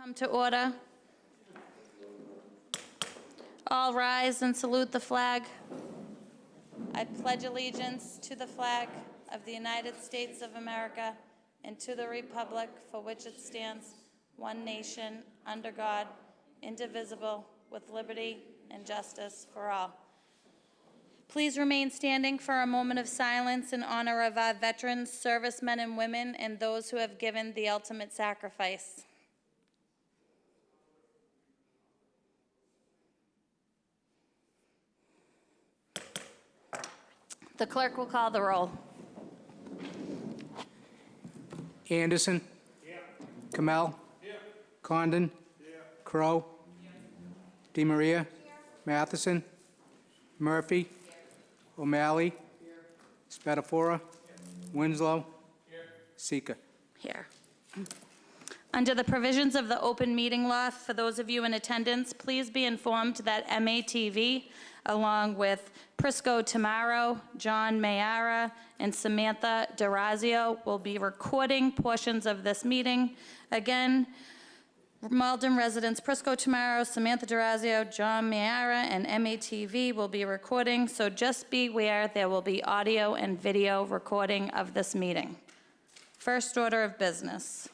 Come to order. All rise and salute the flag. I pledge allegiance to the flag of the United States of America and to the republic for which it stands, one nation, under God, indivisible, with liberty and justice for all. Please remain standing for a moment of silence in honor of our veterans, servicemen and women, and those who have given the ultimate sacrifice. The clerk will call the roll. Anderson. Here. Kamel. Here. Condon. Here. Crow. Here. DeMaria. Here. Matheson. Here. Murphy. Here. O'Malley. Here. Spatafora. Here. Winslow. Here. Sika. Here. Under the provisions of the open meeting law, for those of you in attendance, please be informed that MATV, along with Prisco Tamaro, John Mayara, and Samantha D'Orazio, will be recording portions of this meeting. Again, Malden residents Prisco Tamaro, Samantha D'Orazio, John Mayara, and MATV will be recording, so just beware there will be audio and video recording of this meeting. First order of business.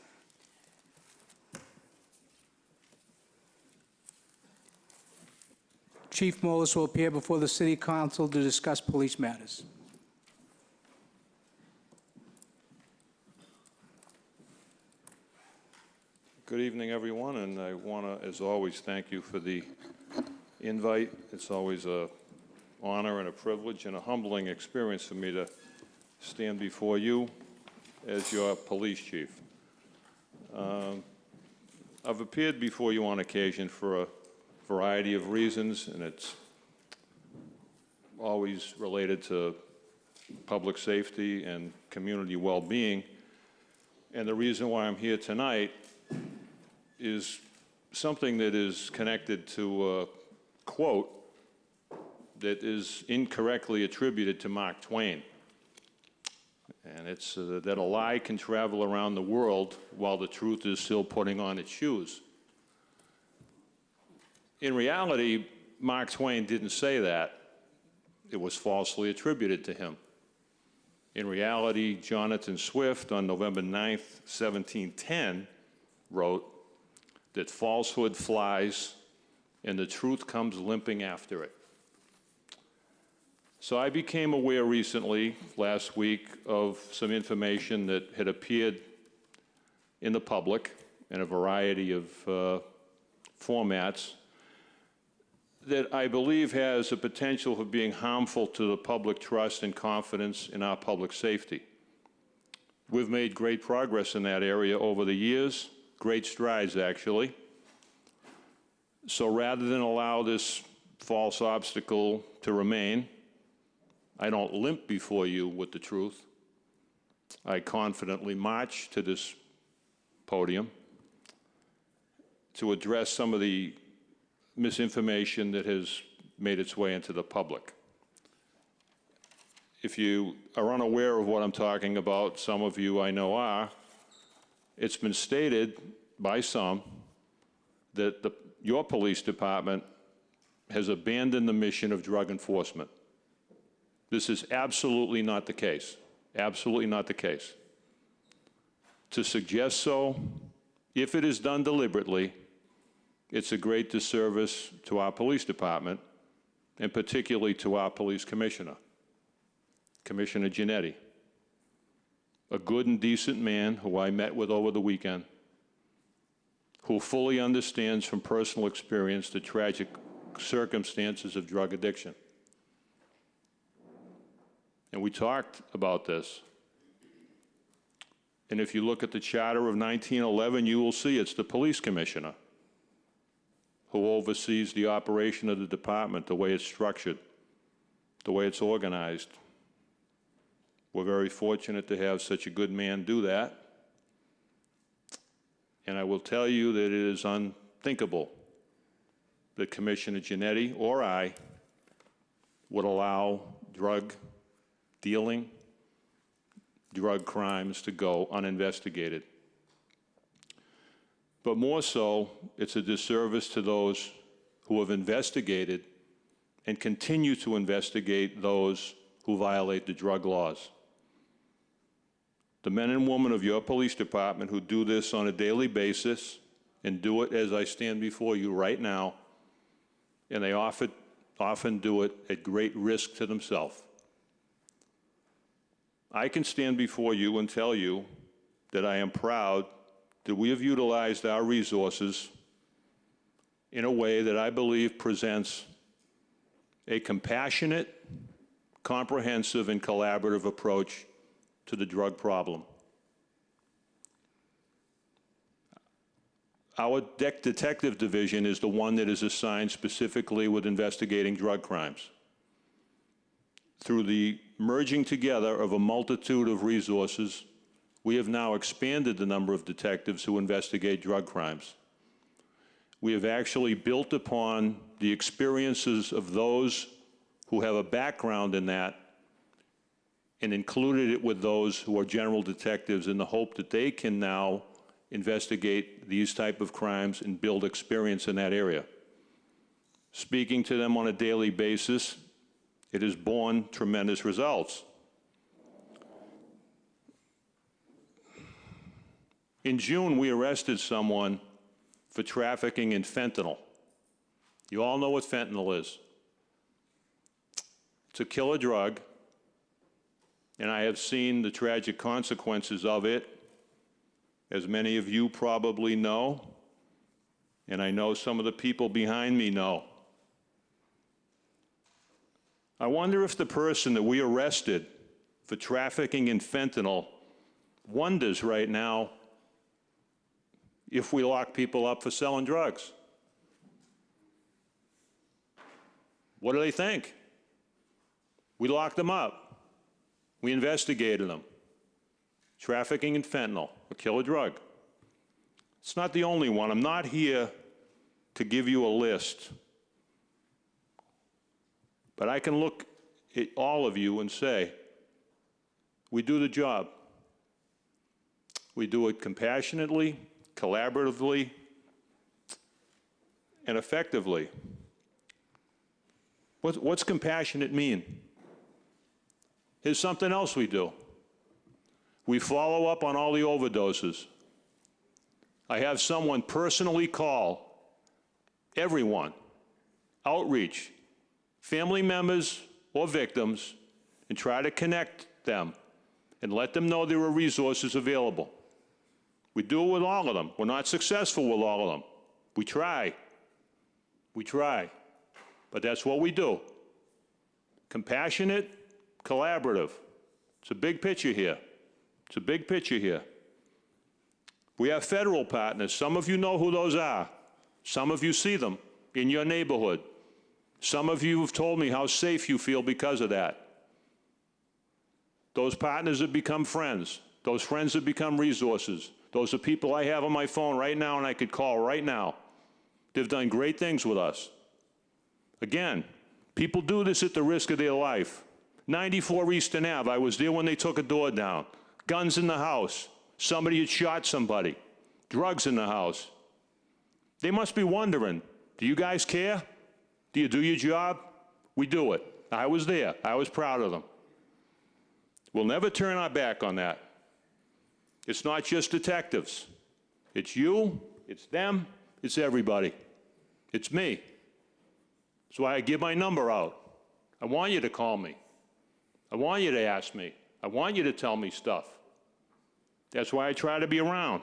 Chief Mullis will appear before the City Council to discuss police matters. Good evening, everyone, and I want to, as always, thank you for the invite. It's always an honor and a privilege and a humbling experience for me to stand before you as your police chief. I've appeared before you on occasion for a variety of reasons, and it's always related to public safety and community well-being. And the reason why I'm here tonight is something that is connected to a quote that is incorrectly attributed to Mark Twain. And it's that a lie can travel around the world while the truth is still putting on its shoes. In reality, Mark Twain didn't say that. It was falsely attributed to him. In reality, Jonathan Swift, on November 9th, 1710, wrote that falsehood flies and the truth comes limping after it. So I became aware recently, last week, of some information that had appeared in the public in a variety of formats that I believe has a potential for being harmful to the public trust and confidence in our public safety. We've made great progress in that area over the years, great strides actually. So rather than allow this false obstacle to remain, I don't limp before you with the truth. I confidently march to this podium to address some of the misinformation that has made its way into the public. If you are unaware of what I'm talking about, some of you I know are, it's been stated by some that your police department has abandoned the mission of drug enforcement. This is absolutely not the case. Absolutely not the case. To suggest so, if it is done deliberately, it's a great disservice to our police department, and particularly to our police commissioner, Commissioner Giannetti, a good and decent man who I met with over the weekend, who fully understands from personal experience the tragic circumstances of drug addiction. And we talked about this. And if you look at the charter of 1911, you will see it's the police commissioner who oversees the operation of the department, the way it's structured, the way it's organized. We're very fortunate to have such a good man do that. And I will tell you that it is unthinkable that Commissioner Giannetti or I would allow drug dealing, drug crimes to go uninvestigated. But more so, it's a disservice to those who have investigated and continue to investigate those who violate the drug laws. The men and women of your police department who do this on a daily basis and do it as I stand before you right now, and they often do it at great risk to themselves. I can stand before you and tell you that I am proud that we have utilized our resources in a way that I believe presents a compassionate, comprehensive, and collaborative approach to the drug problem. Our detective division is the one that is assigned specifically with investigating drug crimes. Through the merging together of a multitude of resources, we have now expanded the number of detectives who investigate drug crimes. We have actually built upon the experiences of those who have a background in that and included it with those who are general detectives in the hope that they can now investigate these type of crimes and build experience in that area. Speaking to them on a daily basis, it has borne tremendous results. In June, we arrested someone for trafficking in fentanyl. You all know what fentanyl is. It's a killer drug, and I have seen the tragic consequences of it, as many of you probably know, and I know some of the people behind me know. I wonder if the person that we arrested for trafficking in fentanyl wonders right now if we lock people up for selling drugs. What do they think? We locked them up. We investigated them. Trafficking in fentanyl, a killer drug. It's not the only one. I'm not here to give you a list. But I can look at all of you and say, we do the job. We do it compassionately, collaboratively, and effectively. What's compassionate mean? Here's something else we do. We follow up on all the overdoses. I have someone personally call everyone, outreach, family members or victims, and try to connect them and let them know there are resources available. We do it with all of them. We're not successful with all of them. We try. We try. But that's what we do. Compassionate, collaborative. It's a big picture here. It's a big picture here. We have federal partners. Some of you know who those are. Some of you see them in your neighborhood. Some of you have told me how safe you feel because of that. Those partners have become friends. Those friends have become resources. Those are people I have on my phone right now and I could call right now. They've done great things with us. Again, people do this at the risk of their life. 94 Eastern Ave, I was there when they took a door down. Guns in the house. Somebody had shot somebody. Drugs in the house. They must be wondering, do you guys care? Do you do your job? We do it. I was there. I was proud of them. We'll never turn our back on that. It's not just detectives. It's you, it's them, it's everybody. It's me. That's why I give my number out. I want you to call me. I want you to ask me. I want you to tell me stuff. That's why I try to be around.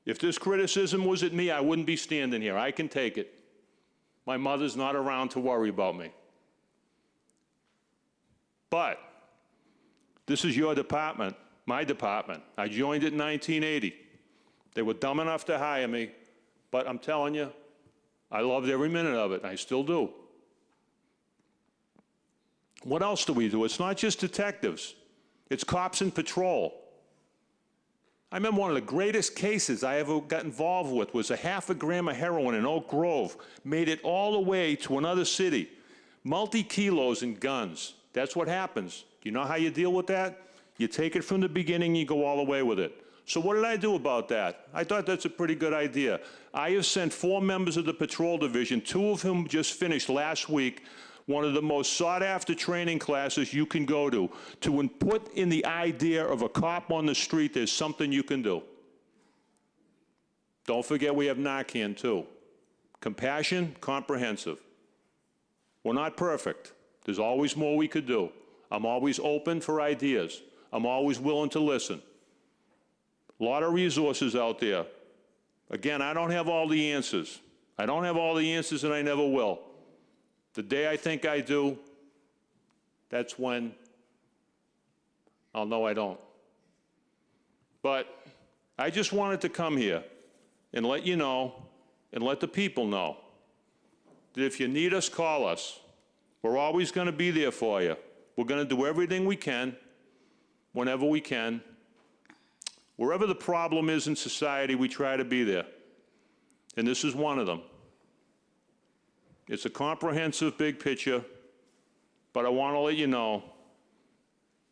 If this criticism was at me, I wouldn't be standing here. I can take it. My mother's not around to worry about me. But this is your department, my department. I joined it in 1980. They were dumb enough to hire me, but I'm telling you, I loved every minute of it, and I still do. What else do we do? It's not just detectives. It's cops in patrol. I remember one of the greatest cases I ever got involved with was a ½ gram of heroin in Oak Grove. Made it all the way to another city. Multi-kilos in guns. That's what happens. Do you know how you deal with that? You take it from the beginning, you go all the way with it. So what did I do about that? I thought that's a pretty good idea. I have sent 4 members of the patrol division, 2 of whom just finished last week, one of the most sought-after training classes you can go to put in the idea of a cop on the street, there's something you can do. Don't forget we have Narcan too. Compassion, comprehensive. We're not perfect. There's always more we could do. I'm always open for ideas. I'm always willing to listen. A lot of resources out there. Again, I don't have all the answers. I don't have all the answers, and I never will. The day I think I do, that's when I'll know I don't. But I just wanted to come here and let you know, and let the people know, that if you need us, call us. We're always going to be there for you. We're going to do everything we can, whenever we can. Wherever the problem is in society, we try to be there. And this is one of them. It's a comprehensive, big picture, but I want to let you know,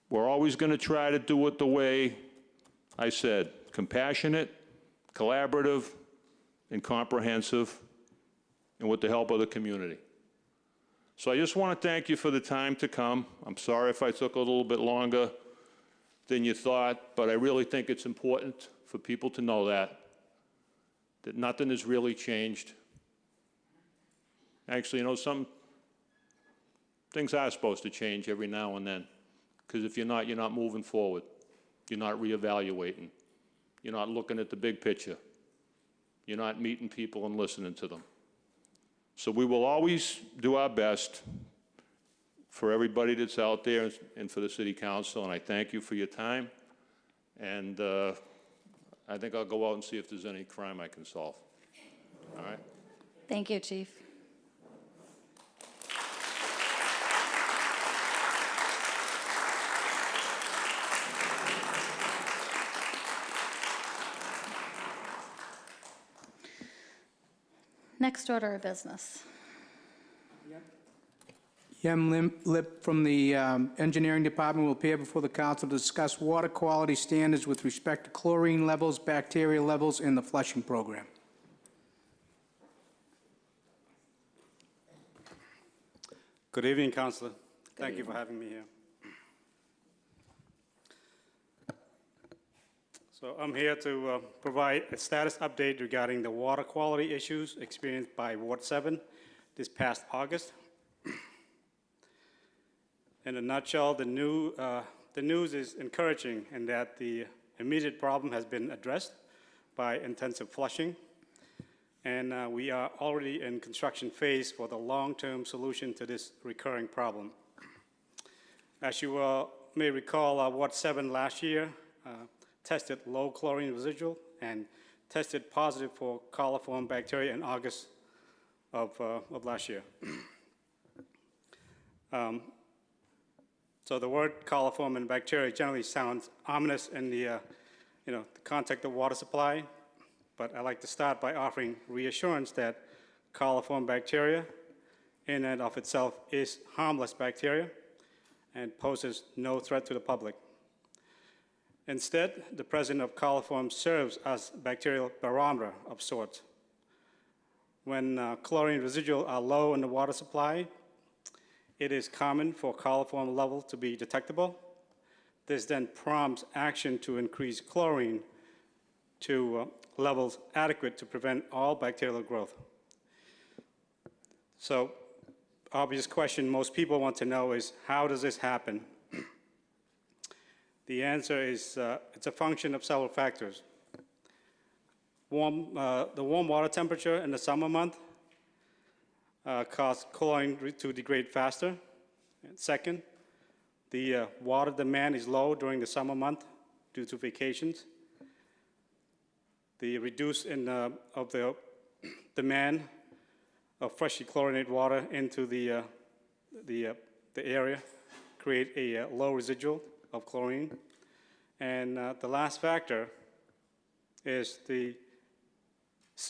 we're always going to try to do it the way I said, compassionate, collaborative, and comprehensive, and with the help of the community. So I just want to thank you for the time to come. I'm sorry if I took a little bit longer than you thought, but I really think it's important for people to know that nothing has really changed. Actually, you know, some things are supposed to change every now and then, because if you're not moving forward. You're not reevaluating. You're not looking at the big picture. You're not meeting people and listening to them. So we will always do our best for everybody that's out there and for the City Council, and I thank you for your time. And I think I'll go out and see if there's any crime I can solve. All right? Thank you, Chief. Next order of business. Yem Lip from the Engineering Department will appear before the council to discuss water quality standards with respect to chlorine levels, bacteria levels, and the flushing program. Good evening, Councilor. Thank you for having me here. So I'm here to provide a status update regarding the water quality issues experienced by Ward 7 this past August. In a nutshell, the news is encouraging in that the immediate problem has been addressed by intensive flushing, and we are already in construction phase for the long-term solution to this recurring problem. As you may recall, Ward 7 last year tested low chlorine residual and tested positive for coliform bacteria in August of last year. So the word coliform and bacteria generally sounds ominous in the context of water supply, but I like to start by offering reassurance that coliform bacteria in and of itself is harmless bacteria and poses no threat to the public. Instead, the presence of coliform serves as a bacterial barometer of sorts. When chlorine residuals are low in the water supply, it is common for coliform level to be detectable. This then prompts action to increase chlorine to levels adequate to prevent all bacterial growth. So, obvious question most people want to know is, how does this happen? The answer is it's a function of several factors. The warm water temperature in the summer month cause chlorine to degrade faster. And second, the water demand is low during the summer month due to vacations. The reduce of the demand of freshly chlorinated water into the area create a low residual of chlorine. And the last factor is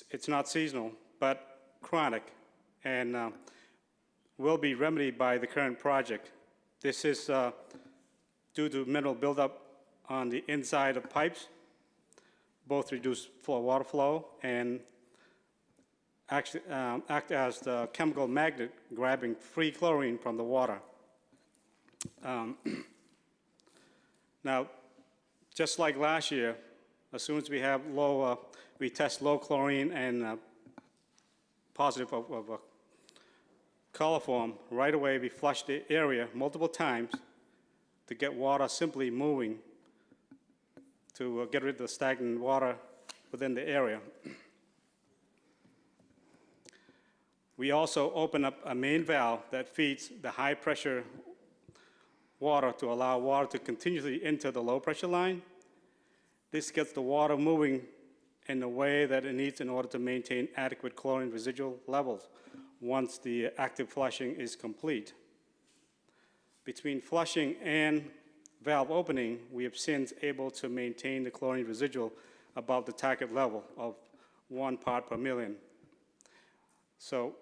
it's not seasonal, but chronic, and will be remedied by the current project. This is due to mineral buildup on the inside of pipes both reduce water flow and act as the chemical magnet grabbing free chlorine from the water. Now, just like last year, as soon as we have we test low chlorine and positive of coliform, right away we flush the area multiple times to get water simply moving to get rid of the stagnant water within the area. We also open up a main valve that feeds the high pressure water to allow water to continuously enter the low pressure line. This gets the water moving in the way that it needs in order to maintain adequate chlorine residual levels once the active flushing is complete. Between flushing and valve opening, we have since able to maintain the chlorine residual above the target level of 1 part per million. So,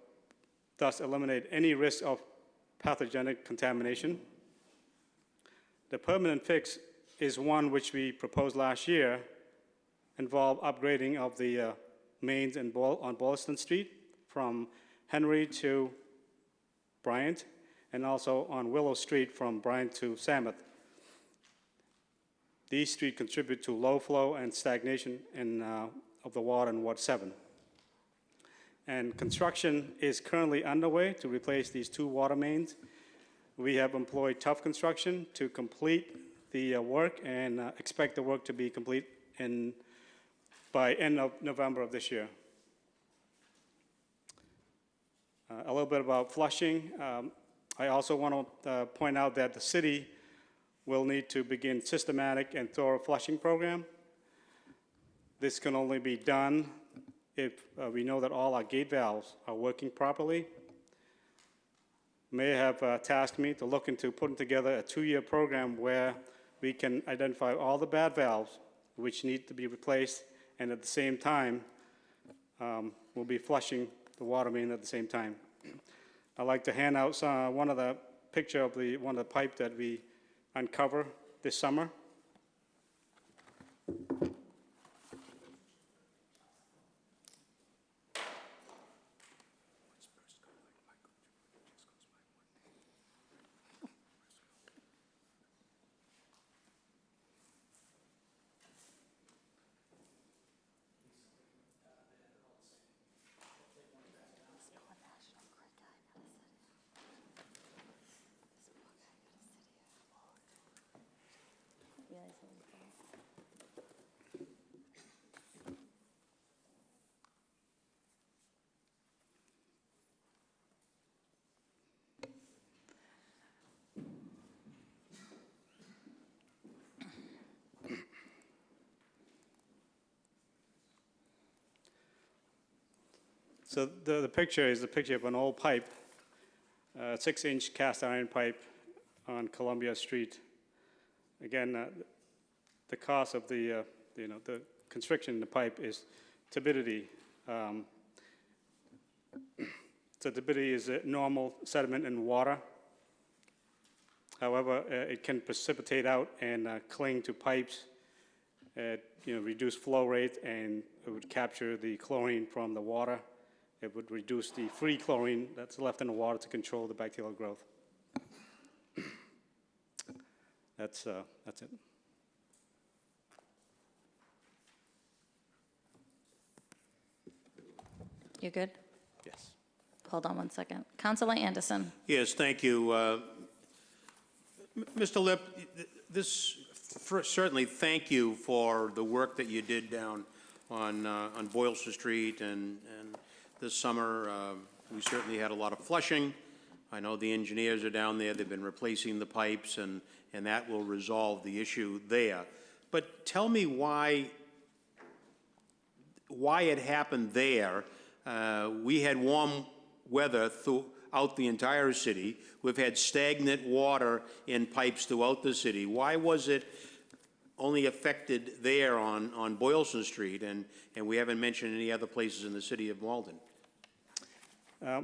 thus eliminate any risk of pathogenic contamination. The permanent fix is one which we proposed last year, involved upgrading of the mains on Boylston Street from Henry to Bryant, and also on Willow Street from Bryant to Sammeth. These streets contribute to low flow and stagnation of the water in Ward 7. And construction is currently underway to replace these 2 water mains. We have employed Tough Construction to complete the work and expect the work to be complete by end of November of this year. A little bit about flushing. I also want to point out that the city will need to begin systematic and thorough flushing program. This can only be done if we know that all our gate valves are working properly. Mayor have tasked me to look into putting together a 2-year program where we can identify all the bad valves which need to be replaced, and at the same time, we'll be flushing the water main at the same time. I'd like to hand out one of the picture of one of the pipe that we uncover this summer. So the picture is a picture of an old pipe, 6-inch cast iron pipe on Columbia Street. Again, the cost of the constriction in the pipe is turbidity. So turbidity is a normal sediment in water. However, it can precipitate out and cling to pipes at reduced flow rate, and it would capture the chlorine from the water. It would reduce the free chlorine that's left in the water to control the bacterial growth. That's it. You good? Yes. Hold on one second. Councilor Anderson. Yes, thank you. Mr. Lipp, certainly thank you for the work that you did down on Boylston Street, and this summer we certainly had a lot of flushing. I know the engineers are down there. They've been replacing the pipes, and that will resolve the issue there. But tell me why it happened there. We had warm weather throughout the entire city. We've had stagnant water in pipes throughout the city. Why was it only affected there on Boylston Street, and we haven't mentioned any other places in the city of Malden?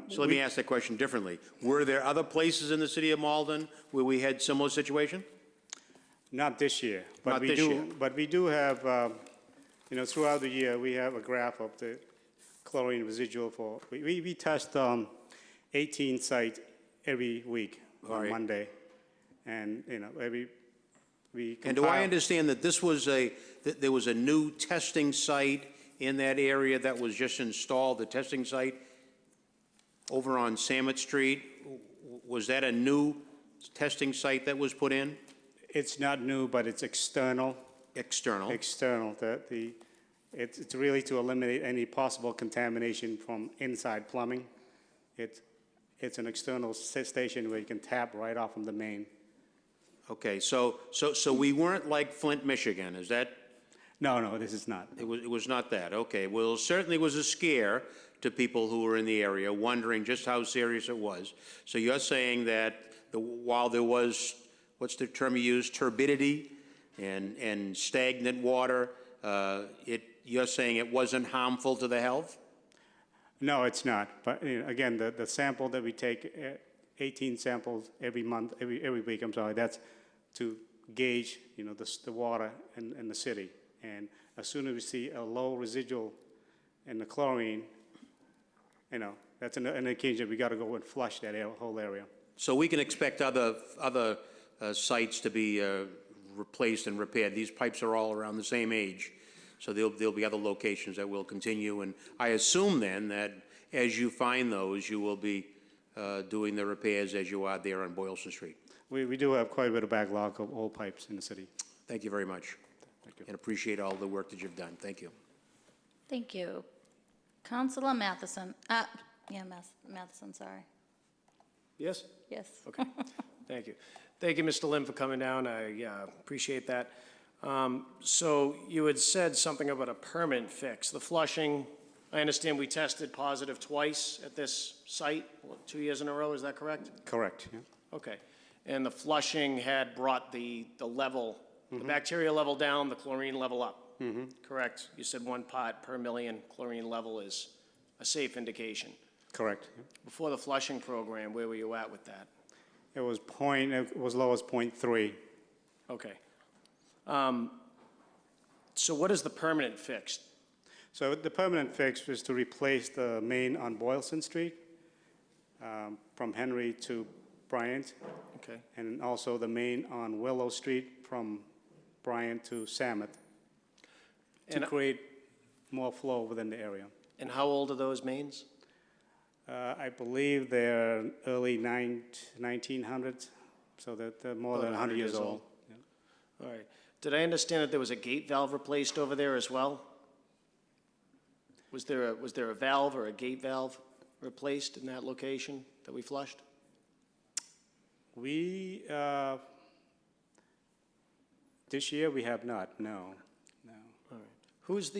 So let me ask that question differently. Were there other places in the city of Malden where we had similar situation? Not this year, but Not this year. But we do have throughout the year, we have a graph of the chlorine residual for, we test 18 sites every week on right. Monday. And, we And do I compile- understand that this was that there was a new testing site in that area that was just installed, the testing site over on Samet Street? Was that a new testing site that was put in? It's not new, but it's external. External? External. It's really to eliminate any possible contamination from inside plumbing. It's an external station where you can tap right off from the main. Okay, so we weren't like Flint, Michigan, is that? No, this is not. It was not that, okay. Well, it certainly was a scare to people who were in the area, wondering just how serious it was. So you're saying that while there was, what's the term you used, turbidity and stagnant water, you're saying it wasn't harmful to the health? No, it's not. But again, the sample that we take, 18 samples every month, every week, I'm sorry, that's to gauge, the water in the city. And as soon as we see a low residual in the chlorine, that's an indication we got to go and flush that whole area. So we can expect other sites to be replaced and repaired. These pipes are all around the same age, so there'll be other locations that will continue. And I assume then that as you find those, you will be doing the repairs as you are there on Boylston Street. We do have quite a bit of backlog of old pipes in the city. Thank you very much. Thank you. And appreciate all the work that you've done. Thank you. Thank you. Councilor Matheson, Matheson, sorry. Yes? Yes. Okay. Thank you. Thank you, Mr. Lim, for coming down. I appreciate that. So you had said something about a permanent fix. The flushing, I understand we tested positive twice at this site, 2 years in a row, is that correct? Correct. Yeah. Okay. And the flushing had brought the level, the bacteria level down, the chlorine level up. Correct? You said 1 part per million chlorine level is a safe indication. Correct. Yeah. Before the flushing program, where were you at with that? It was low as 0.3. Okay. So what is the permanent fix? So the permanent fix was to replace the main on Boylston Street from Henry to Bryant, Okay. and also the main on Willow Street from Bryant to Samet to And- create more flow within the area. And how old are those mains? I believe they're early 1900s, so they're more than 100 years old. Yeah. All right. Did I understand that there was a gate valve replaced over there as well? Was there a valve or a gate valve replaced in that location that we flushed? We, this year we have not, no. All right. Who's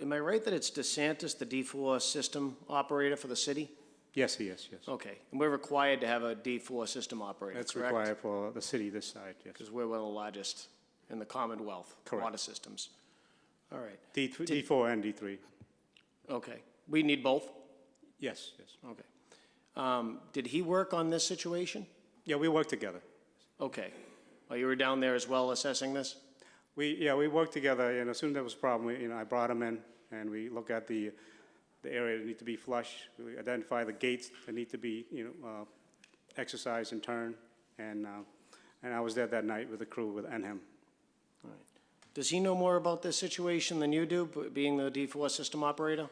am I right that it's DeSantis, the D4 system operator for the city? Yes, he is, yes. Okay. And we're required to have a D4 system operator, That's correct? required for the city this side, yes. Because we're one of the largest in the Commonwealth Correct. water systems. All right. D4 and D3. Okay. We need both? Yes, yes. Okay. Did he work on this situation? Yeah, we work together. Okay. Well, you were down there as well assessing this? We worked together, and as soon as there was a problem, I brought him in, and we look at the area that need to be flushed. We identify the gates that need to be, exercised and turned, and I was there that night with the crew and him. All right. Does he know more about this situation than you do, being the D4 system operator?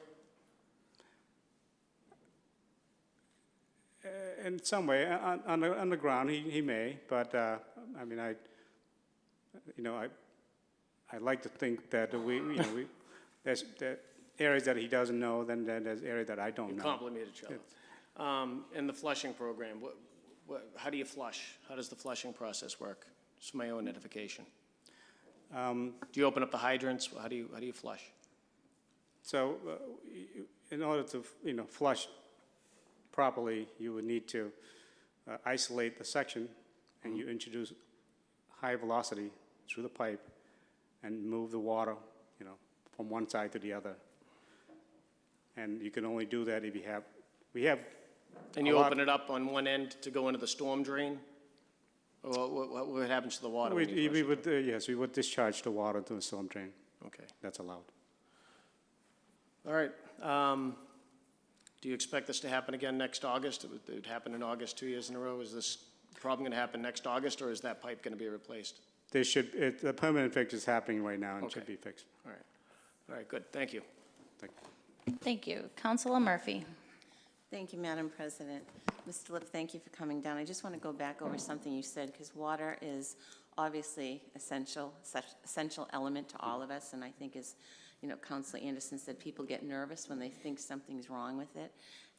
In some way, on the ground, he may, but I mean, I like to think that there's areas that he doesn't know, then there's areas that I don't You know. complement each other. In the flushing program, how do you flush? How does the flushing process work? Just for my own edification. Do you open up the hydrants? How do you flush? So, in order to flush properly, you would need to isolate the section, and you introduce high velocity through the pipe and move the water, from one side to the other. And you can only do that if we have. And you open it up on one end to go into the storm drain? Or what happens to the water? when you flush it? Yes, we would discharge the water to the storm drain. Okay. That's allowed. All right. Do you expect this to happen again next August? It happened in August 2 years in a row. Is this problem going to happen next August, or is that pipe going to be replaced? The permanent fix is happening right now and Okay. should be fixed. All right. All right, good. Thank you. Thank you. Thank you. Councilor Murphy. Thank you, Madam President. Mr. Lip, thank you for coming down. I just want to go back over something you said, because water is obviously essential, such essential element to all of us, and I think as, you know, Councilor Anderson said, people get nervous when they think something's wrong with it.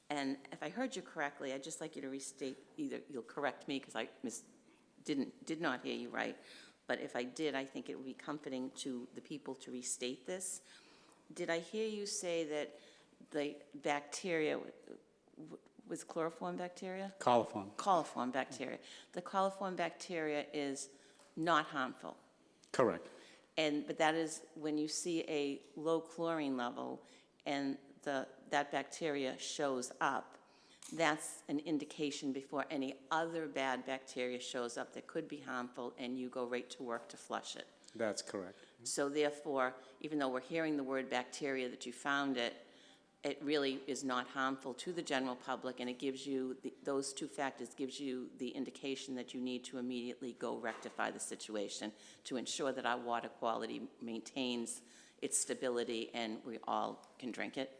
And if I heard you correctly, I'd just like you to restate, either you'll correct me, because I did not hear you right, but if I did, I think it would be comforting to the people to restate this. Did I hear you say that the bacteria, was chloroform bacteria? Coliform. Coliform bacteria. The coliform bacteria is not harmful. Correct. But that is when you see a low chlorine level and that bacteria shows up, that's an indication before any other bad bacteria shows up that could be harmful, and you go right to work to flush it. That's correct. So therefore, even though we're hearing the word bacteria that you found it really is not harmful to the general public, and it gives you, those two factors gives you the indication that you need to immediately go rectify the situation to ensure that our water quality maintains its stability and we all can drink it.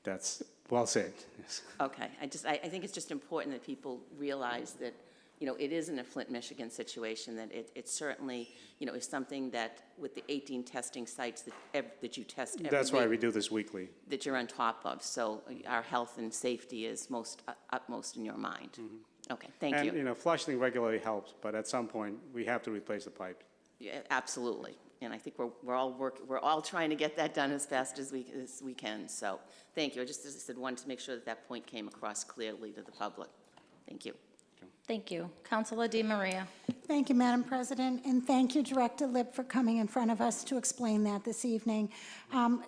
That's well said, yes. Okay, I think it's just important that people realize that, you know, it isn't a Flint, Michigan situation, that it certainly, you know, is something that with the 18 testing sites that you test every That's why week, we do this weekly. that you're on top of. So our health and safety is utmost in your mind. Okay, thank And, you. you know, flushing regularly helps, but at some point, we have to replace the pipe. Yeah, absolutely. And I think we're all trying to get that done as fast as we can. So thank you. I just, as I said, wanted to make sure that that point came across clearly to the public. Thank you. Thank you. Councilor Di Maria. Thank you, Madam President, and thank you, Director Lip, for coming in front of us to explain that this evening.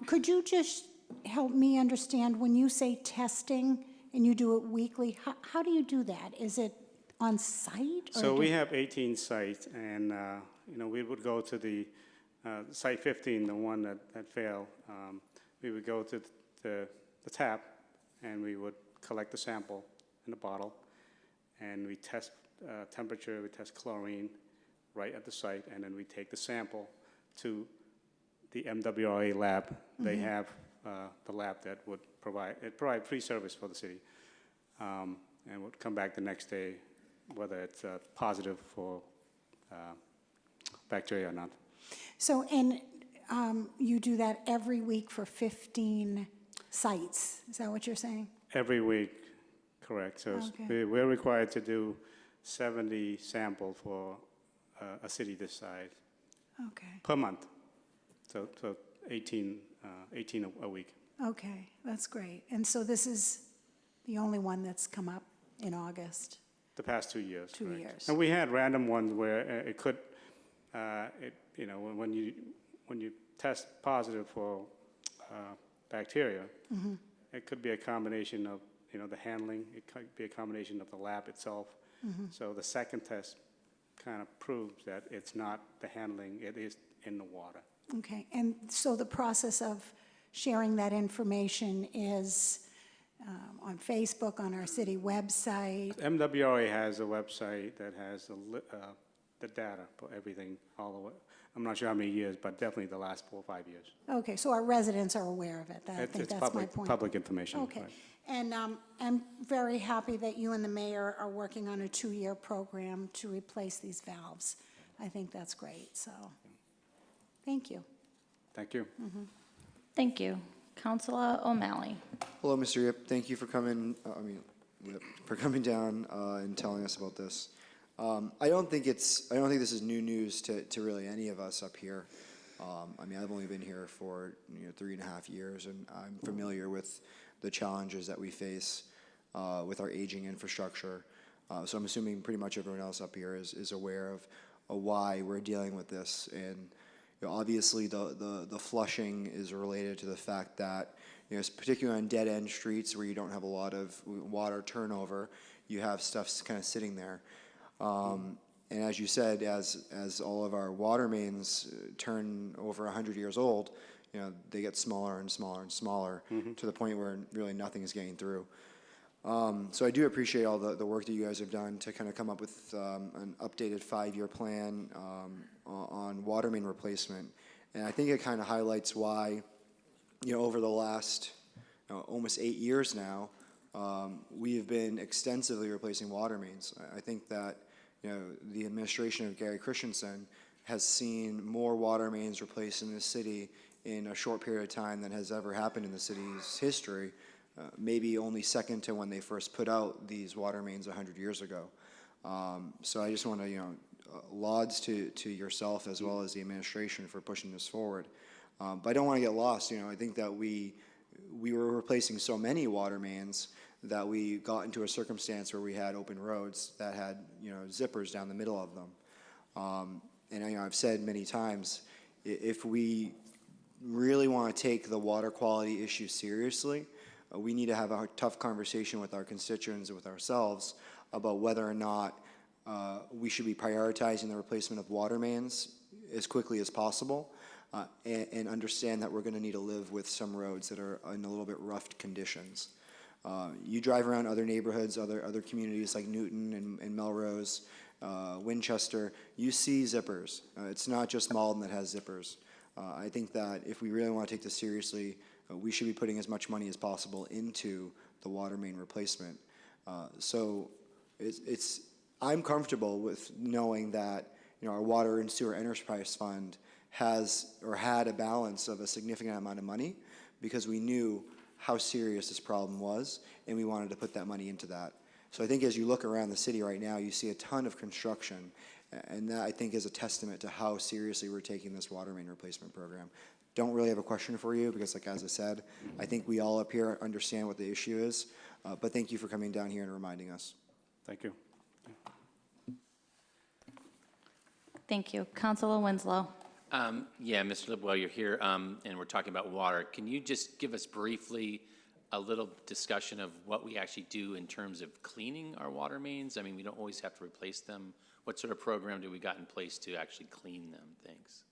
Could you just help me understand, when you say testing and you do it weekly, how do you do that? Is it on site? Or So we have 18 sites, and, you know, we would go to the site 15, the one that failed. We would go to the tap, and we would collect the sample in the bottle, and we test temperature, we test chlorine right at the site, and then we take the sample to the MWRA lab. They have the lab that would provide free service for the city, and would come back the next day, whether it's positive for bacteria or not. So, and you do that every week for 15 sites? Is that what you're saying? Every week, correct. So Okay. we're required to do 70 samples for a city this size Okay, per month. So 18 a week. okay, that's great. And so this is the only one that's come up in August? The past 2 years. 2 correct. years. And we had random ones where it could, you know, when you test positive for bacteria, Mm-hmm. it could be a combination of, you know, the handling. It could be a combination of the lab itself. Mm-hmm. So the second test kind of proves that it's not the handling, it is in the water. Okay, and so the process of sharing that information is on Facebook, on our city website? MWRA has a website that has the data for everything all the way. I'm not sure how many years, but definitely the last 4 or 5 years. Okay, so our residents are aware of it. I It's- think it's that's my point. public information. Okay, right. and I'm very happy that you and the mayor are working on a 2-year program to replace these valves. I think that's great, so, thank you. Thank you. Thank you. Councilor O'Malley. Hello, Mr. Yip. Thank you for coming, Yip, for coming down and telling us about this. I don't think this is new news to really any of us up here. I mean, I've only been here for 3.5 years, and I'm familiar with the challenges that we face with our aging infrastructure. So I'm assuming pretty much everyone else up here is aware of why we're dealing with this. And obviously, the flushing is related to the fact that, particularly on dead-end streets where you don't have a lot of water turnover, you have stuff kind of sitting there. And as you said, as all of our water mains turn over 100 years old, you know, they get smaller and smaller and smaller to the point where really nothing is getting through. So I do appreciate all the work that you guys have done to kind of come up with an updated 5-year plan on water main replacement. And I think it kind of highlights why, you know, over the last almost 8 years now, we've been extensively replacing water mains. I think that, you know, the administration of Gary Christensen has seen more water mains replaced in this city in a short period of time than has ever happened in the city's history, maybe only second to when they first put out these water mains 100 years ago. So I just want to, you know, lauds to yourself as well as the administration for pushing this forward. But I don't want to get lost. You know, I think that we were replacing so many water mains that we got into a circumstance where we had open roads that had, you know, zippers down the middle of them. And you know, I've said many times, if we really want to take the water quality issue seriously, we need to have a tough conversation with our constituents and with ourselves about whether or not we should be prioritizing the replacement of water mains as quickly as possible, and understand that we're going to need to live with some roads that are in a little bit rough conditions. You drive around other neighborhoods, other communities like Newton and Melrose, Winchester, you see zippers. It's not just Malden that has zippers. I think that if we really want to take this seriously, we should be putting as much money as possible into the water main replacement. So I'm comfortable with knowing that, you know, our Water and Sewer Enterprise Fund has or had a balance of a significant amount of money because we knew how serious this problem was and we wanted to put that money into that. So I think as you look around the city right now, you see a ton of construction, and that I think is a testament to how seriously we're taking this water main replacement program. Don't really have a question for you because, like as I said, I think we all up here understand what the issue is, but thank you for coming down here and reminding us. Thank you. Thank you. Councilor Winslow. Yeah, Mr. Lipp, while you're here and we're talking about water, can you just give us briefly a little discussion of what we actually do in terms of cleaning our water mains? I mean, we don't always have to replace them. What sort of program do we got in place to actually clean them? Thanks.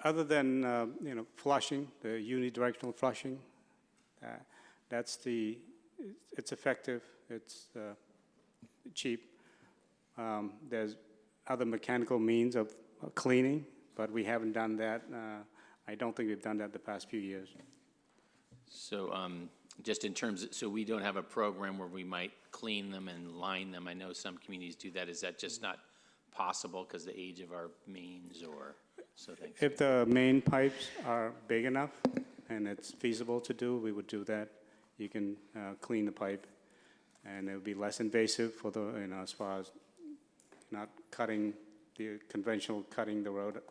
Other than, you know, flushing, the unidirectional flushing, it's effective, it's cheap. There's other mechanical means of cleaning, but we haven't done that. I don't think we've done that the past few years. So just in terms of, so we don't have a program where we might clean them and line them. I know some communities do that. Is that just not possible because the age of our mains or so things? If the main pipes are big enough and it's feasible to do, we would do that. You can clean the pipe and it would be less invasive for the, you know, as far as not cutting the conventional cutting the road,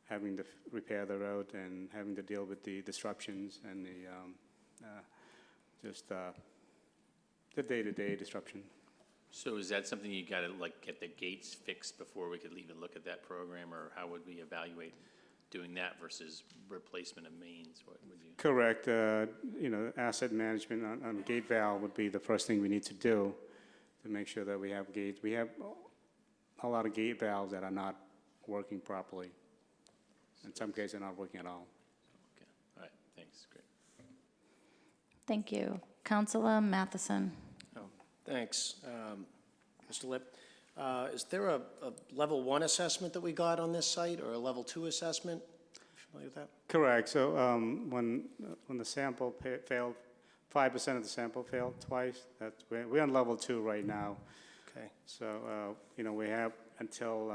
having to repair the road and having to deal with the disruptions and the day-to-day disruption. So is that something you got to like get the gates fixed before we could even look at that program, or how would we evaluate doing that versus replacement of mains? What would you? Correct. You know, asset management on gate valve would be the first thing we need to do to make sure that we have gates. We have a lot of gate valves that are not working properly. In some cases, they're not working at all. Okay. All right. Thanks. Great. Thank you. Councilor Matheson. Oh, thanks, Mr. Lipp. Is there a level 1 assessment that we got on this site or a level 2 assessment? Are you familiar with that? Correct. So when the sample failed, 5% of the sample failed twice. We're on level 2 right now. Okay. So you know, we have until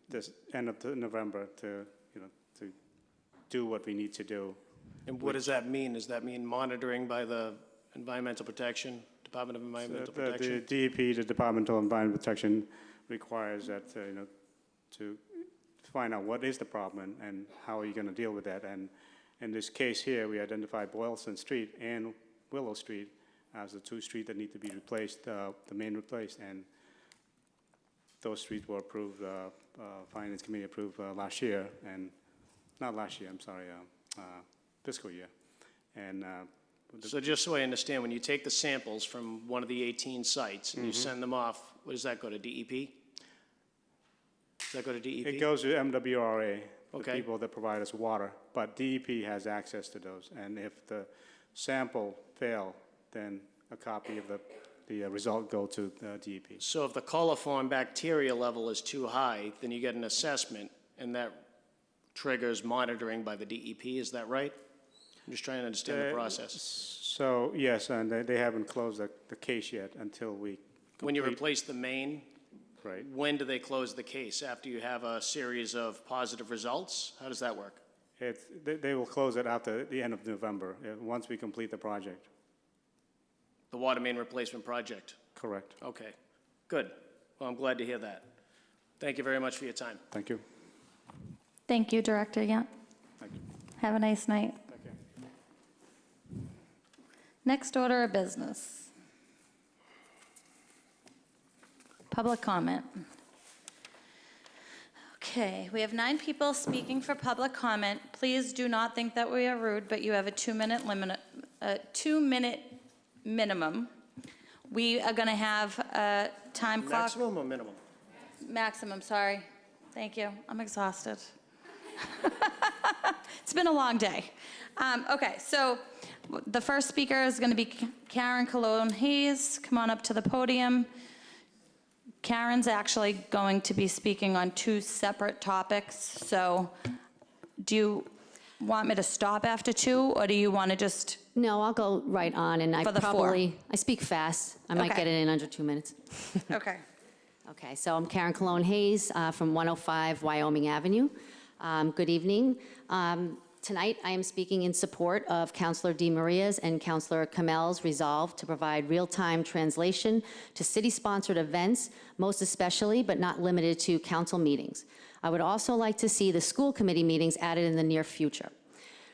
this end of November to do what we need to do. And what does that mean? Does that mean monitoring by the Environmental Protection, Department of Environmental Protection? The DEP, the Department of Environmental Protection, requires that you know, to find out what is the problem and how are you going to deal with that. And in this case here, we identified Boylston Street and Willow Street as the 2 streets that need to be replaced, the main replaced, and those streets were approved, Finance Committee approved last year, and not last year, I'm sorry, fiscal year. And So just so I understand, when you take the samples from one of the 18 sites and you send them off What does that go to, DEP? Does that go to DEP? It goes to MWRA, the Okay. people that provide us water, but DEP has access to those. And if the sample fail, then a copy of the result go to DEP. So if the coliform bacteria level is too high, then you get an assessment, and that triggers monitoring by the DEP, is that right? I'm just trying to understand the process. So, yes, and they haven't closed the case yet until we When you complete- replace the main, Right. when do they close the case? After you have a series of positive results? How does that work? They will close it after the end of November, once we complete the project. The water main replacement project? Correct. Okay, good. Well, I'm glad to hear that. Thank you very much for your time. Thank you. Thank you, Director Yant. Thank you. Have a nice night. Thank you. Next order of business. Public comment. Okay, we have 9 people speaking for public comment. Please do not think that we are rude, but you have a 2-minute limit, a 2-minute minimum. We are going to have a time clock. Maximum or minimum? Maximum, sorry. Thank you. I'm exhausted. It's been a long day. Okay, so the first speaker is going to be Karen Cologne Hayes. Come on up to the podium. Karen's actually going to be speaking on 2 separate topics, so do you want me to stop after 2, or do you want to just... No, I'll go right on, and I For the 4. probably, I speak fast. I might Okay. get it in under 2 minutes. Okay. Okay, so I'm Karen Cologne Hayes from 105 Wyoming Avenue. Good evening. Tonight, I am speaking in support of Councilor DeMaria's and Councilor Kamel's resolve to provide real-time translation to city-sponsored events, most especially, but not limited to, council meetings. I would also like to see the school committee meetings added in the near future.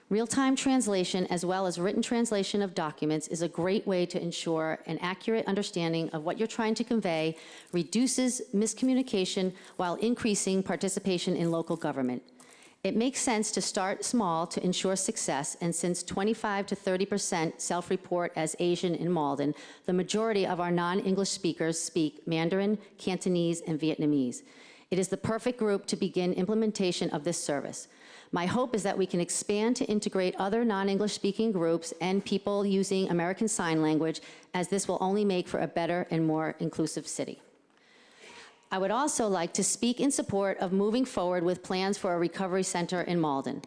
Real-time translation, as well as written translation of documents, is a great way to ensure an accurate understanding of what you're trying to convey, reduces miscommunication while increasing participation in local government. It makes sense to start small to ensure success, and since 25 to 30% self-report as Asian in Malden, the majority of our non-English speakers speak Mandarin, Cantonese, and Vietnamese. It is the perfect group to begin implementation of this service. My hope is that we can expand to integrate other non-English speaking groups and people using American Sign Language, as this will only make for a better and more inclusive city. I would also like to speak in support of moving forward with plans for a recovery center in Malden.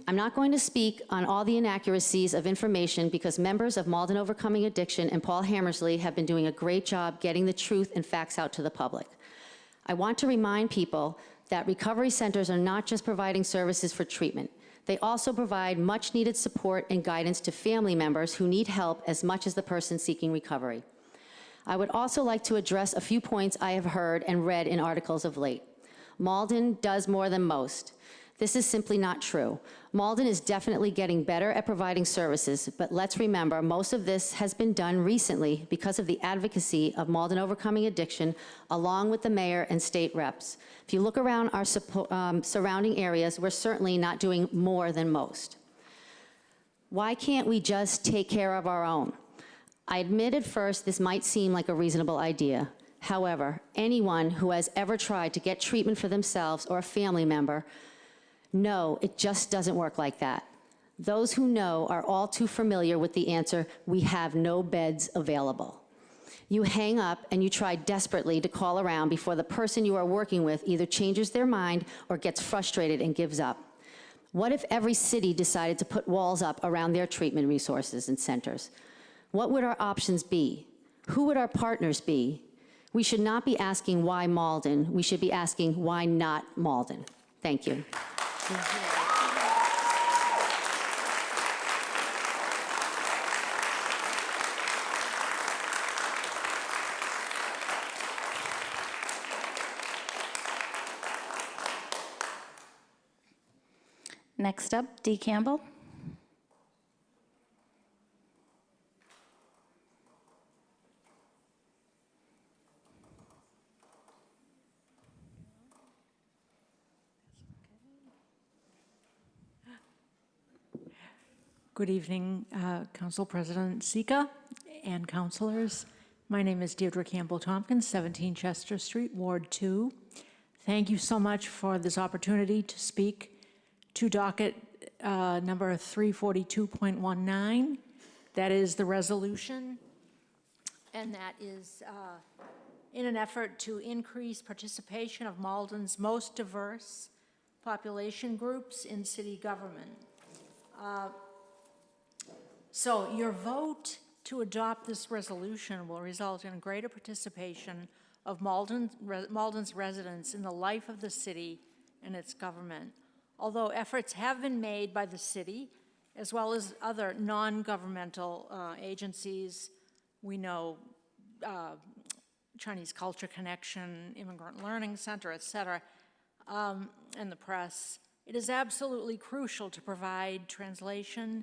I'm not going to speak on all the inaccuracies of information because members of Malden Overcoming Addiction and Paul Hammersley have been doing a great job getting the truth and facts out to the public. I want to remind people that recovery centers are not just providing services for treatment. They also provide much-needed support and guidance to family members who need help as much as the person seeking recovery. I would also like to address a few points I have heard and read in articles of late. Malden does more than most. This is simply not true. Malden is definitely getting better at providing services, but let's remember most of this has been done recently because of the advocacy of Malden Overcoming Addiction, along with the mayor and state reps. If you look around our surrounding areas, we're certainly not doing more than most. Why can't we just take care of our own? I admit at first this might seem like a reasonable idea. However, anyone who has ever tried to get treatment for themselves or a family member, no, it just doesn't work like that. Those who know are all too familiar with the answer, we have no beds available. You hang up and you try desperately to call around before the person you are working with either changes their mind or gets frustrated and gives up. What if every city decided to put walls up around their treatment resources and centers? What would our options be? Who would our partners be? We should not be asking why Malden. We should be asking why not Malden. Thank you. Next up, Dee Campbell. Good evening, Council President Sika and councilors. My name is Deirdre Campbell-Tompkins, 17 Chester Street, Ward 2. Thank you so much for this opportunity to speak to docket number 342.19. That is the resolution, and that is in an effort to increase participation of Malden's most diverse population groups in city government. So your vote to adopt this resolution will result in greater participation of Malden's residents in the life of the city and its government. Although efforts have been made by the city, as well as other non-governmental agencies, we know Chinese Culture Connection, Immigrant Learning Center, et cetera, and the press, it is absolutely crucial to provide translation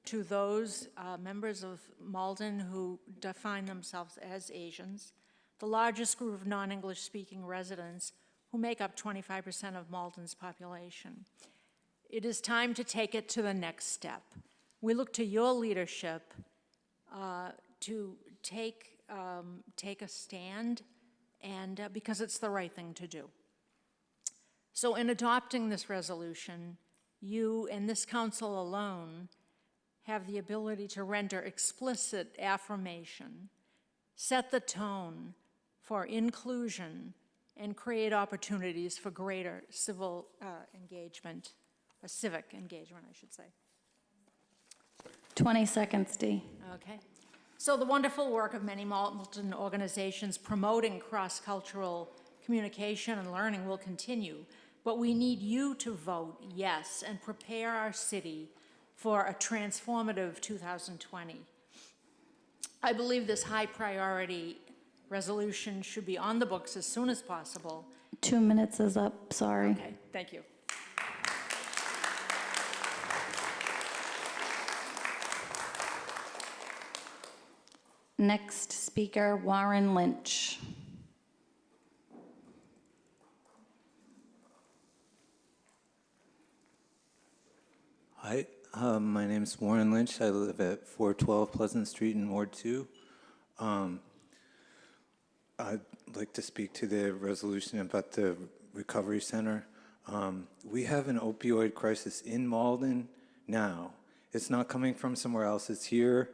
to those members of Malden who define themselves as Asians, the largest group of non-English speaking residents who make up 25% of Malden's population. It is time to take it to the next step. We look to your leadership to take a stand, and because it's the right thing to do. So in adopting this resolution, you and this council alone have the ability to render explicit affirmation, set the tone for inclusion, and create opportunities for greater civil engagement, or civic engagement, I should say. 20 seconds, Dee. Okay. So the wonderful work of many Malden organizations promoting cross-cultural communication and learning will continue, but we need you to vote yes and prepare our city for a transformative 2020. I believe this high priority resolution should be on the books as soon as possible. 2 minutes is up, sorry. Okay, thank you. Next speaker, Warren Lynch. Hi, my name is Warren Lynch. I live at 412 Pleasant Street in Ward 2. I'd like to speak to the resolution about the recovery center. We have an opioid crisis in Malden now. It's not coming from somewhere else, it's here.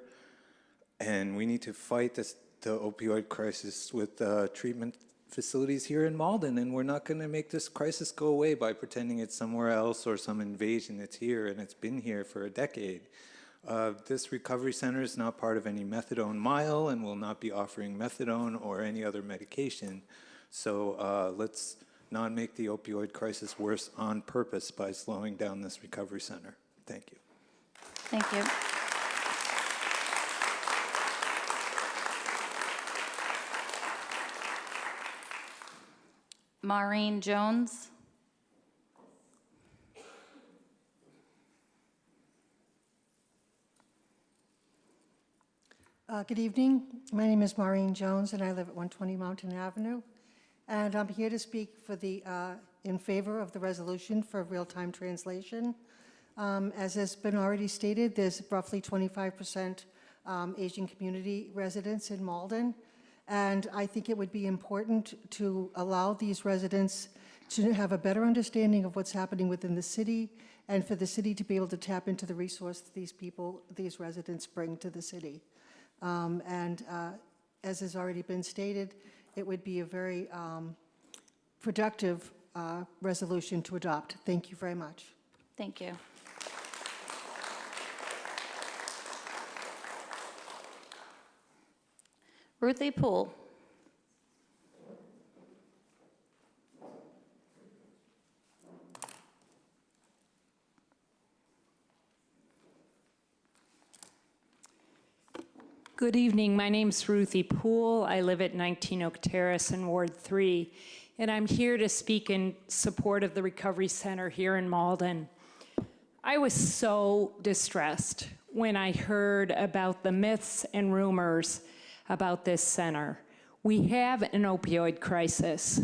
And we need to fight the opioid crisis with treatment facilities here in Malden, and we're not going to make this crisis go away by pretending it's somewhere else or some invasion. It's here, and it's been here for a decade. This recovery center is not part of any methadone mile and will not be offering methadone or any other medication. So let's not make the opioid crisis worse on purpose by slowing down this recovery center. Thank you. Thank you. Maureen Jones. Good evening. My name is Maureen Jones, and I live at 120 Mountain Avenue. And I'm here to speak for in favor of the resolution for real-time translation. As has been already stated, there's roughly 25% Asian community residents in Malden. And I think it would be important to allow these residents to have a better understanding of what's happening within the city, and for the city to be able to tap into the resource that these residents bring to the city. As has already been stated, it would be a very productive resolution to adopt. Thank you very much. Thank you. Ruthie Poole. Good evening. My name's Ruthie Poole. I live at 19 Oak Terrace in Ward 3, and I'm here to speak in support of the Recovery Center here in Malden. I was so distressed when I heard about the myths and rumors about this center. We have an opioid crisis.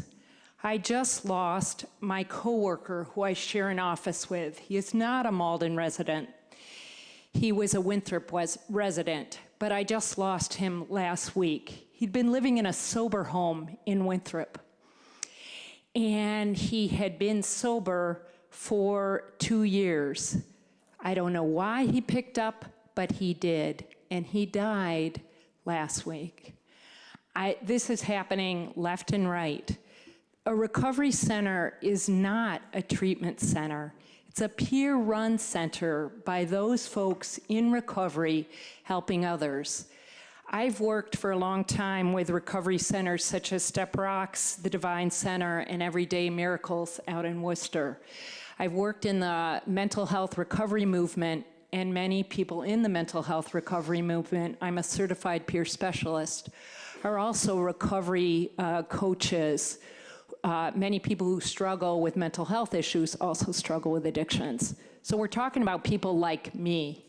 I just lost my coworker who I share an office with. He is not a Malden resident. He was a Winthrop resident, but I just lost him last week. He'd been living in a sober home in Winthrop. And he had been sober for 2 years. I don't know why he picked up, but he did. And he died last week. This is happening left and right. A recovery center is not a treatment center. It's a peer-run center by those folks in recovery helping others. I've worked for a long time with recovery centers such as Step Rocks, the Divine Center, and Everyday Miracles out in Worcester. I've worked in the mental health recovery movement, and many people in the mental health recovery movement, I'm a certified peer specialist, are also recovery coaches. Many people who struggle with mental health issues also struggle with addictions. So we're talking about people like me.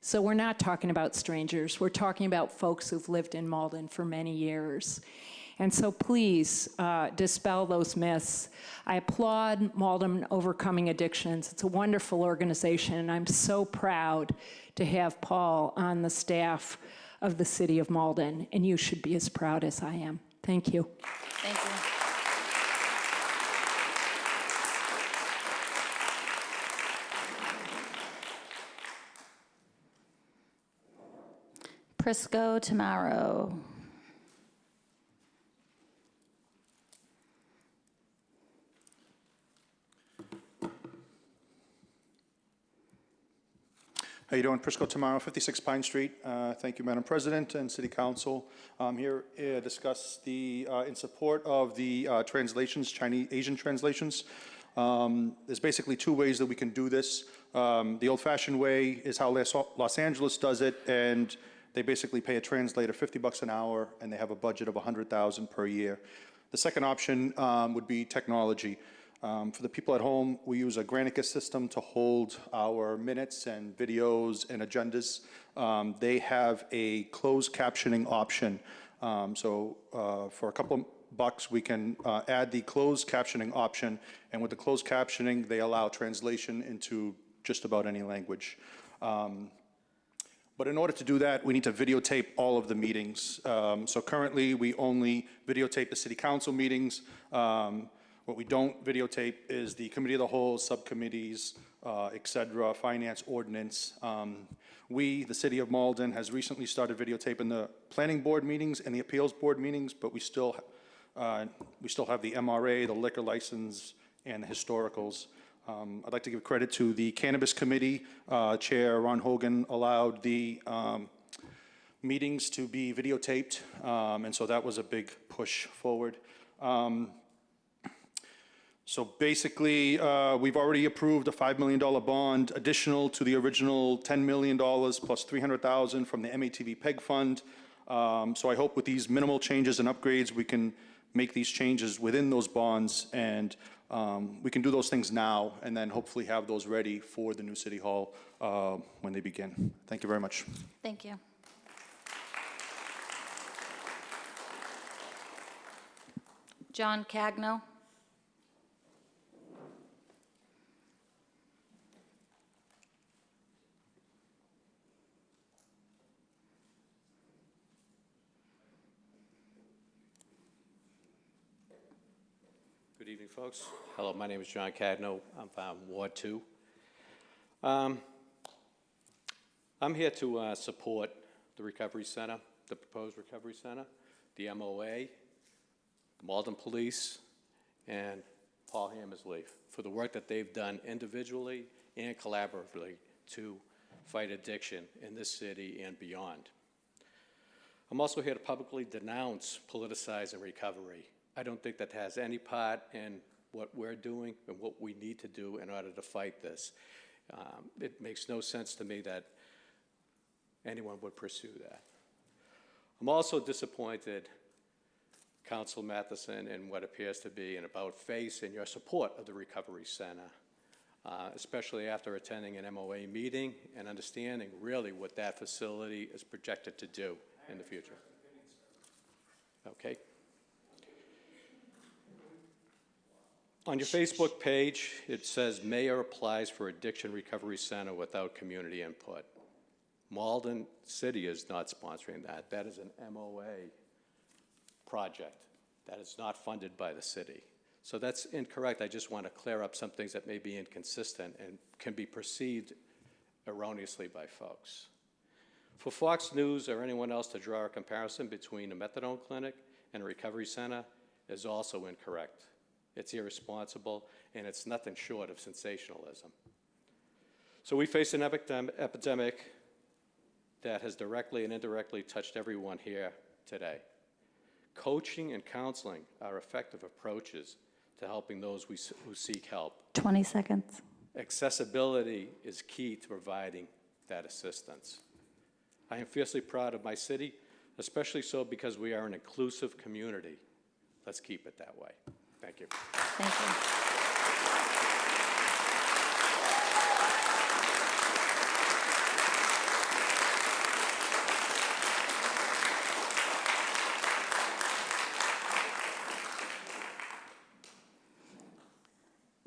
So we're not talking about strangers. We're talking about folks who've lived in Malden for many years. And so please dispel those myths. I applaud Malden Overcoming Addictions. It's a wonderful organization, and I'm so proud to have Paul on the staff of the City of Malden, and you should be as proud as I am. Thank you. Thank you. Prisco Tamaro. How you doing? Prisco Tamaro, 56 Pine Street. Thank you, Madam President and City Council. I'm here to discuss in support of the translations, Chinese, Asian translations. There's basically two ways that we can do this. The old-fashioned way is how Los Angeles does it, and they basically pay a translator $50 an hour, and they have a budget of $100,000 per year. The second option would be technology. For the people at home, we use a Granicus system to hold our minutes and videos and agendas. They have a closed captioning option. For a couple of bucks, we can add the closed captioning option, and with the closed captioning, they allow translation into just about any language. But in order to do that, we need to videotape all of the meetings. So currently, we only videotape the City Council meetings. What we don't videotape is the Committee of the Whole, subcommittees, et cetera, Finance, Ordinance. We, the City of Malden, has recently started videotaping the Planning Board meetings and the Appeals Board meetings, but we still have the MRA, the liquor license, and the historicals. I'd like to give credit to the Cannabis Committee. Chair Ron Hogan allowed the meetings to be videotaped, and so that was a big push forward. So basically, we've already approved a $5 million bond additional to the original $10 million plus $300,000 from the MATV PEG fund. So I hope with these minimal changes and upgrades, we can make these changes within those bonds, and we can do those things now and then hopefully have those ready for the new City Hall when they begin. Thank you very much. Thank you. John Cagno. Good evening, folks. Hello, my name is John Cadno. I'm from Ward 2. I'm here to support the Recovery Center, the proposed Recovery Center, the MOA, the Malden Police, and Paul Hammersley for the work that they've done individually and collaboratively to fight addiction in this city and beyond. I'm also here to publicly denounce politicizing recovery. I don't think that has any part in what we're doing and what we need to do in order to fight this. It makes no sense to me that anyone would pursue that. I'm also disappointed, Council Matheson, in what appears to be an about-face in your support of the Recovery Center, especially after attending an MOA meeting and understanding really what that facility is projected to do in the future. Okay. On your Facebook page, it says Mayor applies for Addiction Recovery Center without community input. Malden City is not sponsoring that. That is an MOA project that is not funded by the city. So that's incorrect. I just want to clear up some things that may be inconsistent and can be perceived erroneously by folks. For Fox News or anyone else to draw a comparison between a methadone clinic and a recovery center is also incorrect. It's irresponsible, and it's nothing short of sensationalism. So we face an epidemic that has directly and indirectly touched everyone here today. Coaching and counseling are effective approaches to helping those who seek help. 20 seconds. Accessibility is key to providing that assistance. I am fiercely proud of my city, especially so because we are an inclusive community. Let's keep it that way. Thank you. Thank you.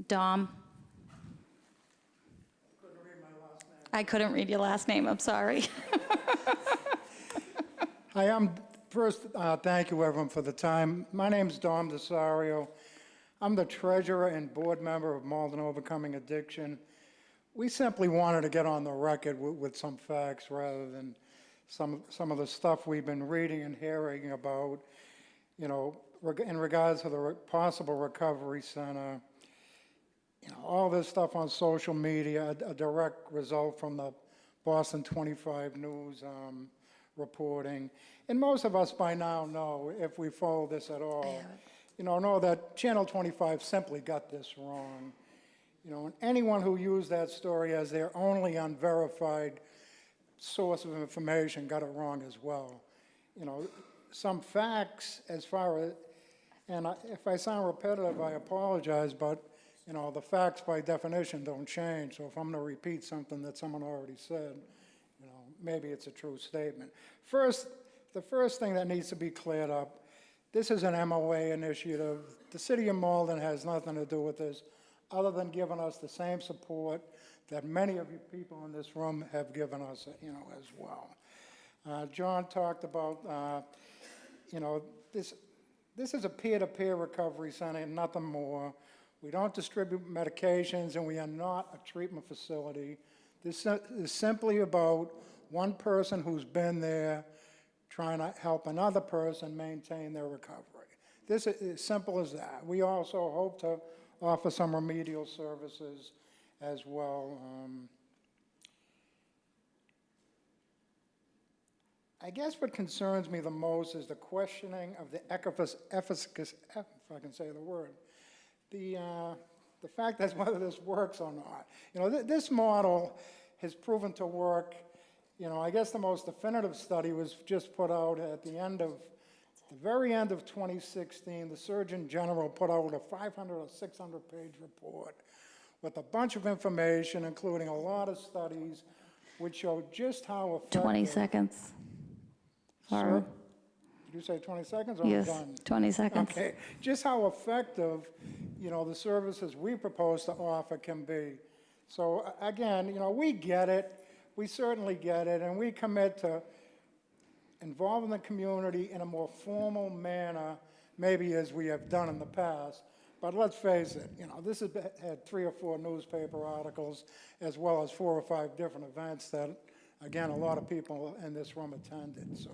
Dom. I couldn't read your last name, I'm sorry. Hi, thank you everyone for the time. My name's Dom DeSario. I'm the treasurer and board member of Malden Overcoming Addiction. We simply wanted to get on the record with some facts rather than some of the stuff we've been reading and hearing about, you know, in regards to the possible recovery center. You know, all this stuff on social media, a direct result from the Boston 25 News reporting. And most of us by now know, if we follow this at all, you know that Channel 25 simply got this wrong. You know, and anyone who used that story as their only unverified source of information got it wrong as well. You know, some facts as far as, and if I sound repetitive, I apologize, but you know, the facts by definition don't change. So if I'm going to repeat something that someone already said, you know, maybe it's a true statement. The first thing that needs to be cleared up, this is an MOA initiative. The city of Malden has nothing to do with this other than giving us the same support that many of you people in this room have given us, you know, as well. John talked about, you know, this is a peer-to-peer recovery center and nothing more. We don't distribute medications, and we are not a treatment facility. This is simply about one person who's been there trying to help another person maintain their recovery. This is as simple as that. We also hope to offer some remedial services as well. I guess what concerns me the most is the questioning of the efficacy, if I can say the word, the fact that's whether this works or not. You know, this model has proven to work. You know, I guess the most definitive study was just put out at the very end of 2016. The Surgeon General put out a 500 or 600-page report with a bunch of information, including a lot of studies, which showed just how effective. 20 seconds. Sorry. Did you say 20 seconds or yes, I'm done? 20 seconds. Okay, just how effective, you know, the services we propose to offer can be. So again, you know, we get it, we certainly get it, and we commit to involving the community in a more formal manner, maybe as we have done in the past. But let's face it, you know, this has had 3 or 4 newspaper articles, as well as 4 or 5 different events that, again, a lot of people in this room attended. So,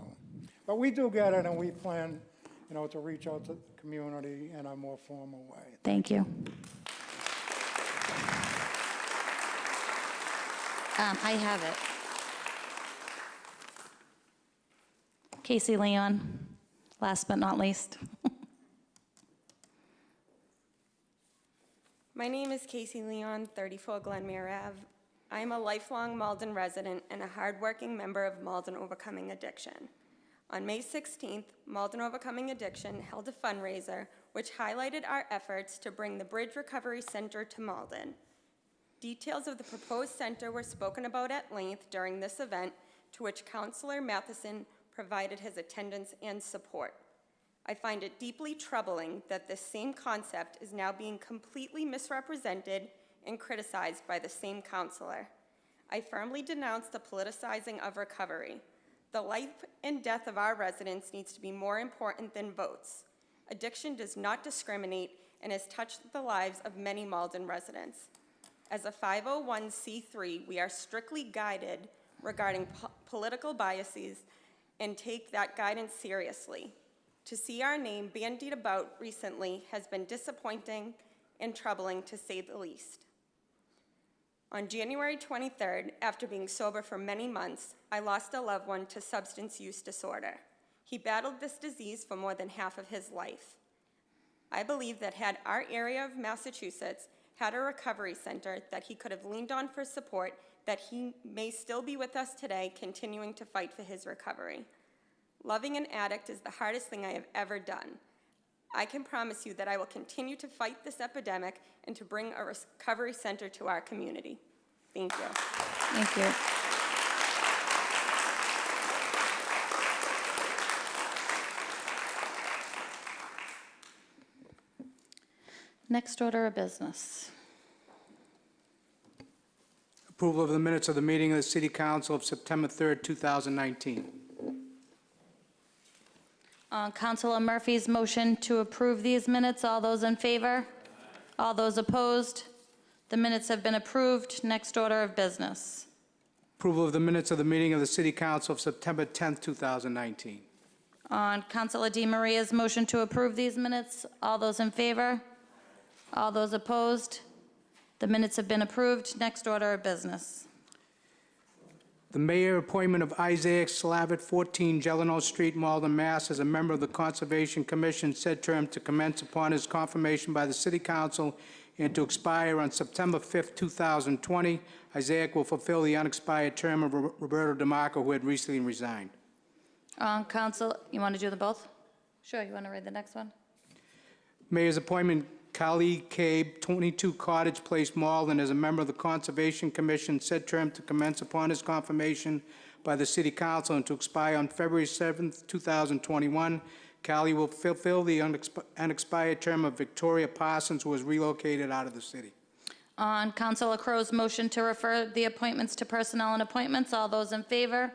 but we do get it, and we plan, you know, to reach out to the community in a more formal way. Thank you. I have it. Casey Leon, last but not least. My name is Casey Leon, 34 Glenmere Ave. I am a lifelong Malden resident and a hardworking member of Malden Overcoming Addiction. On May 16th, Malden Overcoming Addiction held a fundraiser which highlighted our efforts to bring the Bridge Recovery Center to Malden. Details of the proposed center were spoken about at length during this event, to which Councillor Matheson provided his attendance and support. I find it deeply troubling that this same concept is now being completely misrepresented and criticized by the same councillor. I firmly denounce the politicizing of recovery. The life and death of our residents needs to be more important than votes. Addiction does not discriminate and has touched the lives of many Malden residents. As a 501c3, we are strictly guided regarding political biases and take that guidance seriously. To see our name bandied about recently has been disappointing and troubling, to say the least. On January 23rd, after being sober for many months, I lost a loved one to substance use disorder. He battled this disease for more than half of his life. I believe that had our area of Massachusetts had a recovery center that he could have leaned on for support, that he may still be with us today, continuing to fight for his recovery. Loving an addict is the hardest thing I have ever done. I can promise you that I will continue to fight this epidemic and to bring a recovery center to our community. Thank you. Thank you. Next order of business. Approval of the minutes of the meeting of the City Council of September 3rd, 2019. On Councilor Murphy's motion to approve these minutes, all those in favor? All those opposed? The minutes have been approved. Next order of business. Approval of the minutes of the meeting of the City Council of September 10th, 2019. On Councilor DiMaria's motion to approve these minutes, all those in favor? All those opposed? The minutes have been approved. Next order of business. The mayor appointment of Isaac Slavitt, 14 Gelano Street, Malden, Mass. As a member of the Conservation Commission, said term to commence upon his confirmation by the City Council and to expire on September 5th, 2020. Isaac will fulfill the unexpired term of Roberto DeMarco, who had recently resigned. Council, you want to do them both? Sure, you want to read the next one? Mayor's appointment, Kali Cabe, 22 Cottage Place, Malden, as a member of the Conservation Commission, said term to commence upon his confirmation by the City Council and to expire on February 7th, 2021. Kali will fulfill the unexpired term of Victoria Parsons, who was relocated out of the city. On Councilor Crow's motion to refer the appointments to personnel and appointments, all those in favor?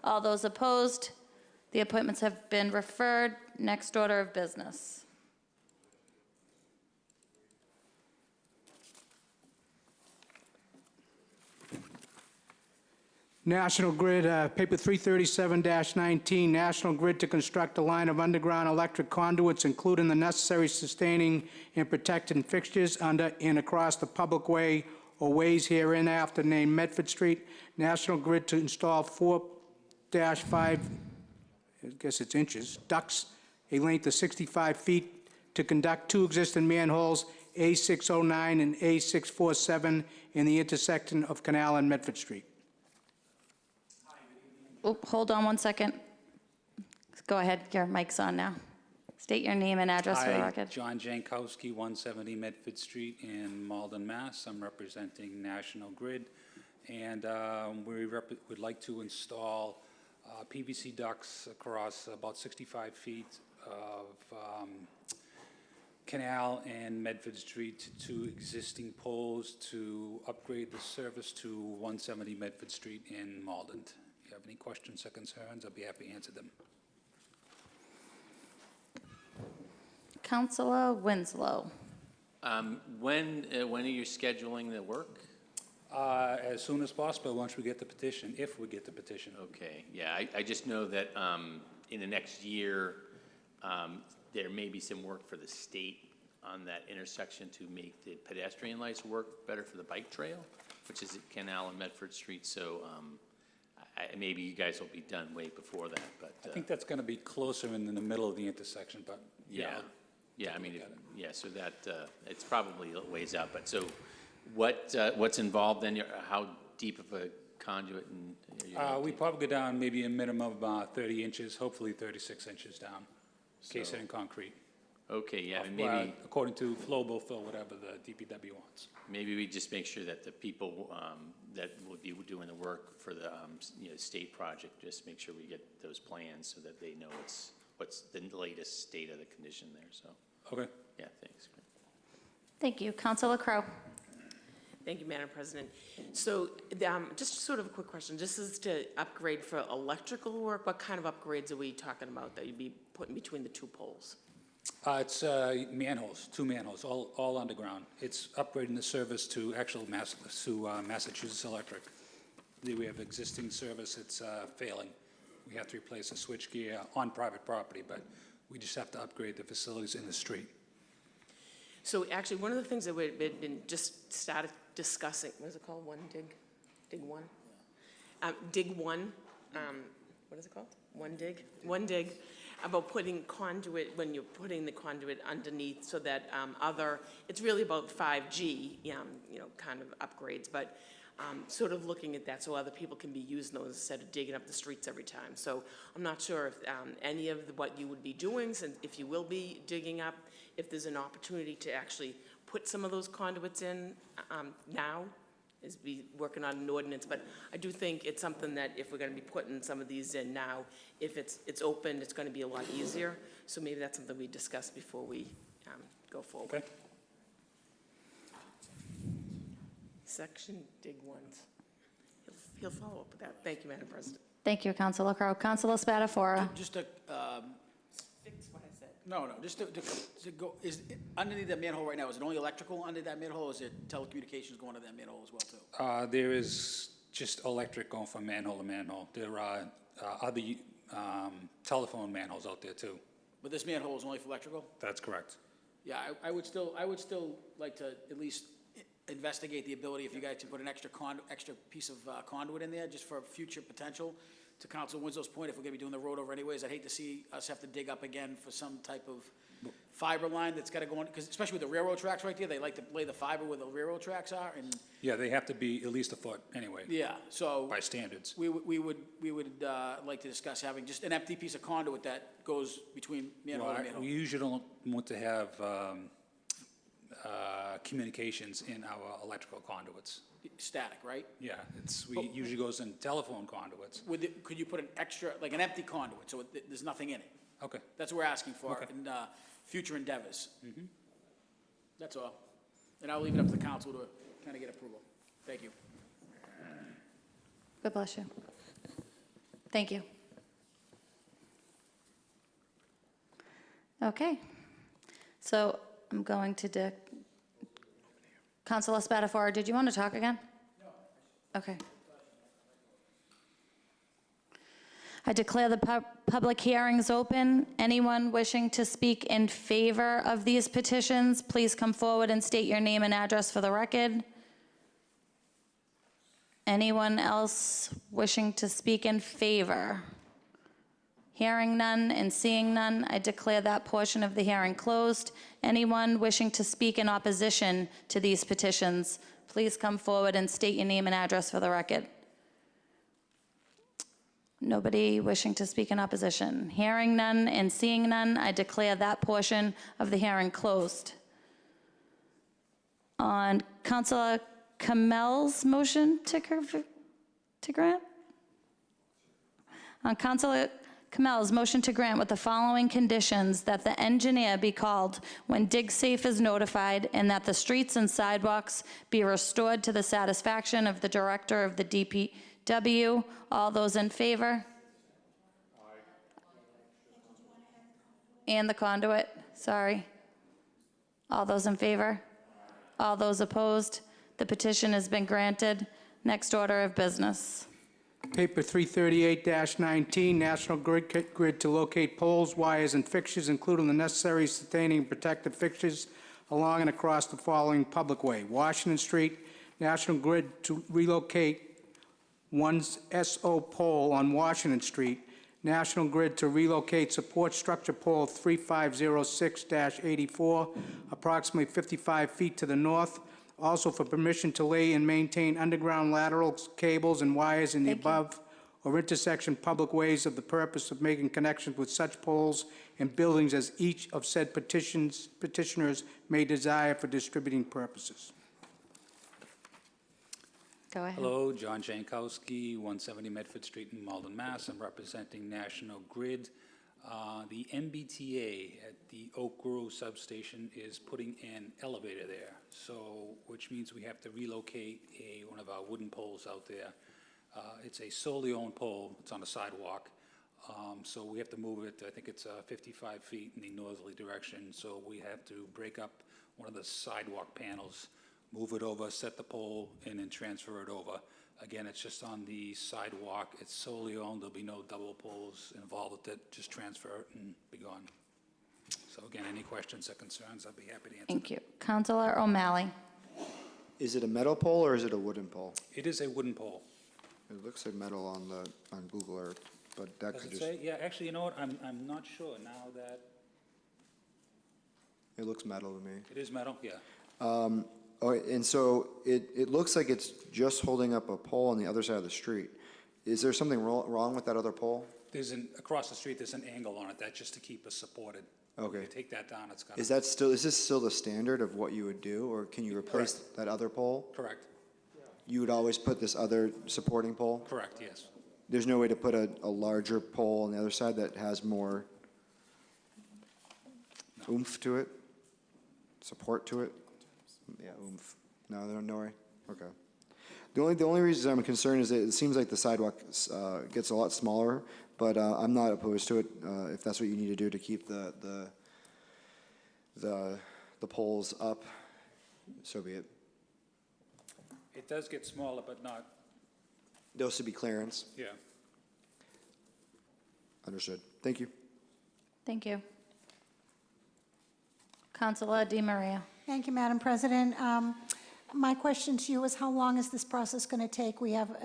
All those opposed? The appointments have been referred. Next order of business. National Grid, paper 337-19, National Grid to construct a line of underground electric conduits, including the necessary sustaining and protecting fixtures under and across the public way or ways hereinafter named Medford Street. National Grid to install 4-5, I guess it's inches, ducts, a length of 65 feet, to conduct 2 existing manholes, A609 and A647, in the intersection of Canal and Medford Street. Oh, hold on one second. Go ahead, your mic's on now. State your name and address for the record. John Jankowski, 170 Medford Street in Malden, Mass. I'm representing National Grid, and we would like to install PVC ducts across about 65 feet of Canal and Medford Street to existing poles to upgrade the service to 170 Medford Street in Malden. If you have any questions or concerns, I'll be happy to answer them. Councilor Winslow. When are you scheduling the work? As soon as possible, once we get the petition, if we get the petition. Okay, yeah, I just know that in the next year, there may be some work for the state on that intersection to make the pedestrian lights work better for the bike trail, which is at Canal and Medford Street, so maybe you guys will be done way before that, but. I think that's going to be closer in the middle of the intersection, but yeah. Yeah, I mean, yeah, so that, it's probably a ways out, but so what's involved then? How deep of a conduit? We probably go down maybe a minimum of about 30 inches, hopefully 36 inches down, case it in concrete. Okay, yeah, maybe. According to flowable fill, whatever the DPW wants. Maybe we just make sure that the people that will be doing the work for the state project, just make sure we get those plans so that they know what's the latest state of the condition there, so. Okay. Yeah, thanks. Thank you. Councilor Crowe. Thank you, Madam President. So just sort of a quick question. This is to upgrade for electrical work. What kind of upgrades are we talking about that you'd be putting between the two poles? It's manholes, 2 manholes, all underground. It's upgrading the service to actual Massachusetts Electric. We have existing service, it's failing. We have to replace a switchgear on private property, but we just have to upgrade the facilities in the street. So actually, one of the things that we've been just started discussing, what is it called? Dig one? Dig one, what is it called? One dig, about putting conduit, when you're putting the conduit underneath so that it's really about 5G, kind of upgrades, but sort of looking at that so other people can be using those instead of digging up the streets every time. So I'm not sure if any of what you would be doing, since if you will be digging up, if there's an opportunity to actually put some of those conduits in now, is be working on an ordinance. But I do think it's something that if we're going to be putting some of these in now, if it's open, it's going to be a lot easier. So maybe that's something we discuss before we go forward. Okay. Section dig ones. He'll follow up with that. Thank you, Madam President. Thank you, Councilor Crowe. Councilor Spatafora. Just to, Fix what I said. no, just to go, underneath that manhole right now, is it only electrical under that manhole, or is it telecommunications going to that manhole as well, too? There is just electric going from manhole to manhole. There are other telephone manholes out there too. But this manhole is only for electrical? That's correct. Yeah, I would still like to at least investigate the ability if you guys can put an extra piece of conduit in there, just for future potential. To Council Winslow's point, if we're gonna be doing the road over anyways, I'd hate to see us have to dig up again for some type of fiber line that's gotta go on, because especially with the railroad tracks right there, they like to lay the fiber where the railroad tracks are, and Yeah, they have to be at least a foot anyway. yeah, so By standards. we would like to discuss having just an empty piece of conduit that goes between manhole and manhole. We usually don't want to have communications in our electrical conduits. Static, right? Yeah, usually goes in telephone conduits. Could you put an extra, like an empty conduit, so there's nothing in it? Okay. That's what we're asking for Okay. in future endeavors. That's all. And I'll leave it up to the council to kind of get approval. Thank you. God bless you. Thank you. Okay. So I'm going to Councilor Spatafora, did you want to talk again? No. Okay. I declare the public hearings open. Anyone wishing to speak in favor of these petitions, please come forward and state your name and address for the record. Anyone else wishing to speak in favor? Hearing none and seeing none, I declare that portion of the hearing closed. Anyone wishing to speak in opposition to these petitions, please come forward and state your name and address for the record. Nobody wishing to speak in opposition. Hearing none and seeing none, I declare that portion of the hearing closed. On Councilor Kamel's motion to grant? On Councilor Kamel's motion to grant with the following conditions: that the engineer be called when DigSafe is notified, and that the streets and sidewalks be restored to the satisfaction of the director of the DPW. All those in favor? And the conduit, sorry. All those in favor? All those opposed? The petition has been granted. Next order of business. Paper 338-19, National Grid to locate poles, wires, and fixtures, including the necessary sustaining and protective fixtures along and across the following public way: Washington Street, National Grid to relocate one SO pole on Washington Street, National Grid to relocate support structure pole 3506-84, approximately 55 feet to the north. Also for permission to lay and maintain underground lateral cables and wires in the above or intersection public ways of the purpose of making connections with such poles and buildings as each of said petitioners may desire for distributing purposes. Go ahead. Hello, John Jankowski, 170 Medford Street in Malden, Mass. I'm representing National Grid. The MBTA at the Oak Grove substation is putting an elevator there, so, which means we have to relocate one of our wooden poles out there. It's a solely owned pole, it's on a sidewalk, so we have to move it, I think it's 55 feet in the northerly direction, so we have to break up one of the sidewalk panels, move it over, set the pole, and then transfer it over. Again, it's just on the sidewalk, it's solely owned, there'll be no double poles involved with it, just transfer it and be gone. So again, any questions or concerns, I'd be happy to answer. Thank you. Councilor O'Malley. Is it a metal pole or is it a wooden pole? It is a wooden pole. It looks like metal on Google Earth, but that Does could it just... say? Yeah, actually, you know what, I'm not sure now that... It looks metal to me. It is metal, yeah. Oh, and so it looks like it's just holding up a pole on the other side of the street. Is there something wrong with that other pole? Across the street, there's an angle on it, that's just to keep us supported. Okay. If you take that down, it's gonna... Is this still the standard of what you would do, or can you replace that other pole? Correct. You would always put this other supporting pole? Correct, yes. There's no way to put a larger pole on the other side that has more oomph to it? Support to it? Yeah, oomph. No, no way? Okay. The only reason I'm concerned is that it seems like the sidewalk gets a lot smaller, but I'm not opposed to it if that's what you need to do to keep the poles up, so be it. It does get smaller, but not... Those should be clearance. Yeah. Understood. Thank you. Thank you. Councilor DiMaria. Thank you, Madam President. My question to you is, how long is this process going to take? We have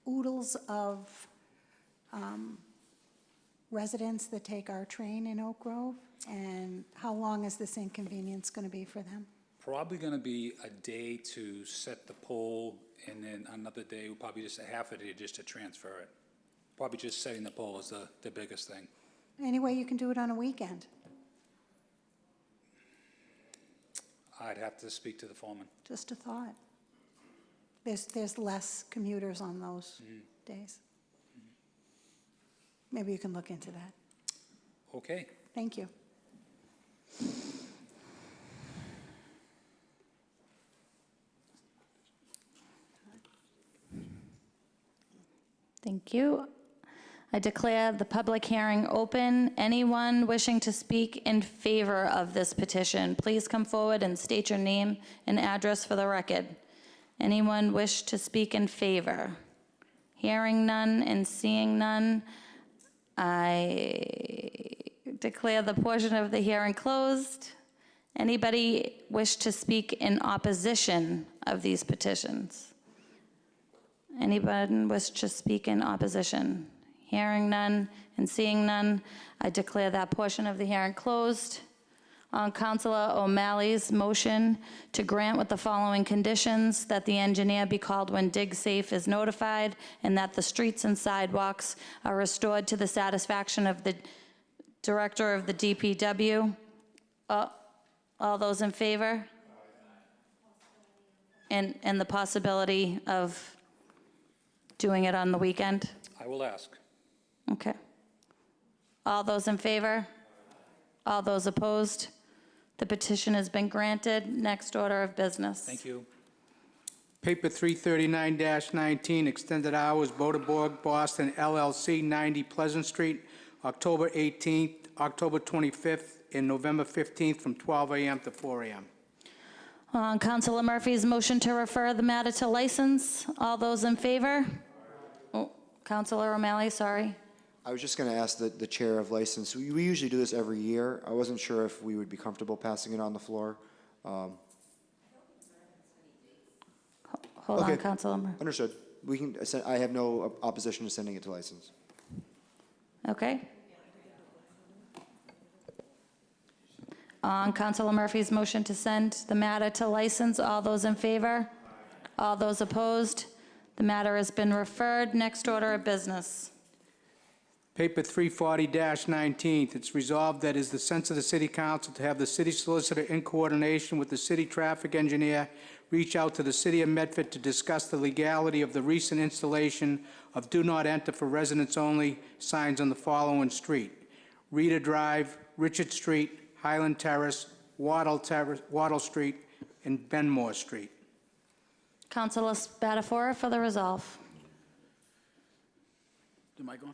oodles of residents that take our train in Oak Grove, and how long is this inconvenience going to be for them? Probably going to be a day to set the pole, and then another day, probably just a half a day just to transfer it. Probably just setting the pole is the biggest thing. Any way you can do it on a weekend? I'd have to speak to the foreman. Just a thought. There's less commuters on those days. Maybe you can look into that. Okay. Thank you. Thank you. I declare the public hearing open. Anyone wishing to speak in favor of this petition, please come forward and state your name and address for the record. Anyone wish to speak in favor? Hearing none and seeing none, I declare the portion of the hearing closed. Anybody wish to speak in opposition of these petitions? Anyone wish to speak in opposition? Hearing none and seeing none, I declare that portion of the hearing closed. On Councilor O'Malley's motion to grant with the following conditions: that the engineer be called when DigSafe is notified, and that the streets and sidewalks are restored to the satisfaction of the Director of the DPW. All those in favor? And the possibility of doing it on the weekend? I will ask. Okay. All those in favor? All those opposed? The petition has been granted. Next order of business. Thank you. Paper 339-19, extended hours, Bodeborg, Boston, LLC, 90 Pleasant Street, October 18th, October 25th, and November 15th from 12 a.m. to 4 a.m. On Councilor Murphy's motion to refer the matter to license, all those in favor? Oh, Councilor O'Malley, sorry. I was just going to ask the chair of license. We usually do this every year. I wasn't sure if we would be comfortable passing it on the floor. Hold on, Councilor Murphy. Understood. We can. I have no opposition to sending it to license. Okay. On Councilor Murphy's motion to send the matter to license, all those in favor? All those opposed? The matter has been referred. Next order of business. Paper 340-19, it's resolved that it is the sense of the City Council to have the city solicitor, in coordination with the city traffic engineer, reach out to the City of Medford to discuss the legality of the recent installation of "Do Not Enter" for residents only signs on the following street: Reeder Drive, Richard Street, Highland Terrace, Wattle Street, and Benmore Street. Councilor Spatafora for the resolve. Am I going?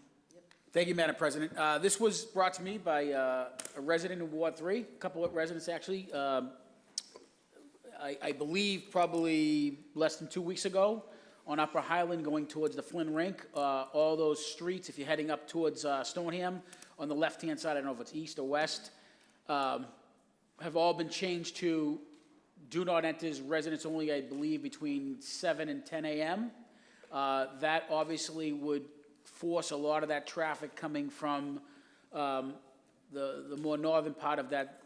Thank you, Madam President. This was brought to me by a resident in Ward 3, a couple of residents actually. I believe probably less than 2 weeks ago on Upper Highland going towards the Flynn Rink. All those streets, if you're heading up towards Stoneham, on the left-hand side, I don't know if it's east or west, have all been changed to do not enters, residents only, I believe, between 7 and 10 a.m. That obviously would force a lot of that traffic coming from the more northern part of that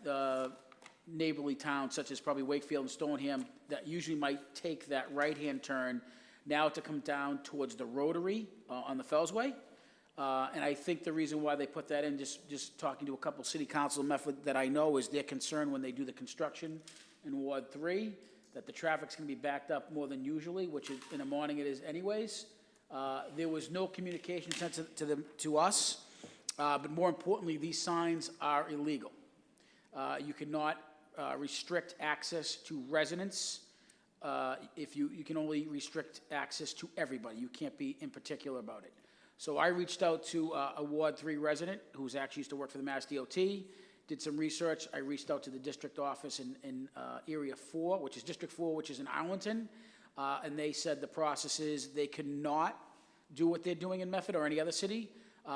neighborly town, such as probably Wakefield and Stoneham, that usually might take that right-hand turn now to come down towards the Rotary on the Fellsway. And I think the reason why they put that in, just talking to a couple city council members that I know, is their concern when they do the construction in Ward 3, that the traffic's gonna be backed up more than usually, which is, in the morning it is anyways. There was no communication sent to us, but more importantly, these signs are illegal. You cannot restrict access to residents. If you can only restrict access to everybody. You can't be in particular about it. So I reached out to a Ward 3 resident who's actually used to work for the Mass DOT, did some research. I reached out to the district office in Area 4, which is District 4, which is in Arlington, and they said the process is they cannot do what they're doing in Medford or any other city,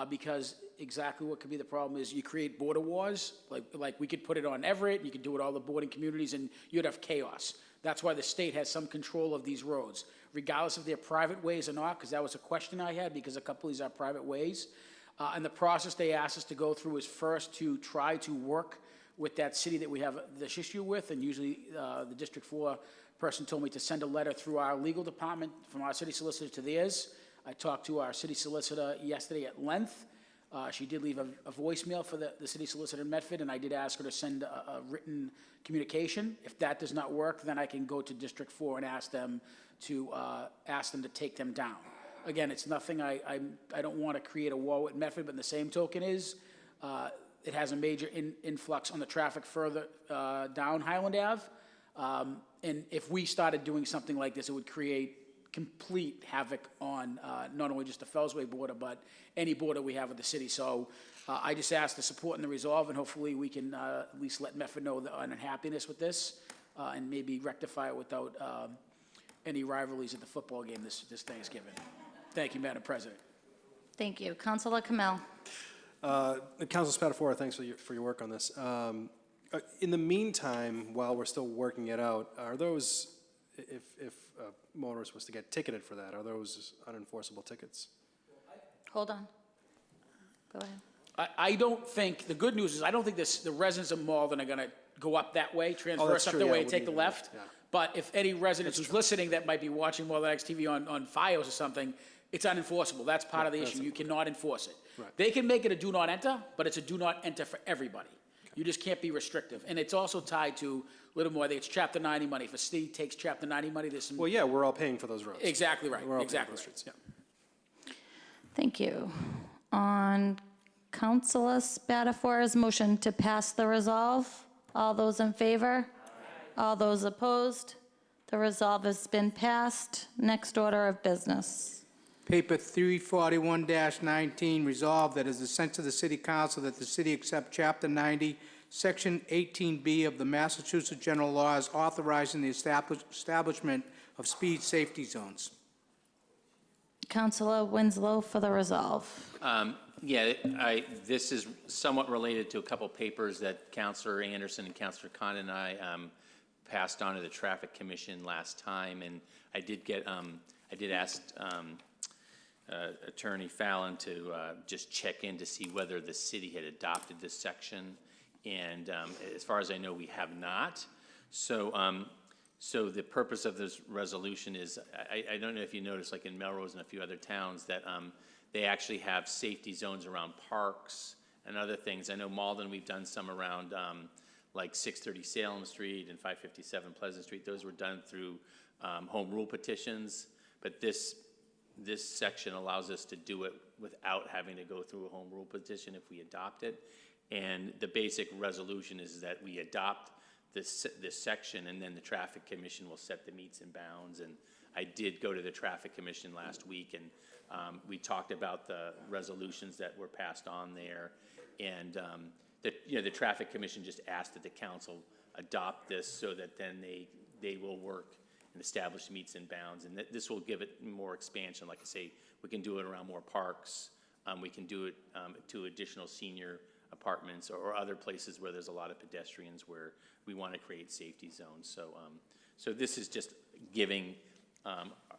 because exactly what could be the problem is you create border wars. Like we could put it on Everett, you could do it all the bordering communities, and you'd have chaos. That's why the state has some control of these roads, regardless if they're private ways or not, because that was a question I had, because a couple of these are private ways. And the process they asked us to go through is first to try to work with that city that we have this issue with, and usually the District 4 person told me to send a letter through our legal department from our city solicitor to theirs. I talked to our city solicitor yesterday at length. She did leave a voicemail for the city solicitor in Medford, and I did ask her to send a written communication. If that does not work, then I can go to District 4 and ask them to take them down. Again, it's nothing, I don't want to create a war with Medford, but the same token is, it has a major influx on the traffic further down Highland Ave. And if we started doing something like this, it would create complete havoc on not only just the Fellsway border, but any border we have with the city. So I just ask the support and the resolve, and hopefully we can at least let Medford know the unhappiness with this, and maybe rectify it without any rivalries at the football game this Thanksgiving. Thank you, Madam President. Thank you. Councilor Kamel. Council Spatafora, thanks for your work on this. In the meantime, while we're still working it out, are those, if a motorist was to get ticketed for that, are those unenforceable tickets? Hold on. Go ahead. I don't think, the good news is I don't think the residents of Malden are going to go up that way, transverse up that way and take the left. Yeah. But if any residents who's listening that might be watching Malden XTV on Fios or something, it's unenforceable. That's part of the issue. You cannot enforce it. Right. They can make it a do not enter, but it's a do not enter for everybody. Okay. You just can't be restrictive. And it's also tied to a little more, I think it's Chapter 90 money. If a city takes Chapter 90 money, there's some... Well, yeah, we're all paying for those roads. Exactly right. We're all exactly paying for the streets, yeah. Thank you. On Councilor Spatafora's motion to pass the resolve, all those in favor? All those opposed? The resolve has been passed. Next order of business. Paper 341-19, resolved that as the sense of the City Council that the city accept Chapter 90, Section 18B of the Massachusetts General Laws authorizing the establishment of speed safety zones. Councilor Winslow for the resolve. Yeah, this is somewhat related to a couple papers that Councilor Anderson and Councilor Khan and I passed on to the Traffic Commission last time, and I did ask Attorney Fallon to just check in to see whether the city had adopted this section, and as far as I know, we have not. So, so the purpose of this resolution is, I don't know if you noticed, like in Melrose and a few other towns, that they actually have safety zones around parks and other things. I know Malden, we've done some around like 630 Salem Street and 557 Pleasant Street. Those were done through home rule petitions, but this this section allows us to do it without having to go through a home rule petition if we adopt it. And the basic resolution is that we adopt this section, and then the Traffic Commission will set the metes and bounds. And I did go to the Traffic Commission last week, and we talked about the resolutions that were passed on there. And the Traffic Commission just asked that the council adopt this so that then they will work and establish metes and bounds. And this will give it more expansion. Like I say, we can do it around more parks. We can do it to additional senior apartments or other places where there's a lot of pedestrians where we want to create safety zones. So this is just giving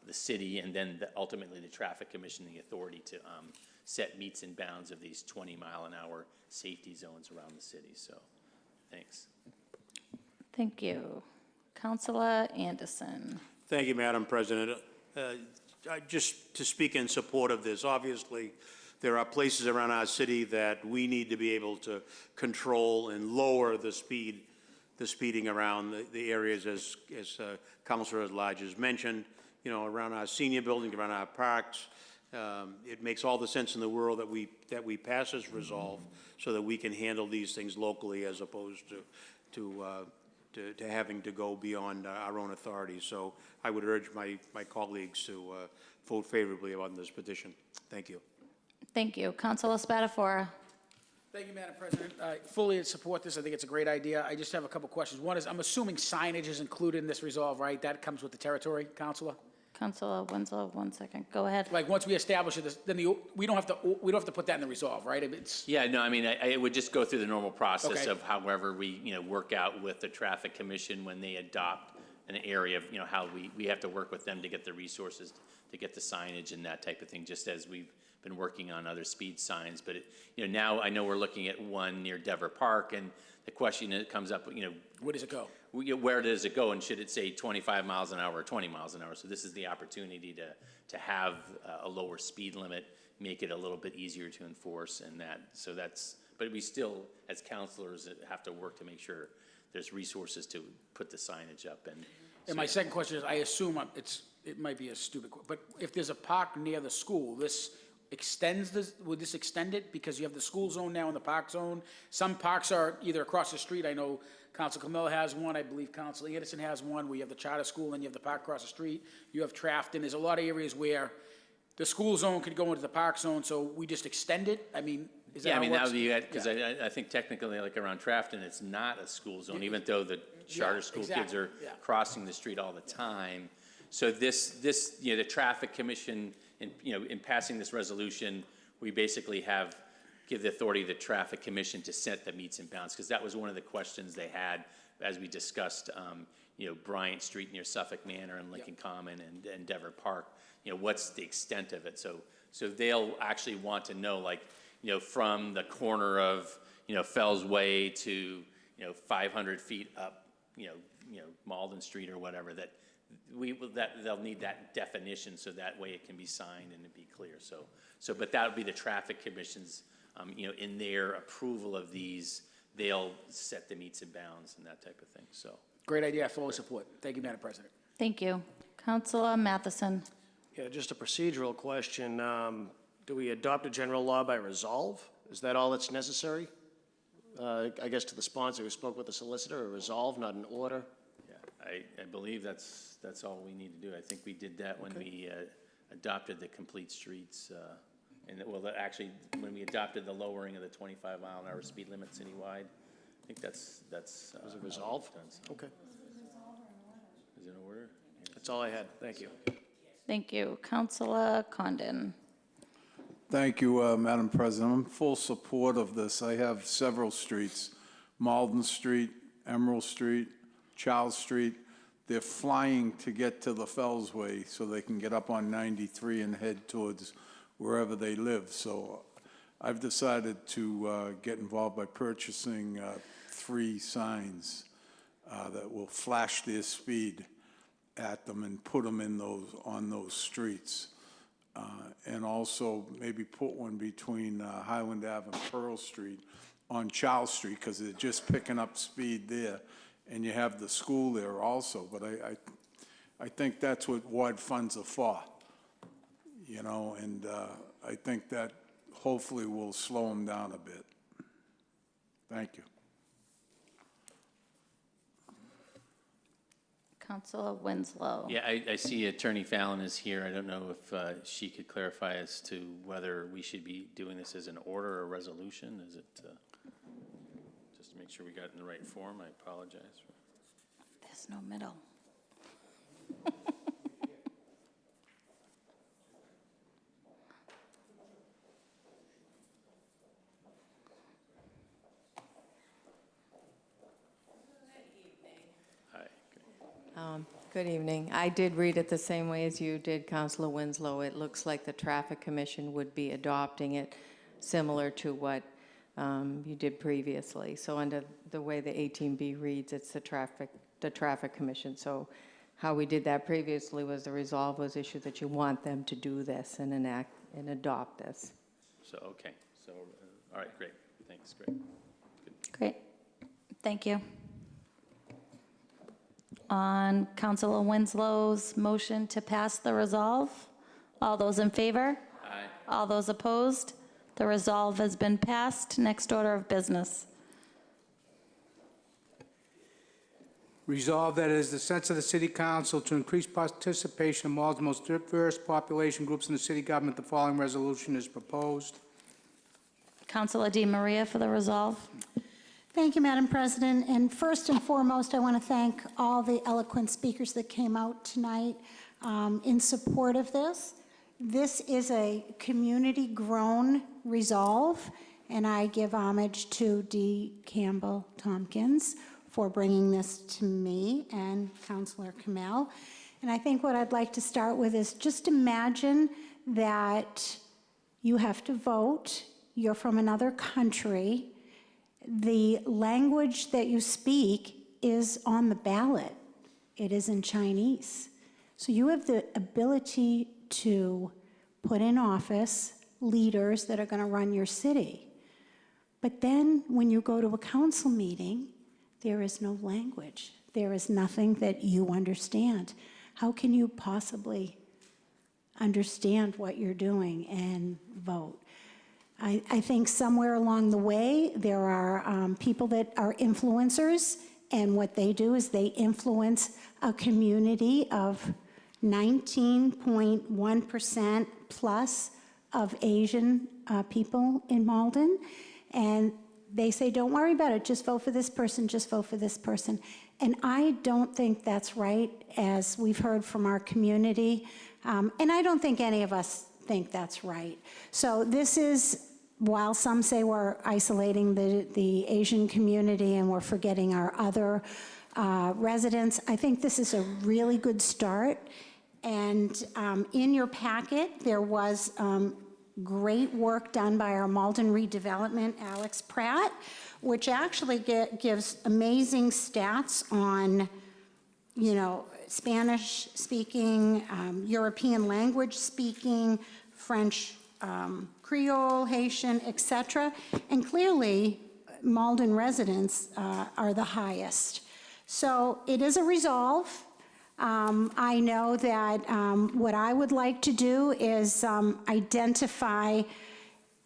the city and then ultimately the Traffic Commission the authority to set metes and bounds of these 20-mile-an-hour safety zones around the city. So, thanks. Thank you. Councilor Anderson. Thank you, Madam President. Just to speak in support of this, obviously, there are places around our city that we need to be able to control and lower the speeding around the areas, as Councilor at-large has mentioned, you know, around our senior buildings, around our parks. It makes all the sense in the world that we pass this resolve so that we can handle these things locally as opposed to having to go beyond our own authority. So I would urge my colleagues to vote favorably on this petition. Thank you. Thank you. Councilor Spatafora. Thank you, Madam President. I fully support this. I think it's a great idea. I just have a couple questions. One is, I'm assuming signage is included in this resolve, right? That comes with the territory, Councilor? Councilor Winslow, 1 second. Go ahead. Like, once we establish it, then we don't have to put that in the resolve, right? It's Yeah, no, I mean, it would just go through the normal process Okay. of however we, work out with the Traffic Commission when they adopt an area of, how we have to work with them to get the resources, to get the signage and that type of thing, just as we've been working on other speed signs. But, now I know we're looking at one near Dever Park, and the question that comes up, where does it go? Where does it go, and should it say 25 miles an hour or 20 miles an hour? So this is the opportunity to have a lower speed limit, make it a little bit easier to enforce, and but we still, as counselors, have to work to make sure there's resources to put the signage up. And my second question is, I assume it might be a stupid question, but if there's a park near the school, would this extend it? Because you have the school zone now and the park zone. Some parks are either across the street. I know Council Camille has one. I believe Council Anderson has one, where you have the charter school and you have the park across the street. You have Trafton. There's a lot of areas where the school zone could go into the park zone, so we just extend it? I mean, is that how it works? Because I think technically, like around Trafton, it's not a school zone, even though the charter school kids are crossing the street all the time. So this the Traffic Commission, in passing this resolution, we basically give the authority to the Traffic Commission to set the metes and bounds, because that was one of the questions they had as we discussed, Bryant Street near Suffolk Manor and Lincoln Common and Dever Park. What's the extent of it? So they'll actually want to know, like, from the corner of, Fells Way to, 500 feet up, Malden Street or whatever, that they'll need that definition, so that way it can be signed and it be clear. But that would be the Traffic Commission's, in their approval of these, they'll set the metes and bounds and that type of thing. So Great idea. I fully support. Thank you, Madam President. Thank you. Councilor Matheson. Yeah, just a procedural question. Do we adopt a general law by resolve? Is that all that's necessary? I guess to the sponsor who spoke with the solicitor, a resolve, not an order? yeah, I believe that's all we need to do. I think we did that when we adopted the complete streets. Actually, when we adopted the lowering of the 25-mile-an-hour speed limit citywide, I think that's. Was it resolved? Okay. Is it an order? That's all I had. Thank you. Thank you. Councilor Condon. Thank you, Madam President. I'm in full support of this. I have several streets, Malden Street, Emerald Street, Charles Street. They're flying to get to the Fells Way so they can get up on 93 and head towards wherever they live. So I've decided to get involved by purchasing 3 signs that will flash their speed at them and put them on those streets. And also maybe put one between Highland Ave and Pearl Street on Charles Street, because they're just picking up speed there. And you have the school there also, but I think that's what ward funds are for. you know, and I think that hopefully will slow them down a bit. Thank you. Councilor Winslow. Yeah, I see Attorney Fallon is here. I don't know if she could clarify as to whether we should be doing this as an order or a resolution. Is it, just to make sure we got it in the right form? I apologize. There's no middle. Good evening. I did read it the same way as you did, Councilor Winslow. It looks like the Traffic Commission would be adopting it similar to what you did previously. So under the way the 18B reads, it's the Traffic Commission. So how we did that previously was the resolve was issued that you want them to do this and enact and adopt this. So, okay. So, all right, great. Thanks, great. Great. Thank you. On Councilor Winslow's motion to pass the resolve, all those in favor? Aye. All those opposed? The resolve has been passed. Next order of business. Resolved that it is the sense of the City Council to increase participation of Malden's most diverse population groups in the city government. The following resolution is proposed. Councilor Di Maria for the resolve. Thank you, Madam President. And first and foremost, I want to thank all the eloquent speakers that came out tonight in support of this. This is a community-grown resolve, and I give homage to D. Campbell Tompkins for bringing this to me and Councilor Kamel. And I think what I'd like to start with is just imagine that you have to vote, you're from another country, the language that you speak is on the ballot. It is in Chinese. So you have the ability to put in office leaders that are going to run your city. But then when you go to a council meeting, there is no language. There is nothing that you understand. How can you possibly understand what you're doing and vote? I think somewhere along the way, there are people that are influencers, and what they do is they influence a community of 19.1% plus of Asian people in Malden, and they say, don't worry about it, just vote for this person, just vote for this person. And I don't think that's right, as we've heard from our community, and I don't think any of us think that's right. So this is, while some say we're isolating the Asian community and we're forgetting our other residents, I think this is a really good start. And in your packet, there was great work done by our Malden Redevelopment, Alex Pratt, which actually gives amazing stats on, you know, Spanish speaking, European language speaking, French, Creole, Haitian, etc. And clearly, Malden residents are the highest. So it is a resolve. I know that what I would like to do is identify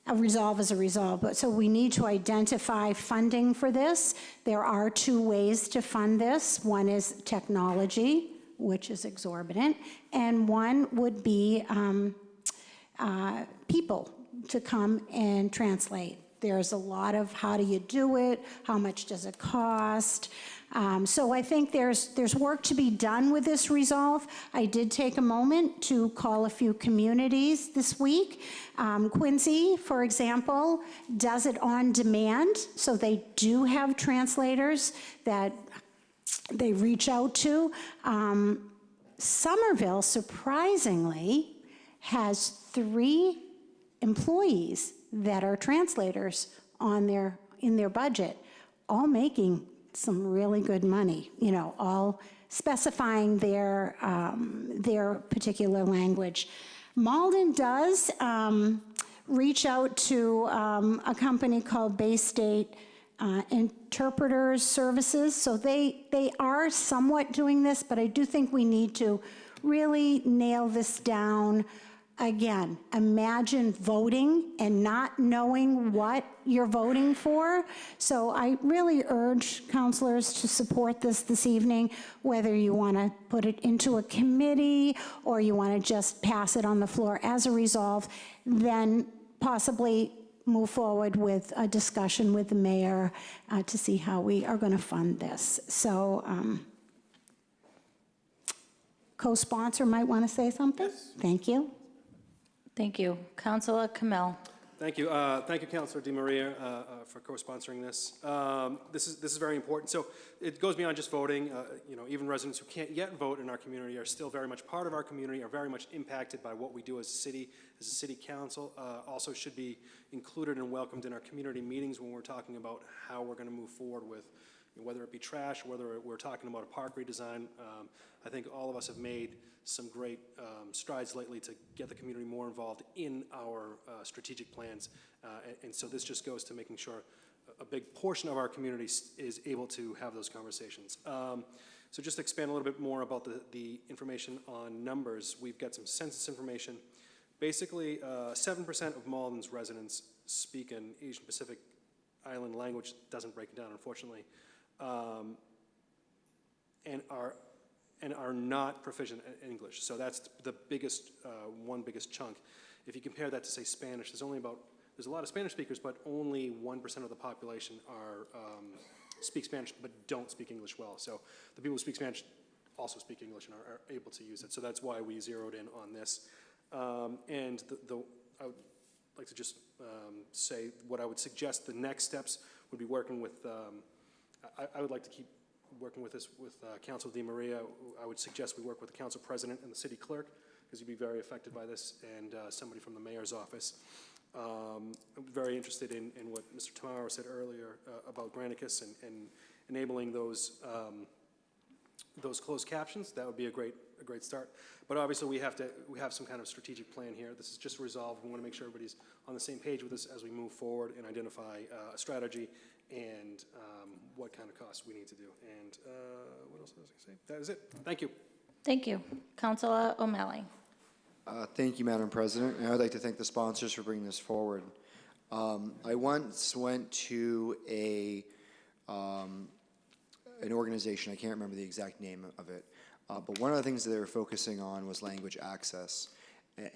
a resolve as a resolve, but so we need to identify funding for this. There are two ways to fund this. One is technology, which is exorbitant, and one would be people to come and translate. There's a lot of how do you do it, how much does it cost? So I think there's work to be done with this resolve. I did take a moment to call a few communities this week. Quincy, for example, does it on demand, so they do have translators that they reach out to. Somerville, surprisingly, has 3 employees that are translators in their budget, all making some really good money, you know, all specifying their particular language. Malden does reach out to a company called Bay State Interpreters Services, so they are somewhat doing this, but I do think we need to really nail this down Again, imagine voting and not knowing what you're voting for. So I really urge counselors to support this evening, whether you want to put it into a committee or you want to just pass it on the floor as a resolve, then possibly move forward with a discussion with the mayor to see how we are going to fund this. So co-sponsor might want to say something? Yes. Thank you. Thank you. Councilor Camille. Thank you. Thank you, Councilor DiMaria, for co-sponsoring this. This is very important. So it goes beyond just voting. You know, even residents who can't yet vote in our community are still very much part of our community, are very much impacted by what we do as a city council. Also should be included and welcomed in our community meetings when we're talking about how we're going to move forward with, you know, whether it be trash, whether we're talking about a park redesign. I think all of us have made some great strides lately to get the community more involved in our strategic plans. And so this just goes to making sure a big portion of our community is able to have those conversations. So just to expand a little bit more about the information on numbers, we've got some census information. Basically, 7% of Malden's residents speak an Asian Pacific Island language. Doesn't break it down, unfortunately, and are not proficient in English. So that's the biggest, one biggest chunk. If you compare that to, say, Spanish, there's a lot of Spanish speakers, but only 1% of the population speak Spanish but don't speak English well. So the people who speak Spanish also speak English and are able to use it. So that's why we zeroed in on this. And I would like to just say what I would suggest the next steps would be working with, I would like to keep working with this with Councilor DiMaria. I would suggest we work with the council president and the city clerk, because you'd be very affected by this, and somebody from the mayor's office. I'm very interested in what Mr. Tamaro said earlier about Granicus and enabling those closed captions. That would be a great start. But obviously we have some kind of strategic plan here. This is just resolved. We want to make sure everybody's on the same page with this as we move forward and identify a strategy and what kind of costs we need to do. And what else was I going to say? That is it. Thank you. Thank you. Councilor O'Malley. Thank you, Madam President. And I'd like to thank the sponsors for bringing this forward. I once went to an organization, I can't remember the exact name of it, but one of the things that they were focusing on was language access.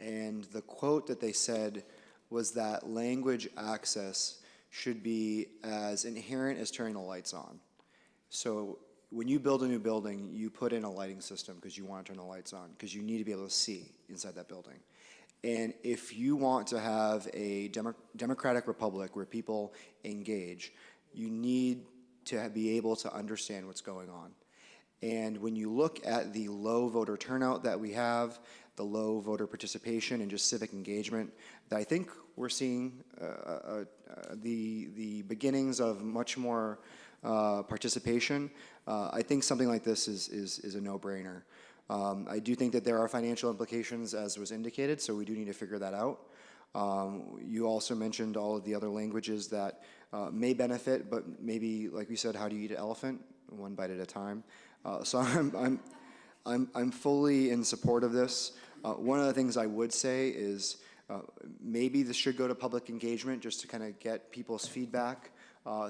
And the quote that they said was that language access should be as inherent as turning the lights on. So when you build a new building, you put in a lighting system because you want to turn the lights on, because you need to be able to see inside that building. And if you want to have a democratic republic where people engage, you need to be able to understand what's going on. And when you look at the low voter turnout that we have, the low voter participation and just civic engagement, I think we're seeing the beginnings of much more participation. I think something like this is a no-brainer. I do think that there are financial implications, as was indicated, so we do need to figure that out. You also mentioned all of the other languages that may benefit, but maybe, like we said, how do you eat an elephant? One bite at a time. So I'm fully in support of this. One of the things I would say is maybe this should go to public engagement just to kind of get people's feedback,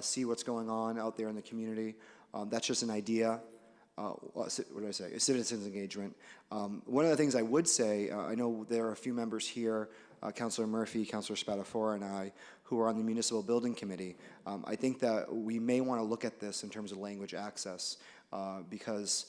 see what's going on out there in the community. That's just an idea. What did I say? Citizens engagement. One of the things I would say, I know there are a few members here, Councilor Murphy, Councilor Spatafora, and I, who are on the Municipal Building Committee. I think that we may want to look at this in terms of language access, because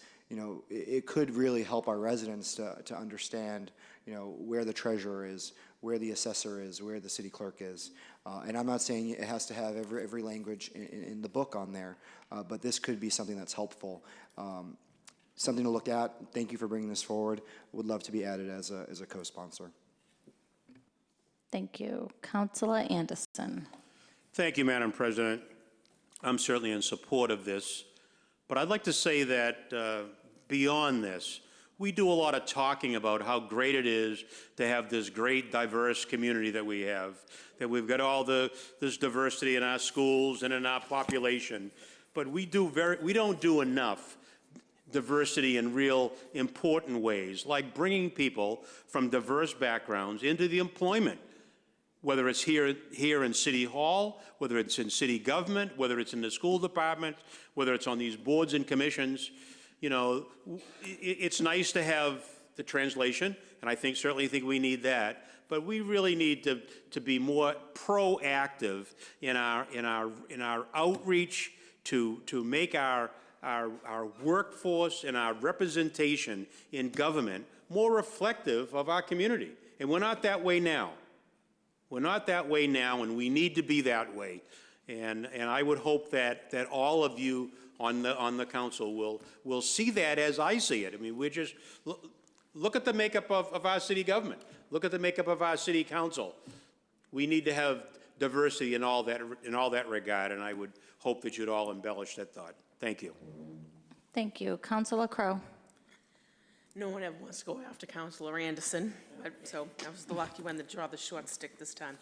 it could really help our residents to understand where the treasurer is, where the assessor is, where the city clerk is. And I'm not saying it has to have every language in the book on there, but this could be something that's helpful. Something to look at. Thank you for bringing this forward. Would love to be added as a co-sponsor. Thank you. Councilor Anderson. Thank you, Madam President. I'm certainly in support of this, but I'd like to say that beyond this, we do a lot of talking about how great it is to have this great diverse community that we have, that we've got all this diversity in our schools and in our population, but we don't do enough diversity in real important ways, like bringing people from diverse backgrounds into the employment, whether it's here in City Hall, whether it's in city government, whether it's in the school department, whether it's on these boards and commissions. You know, it's nice to have the translation, and I certainly think we need that. But we really need to be more proactive in our outreach to make our workforce and our representation in government more reflective of our community. And we're not that way now. We're not that way now, and we need to be that way. And I would hope that all of you on the council will see that as I see it. I mean, we're just look at the makeup of our city government. Look at the makeup of our city council. We need to have diversity in all that regard, and I would hope that you'd all embellish that thought. Thank you. Thank you. Councilor Crowe. No one ever wants to go after Councilor Anderson, so I was the lucky one to draw the short stick this time.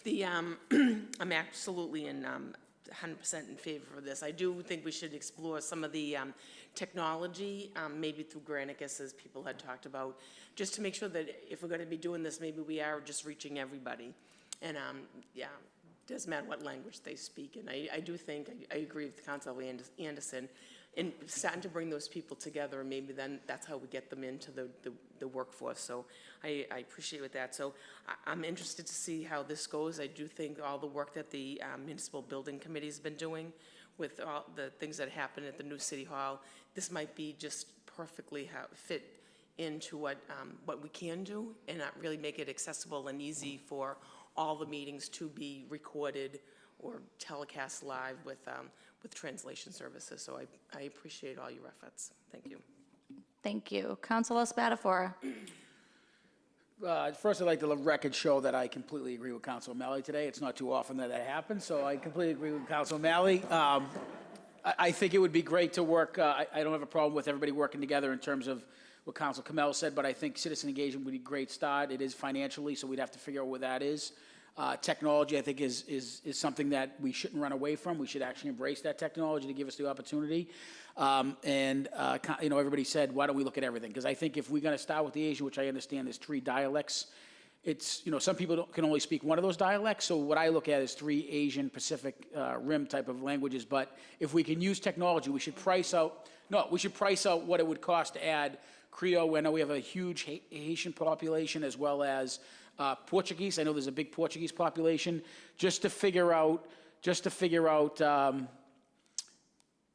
I'm absolutely 100% in favor of this. I do think we should explore some of the technology, maybe through Granicus, as people had talked about, just to make sure that if we're going to be doing this, maybe we are just reaching everybody. And yeah, doesn't matter what language they speak. And I do think, I agree with Councilor Anderson, in starting to bring those people together, and maybe then that's how we get them into the workforce. So I appreciate with that. So I'm interested to see how this goes. I do think all the work that the Municipal Building Committee has been doing with all the things that happen at the new City Hall, this might be just perfectly fit into what we can do, and not really make it accessible and easy for all the meetings to be recorded or telecast live with translation services. So I appreciate all your efforts. Thank you. Thank you. Councilor Spatafora. First, I'd like to let the record show that I completely agree with Councilor O'Malley today. It's not too often that happens, so I completely agree with Councilor O'Malley. I think it would be great to work. I don't have a problem with everybody working together in terms of what Councilor Kamel said, but I think citizen engagement would be a great start. It is financially, so we'd have to figure out where that is. Technology, I think, is something that we shouldn't run away from. We should actually embrace that technology to give us the opportunity. You know, everybody said, why don't we look at everything? Because I think if we're going to start with the Asian, which I understand there's 3 dialects, it's, you know, some people can only speak one of those dialects. So what I look at is 3 Asian Pacific Rim type of languages. But if we can use technology, we should price out what it would cost to add Creole. I know we have a huge Haitian population as well as Portuguese. I know there's a big Portuguese population. Just to figure out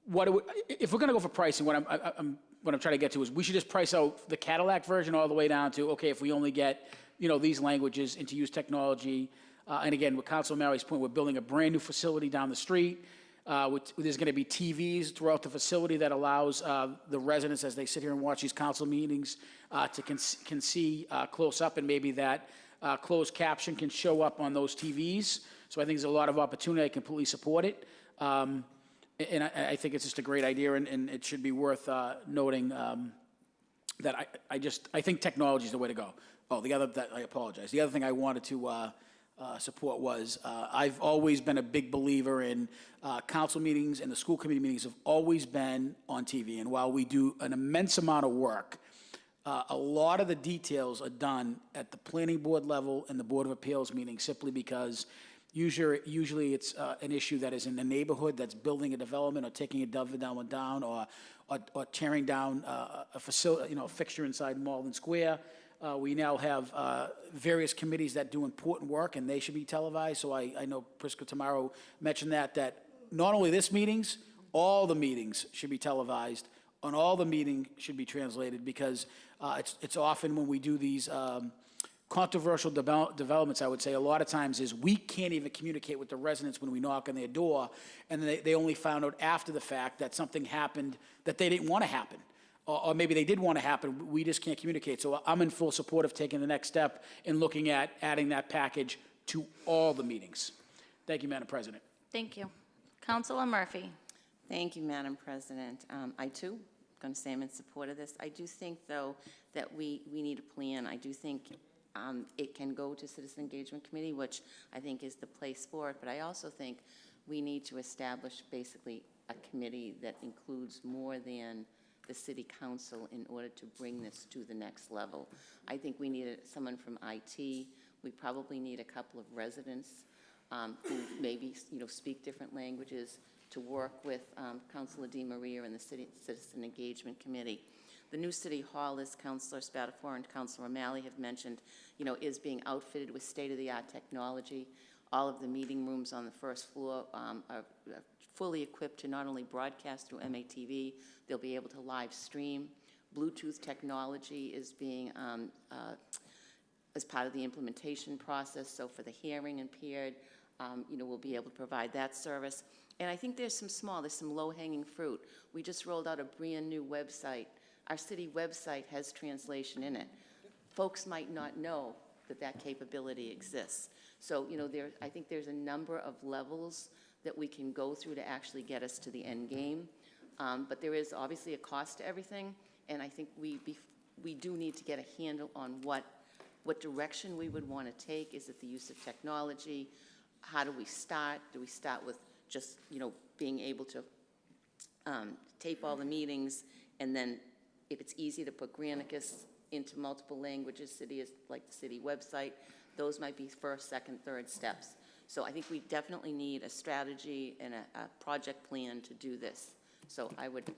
what it would, if we're going to go for pricing, what I'm trying to get to is we should just price out the Cadillac version all the way down to, okay, if we only get, you know, these languages and to use technology. And again, with Councilor O'Malley's point, we're building a brand new facility down the street. There's going to be TVs throughout the facility that allows the residents, as they sit here and watch these council meetings, to can see close up, and maybe that closed caption can show up on those TVs. So I think there's a lot of opportunity. I completely support it. And I think it's just a great idea, and it should be worth noting that I think technology is the way to go. Oh, I apologize. The other thing I wanted to support was I've always been a big believer in council meetings, and the school committee meetings have always been on TV. And while we do an immense amount of work, a lot of the details are done at the planning board level and the Board of Appeals meeting, simply because usually it's an issue that is in the neighborhood that's building a development or taking a development down or tearing down a facility, you know, a fixture inside Malden Square. We now have various committees that do important work, and they should be televised. So I know Prisco tomorrow mentioned that not only this meetings, all the meetings should be televised, and all the meeting should be translated, because it's often when we do these controversial developments, I would say, a lot of times is we can't even communicate with the residents when we knock on their door, and they only found out after the fact that something happened that they didn't want to happen. Or maybe they did want to happen, we just can't communicate. So I'm in full support of taking the next step and looking at adding that package to all the meetings. Thank you, Madam President. Thank you. Councilor Murphy. Thank you, Madam President. I, too, going to say I'm in support of this. I do think, though, that we need a plan. I do think it can go to Citizen Engagement Committee, which I think is the place for it. But I also think we need to establish basically a committee that includes more than the city council in order to bring this to the next level. I think we need someone from IT. We probably need a couple of residents who maybe, speak different languages to work with Councilor DiMaria and the Citizen Engagement Committee. The new City Hall, as Councilor Spatafora and Councilor O'Malley have mentioned, is being outfitted with state-of-the-art technology. All of the meeting rooms on the first floor are fully equipped to not only broadcast through MATV, they'll be able to live stream. Bluetooth technology is being, as part of the implementation process, so for the hearing impaired, we'll be able to provide that service. And I think there's some low-hanging fruit. We just rolled out a brand-new website. Our city website has translation in it. Folks might not know that that capability exists. So, I think there's a number of levels that we can go through to actually get us to the end game. But there is obviously a cost to everything, and I think we do need to get a handle on what direction we would want to take. Is it the use of technology? How do we start? Do we start with just, being able to tape all the meetings, and then if it's easy to put Granicus into multiple languages, like the city website, those might be first, second, third steps. So I think we definitely need a strategy and a project plan to do this. So I would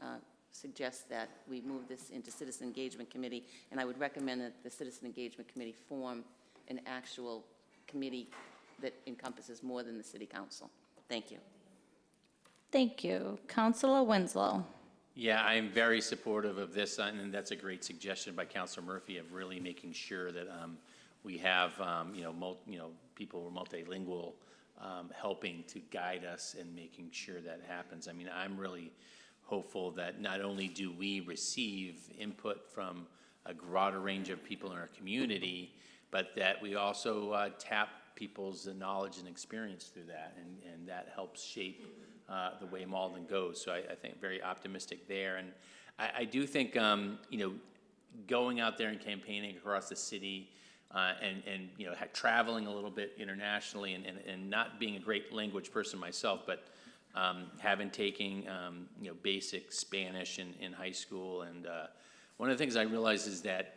suggest that we move this into Citizen Engagement Committee, and I would recommend that the Citizen Engagement Committee form an actual committee that encompasses more than the City Council. Thank you. Thank you. Councilor Winslow. Yeah, I'm very supportive of this, and that's a great suggestion by Councilor Murphy of really making sure that we have, people who are multilingual helping to guide us and making sure that happens. I mean, I'm really hopeful that not only do we receive input from a broader range of people in our community, but that we also tap people's knowledge and experience through that, and that helps shape the way Malden goes. So I think very optimistic there. And I do think, going out there and campaigning across the city and traveling a little bit internationally and not being a great language person myself, but having taken, basic Spanish in high school. And one of the things I realized is that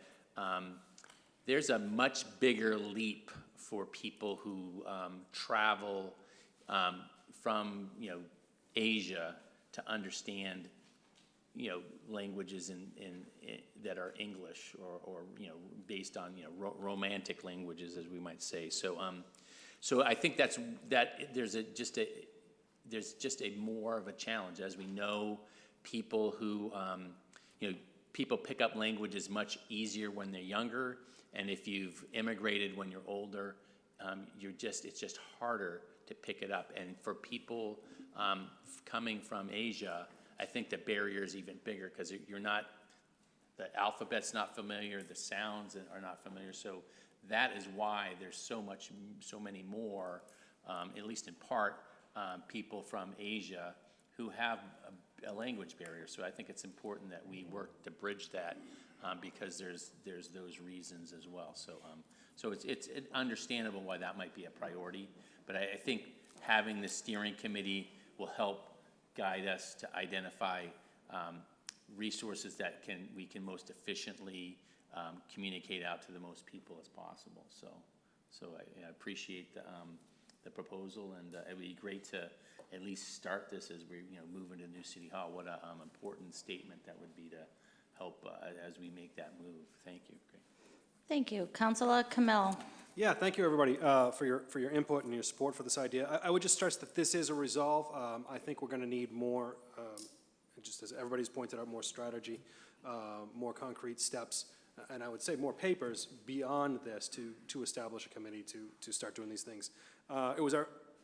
there's a much bigger leap for people who travel from, Asia to understand, languages that are English or based on, romantic languages, as we might say. So, so I think there's just a more of a challenge, as we know, people who, people pick up languages much easier when they're younger, and if you've immigrated when you're older, it's just harder to pick it up. And for people coming from Asia, I think the barrier is even bigger because the alphabet's not familiar, the sounds are not familiar. So that is why there's so many more, at least in part, people from Asia who have a language barrier. So I think it's important that we work to bridge that because there's those reasons as well. So so it's understandable why that might be a priority, but I think having the steering committee will help guide us to identify resources that we can most efficiently communicate out to the most people as possible. So I appreciate the proposal, and it would be great to at least start this as we move into new City Hall. What an important statement that would be to help as we make that move. Thank you. Great. Thank you. Councilor Camille. Yeah, thank you, everybody, for your input and your support for this idea. I would just stress that this is a resolve. I think we're going to need more, just as everybody's pointed out, more strategy, more concrete steps, and I would say more papers beyond this to establish a committee to start doing these things. It was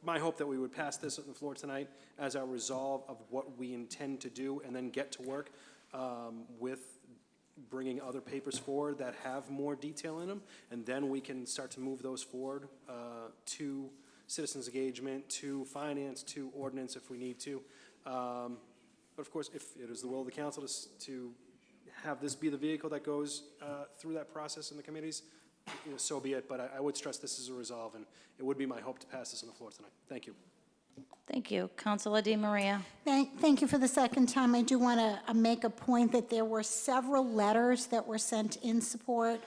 my hope that we would pass this on the floor tonight as our resolve of what we intend to do, and then get to work with bringing other papers forward that have more detail in them, and then we can start to move those forward to citizens engagement, to finance, to ordinance if we need to. But of course, if it is the will of the council to have this be the vehicle that goes through that process in the committees, so be it. But I would stress this is a resolve, and it would be my hope to pass this on the floor tonight. Thank you. Thank you. Councilor Di Maria. Thank you for the second time. I do want to make a point that there were several letters that were sent in support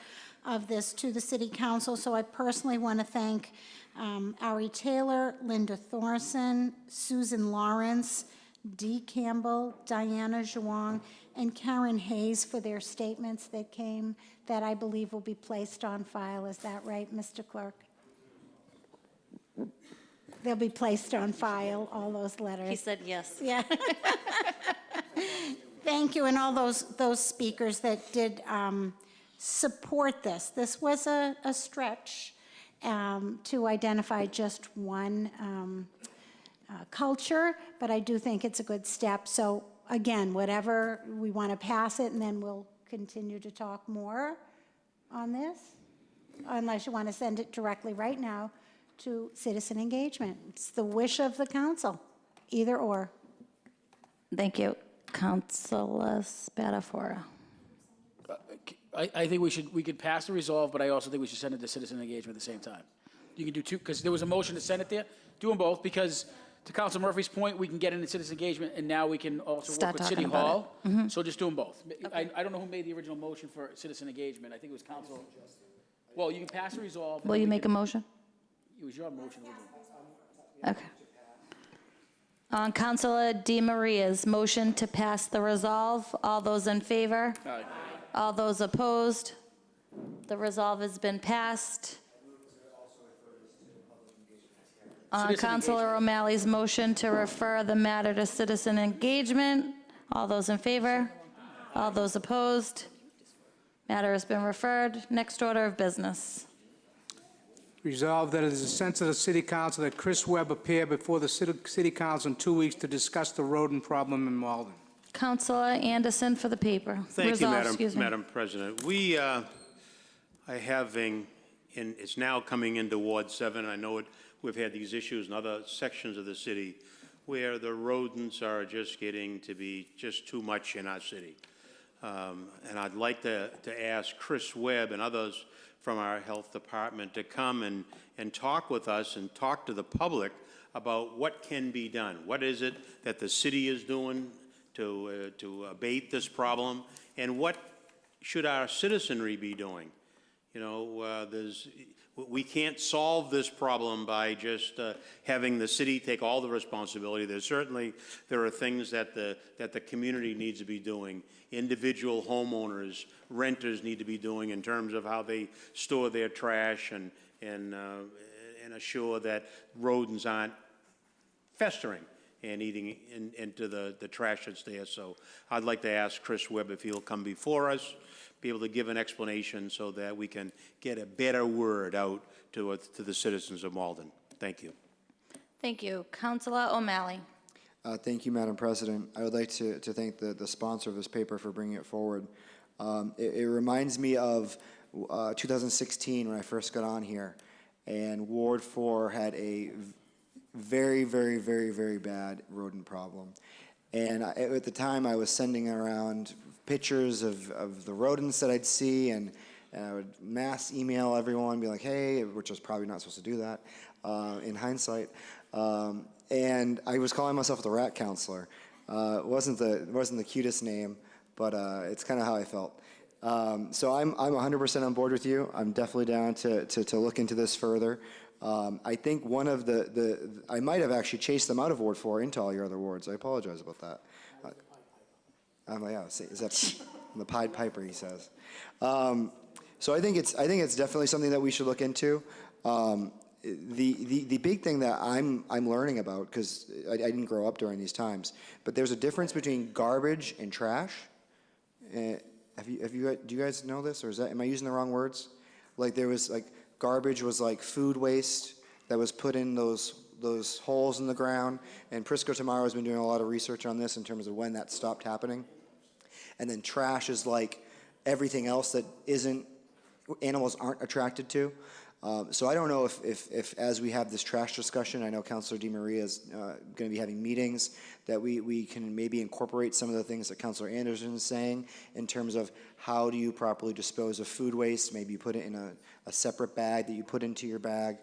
of this to the City Council, so I personally want to thank Ari Taylor, Linda Thorson, Susan Lawrence, Dee Campbell, Diana Zhuang, and Karen Hayes for their statements that came that I believe will be placed on file. Is that right, Mr. Clerk? They'll be placed on file, all those letters. He said yes. Yeah. Thank you, and all those speakers that did support this. This was a stretch to identify just one culture, but I do think it's a good step. So again, whatever, we want to pass it, and then we'll continue to talk more on this, unless you want to send it directly right now to citizen engagement. It's the wish of the council, either or. Thank you. Councilor Spatafora. I think we could pass the resolve, but I also think we should send it to citizen engagement at the same time. You can do two, because there was a motion to send it there. Do them both, because to Council Murphy's point, we can get into citizen engagement, and now we can also Start work with City talking about Hall. it. Mhm. So just do them both. I don't know who made the original motion for citizen engagement. I think it was Council. Well, you can pass the resolve. and Will then you we make a can- motion? It was your motion. Okay. On Councilor Di Maria's motion to pass the resolve, all those in favor? Aye. All those opposed? The resolve has been passed. On Citizen Councilor O'Malley's motion to refer the matter to citizen engagement, all those in favor? All those opposed? Matter has been referred. Next order of business. Resolved that it is the sense of the City Council that Chris Webb appear before the City Council in 2 weeks to discuss the rodent problem in Malden. Councilor Anderson for the paper. Thank Resolve, you, excuse me. Madam President. We are having, and it's now coming into Ward 7. I know we've had these issues in other sections of the city where the rodents are just getting to be just too much in our city. And I'd like to ask Chris Webb and others from our health department to come and talk with us and talk to the public about what can be done. What is it that the city is doing to abate this problem, and what should our citizenry be doing? You know, we can't solve this problem by just having the city take all the responsibility. There are things that the community needs to be doing. Individual homeowners, renters need to be doing in terms of how they store their trash and assure that rodents aren't festering and eating into the trash that's there. So I'd like to ask Chris Webb if he'll come before us, be able to give an explanation so that we can get a better word out to the citizens of Malden. Thank you. Thank you. Councilor O'Malley. Thank you, Madam President. I would like to thank the sponsor of this paper for bringing it forward. It reminds me of 2016 when I first got on here, and Ward 4 had a very, very, very, very bad rodent problem. And at the time, I was sending around pictures of the rodents that I'd see, and I would mass email everyone, be like, hey, which I was probably not supposed to do that in hindsight. And I was calling myself the rat counselor. It wasn't the cutest name, but it's kind of how I felt. So I'm 100% on board with you. I'm definitely down to look into this further. I think one of I might have actually chased them out of Ward 4 into all your other wards. I apologize about that. Yeah, is that the Pied Piper, he says. So I think it's definitely something that we should look into. The big thing that I'm learning about, because I didn't grow up during these times, but there's a difference between garbage and trash. Do you guys know this, or am I using the wrong words? Like there was garbage was like food waste that was put in those holes in the ground, and Prisco Tomorrow has been doing a lot of research on this in terms of when that stopped happening. And then trash is like everything else that animals aren't attracted to. So I don't know if as we have this trash discussion, I know Councilor Di Maria is going to be having meetings, that we can maybe incorporate some of the things that Councilor Anderson is saying in terms of how do you properly dispose of food waste. Maybe you put it in a separate bag that you put into your bag.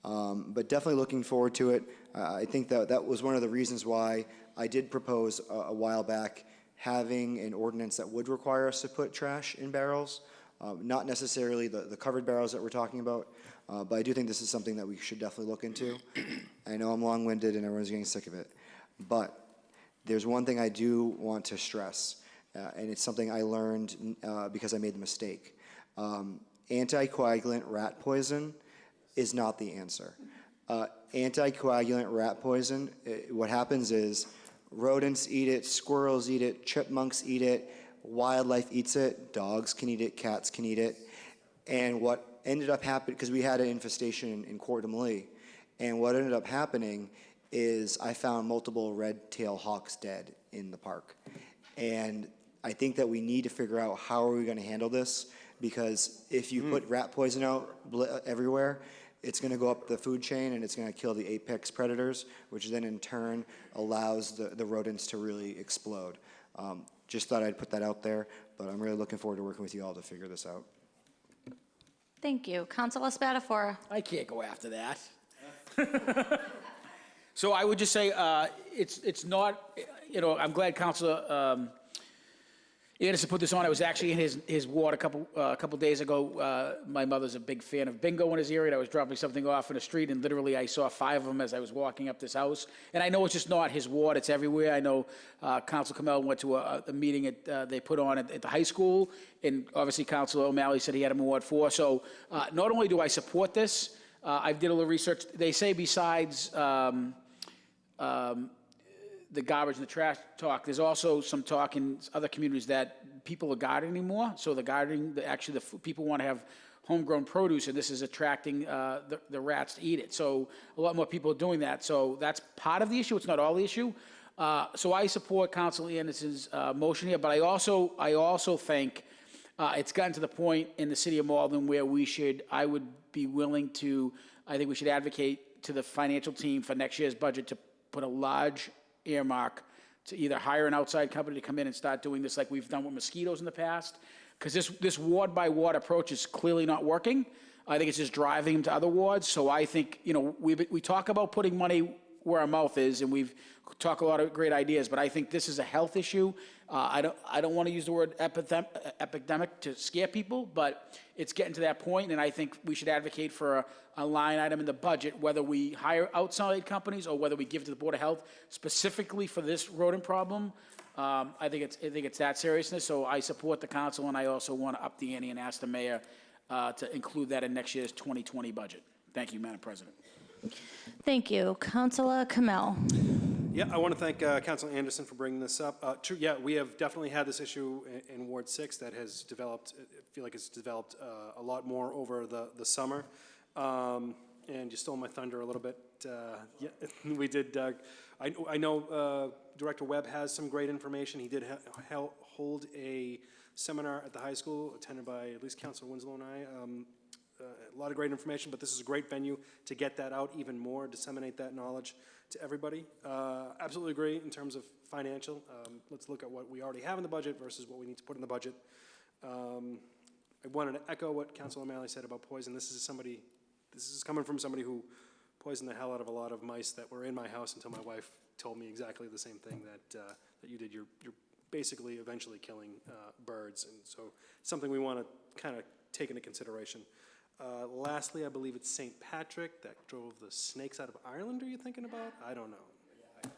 But definitely looking forward to it. I think that was one of the reasons why I did propose a while back having an ordinance that would require us to put trash in barrels, not necessarily the covered barrels that we're talking about, but I do think this is something that we should definitely look into. I know I'm long-winded and everyone's getting sick of it, but there's one thing I do want to stress, and it's something I learned because I made the mistake. Anticoagulant rat poison is not the answer. Anticoagulant rat poison, what happens is rodents eat it, squirrels eat it, chipmunks eat it, wildlife eats it, dogs can eat it, cats can eat it. And what ended up happening, because we had an infestation in Coeur d'Alene, and what ended up happening is I found multiple red-tailed hawks dead in the park. And I think that we need to figure out how are we going to handle this, because if you put rat poison out everywhere, it's going to go up the food chain and it's going to kill the apex predators, which then in turn allows the rodents to really explode. Just thought I'd put that out there, but I'm really looking forward to working with you all to figure this out. Thank you. Councilor Spatafora. I can't go after that. So I would just say, it's not, I'm glad Councilor Anderson put this on. I was actually in his ward a couple days ago. My mother's a big fan of bingo in his area. I was dropping something off in the street, and literally I saw 5 of them as I was walking up this house. And I know it's just not his ward; it's everywhere. I know Councilor Kamel went to a meeting they put on at the high school, and obviously Councilor O'Malley said he had him in Ward 4. So not only do I support this, I did a little research. They say besides the garbage and the trash talk, there's also some talk in other communities that people are gardening more. So the gardening, people want to have homegrown produce, and this is attracting the rats to eat it. So a lot more people are doing that. So that's part of the issue. It's not all the issue. So I support Councilor Anderson's motion here, but I also think it's gotten to the point in the city of Malden where I would be willing to, I think we should advocate to the financial team for next year's budget to put a large earmark to either hire an outside company to come in and start doing this like we've done with mosquitoes in the past, because this ward by ward approach is clearly not working. I think it's just driving them to other wards. So I think, we talk about putting money where our mouth is, and we've talked a lot of great ideas, but I think this is a health issue. I don't want to use the word epidemic to scare people, but it's getting to that point, and I think we should advocate for a line item in the budget, whether we hire outside companies or whether we give to the Board of Health specifically for this rodent problem. I think it's that seriousness. So I support the council, and I also want to up the ante and ask the mayor to include that in next year's 2020 budget. Thank you, Madam President. Thank you. Councilor Kamel. Yeah, I want to thank Councilor Anderson for bringing this up. True, yeah, we have definitely had this issue in Ward 6 that has developed, I feel like it's developed a lot more over the summer. And you stole my thunder a little bit. Yeah, we did, I know Director Webb has some great information. He did hold a seminar at the high school attended by at least Councilor Winslow and I. A lot of great information, but this is a great venue to get that out even more, disseminate that knowledge to everybody. Absolutely agree in terms of financial. Let's look at what we already have in the budget versus what we need to put in the budget. I wanted to echo what Councilor O'Malley said about poison. This is coming from somebody who poisoned the hell out of a lot of mice that were in my house until my wife told me exactly the same thing that you did. You're basically eventually killing birds, and so it's something we want to kind of take into consideration. Lastly, I believe it's St. Patrick that drove the snakes out of Ireland. Are you thinking about? I don't know.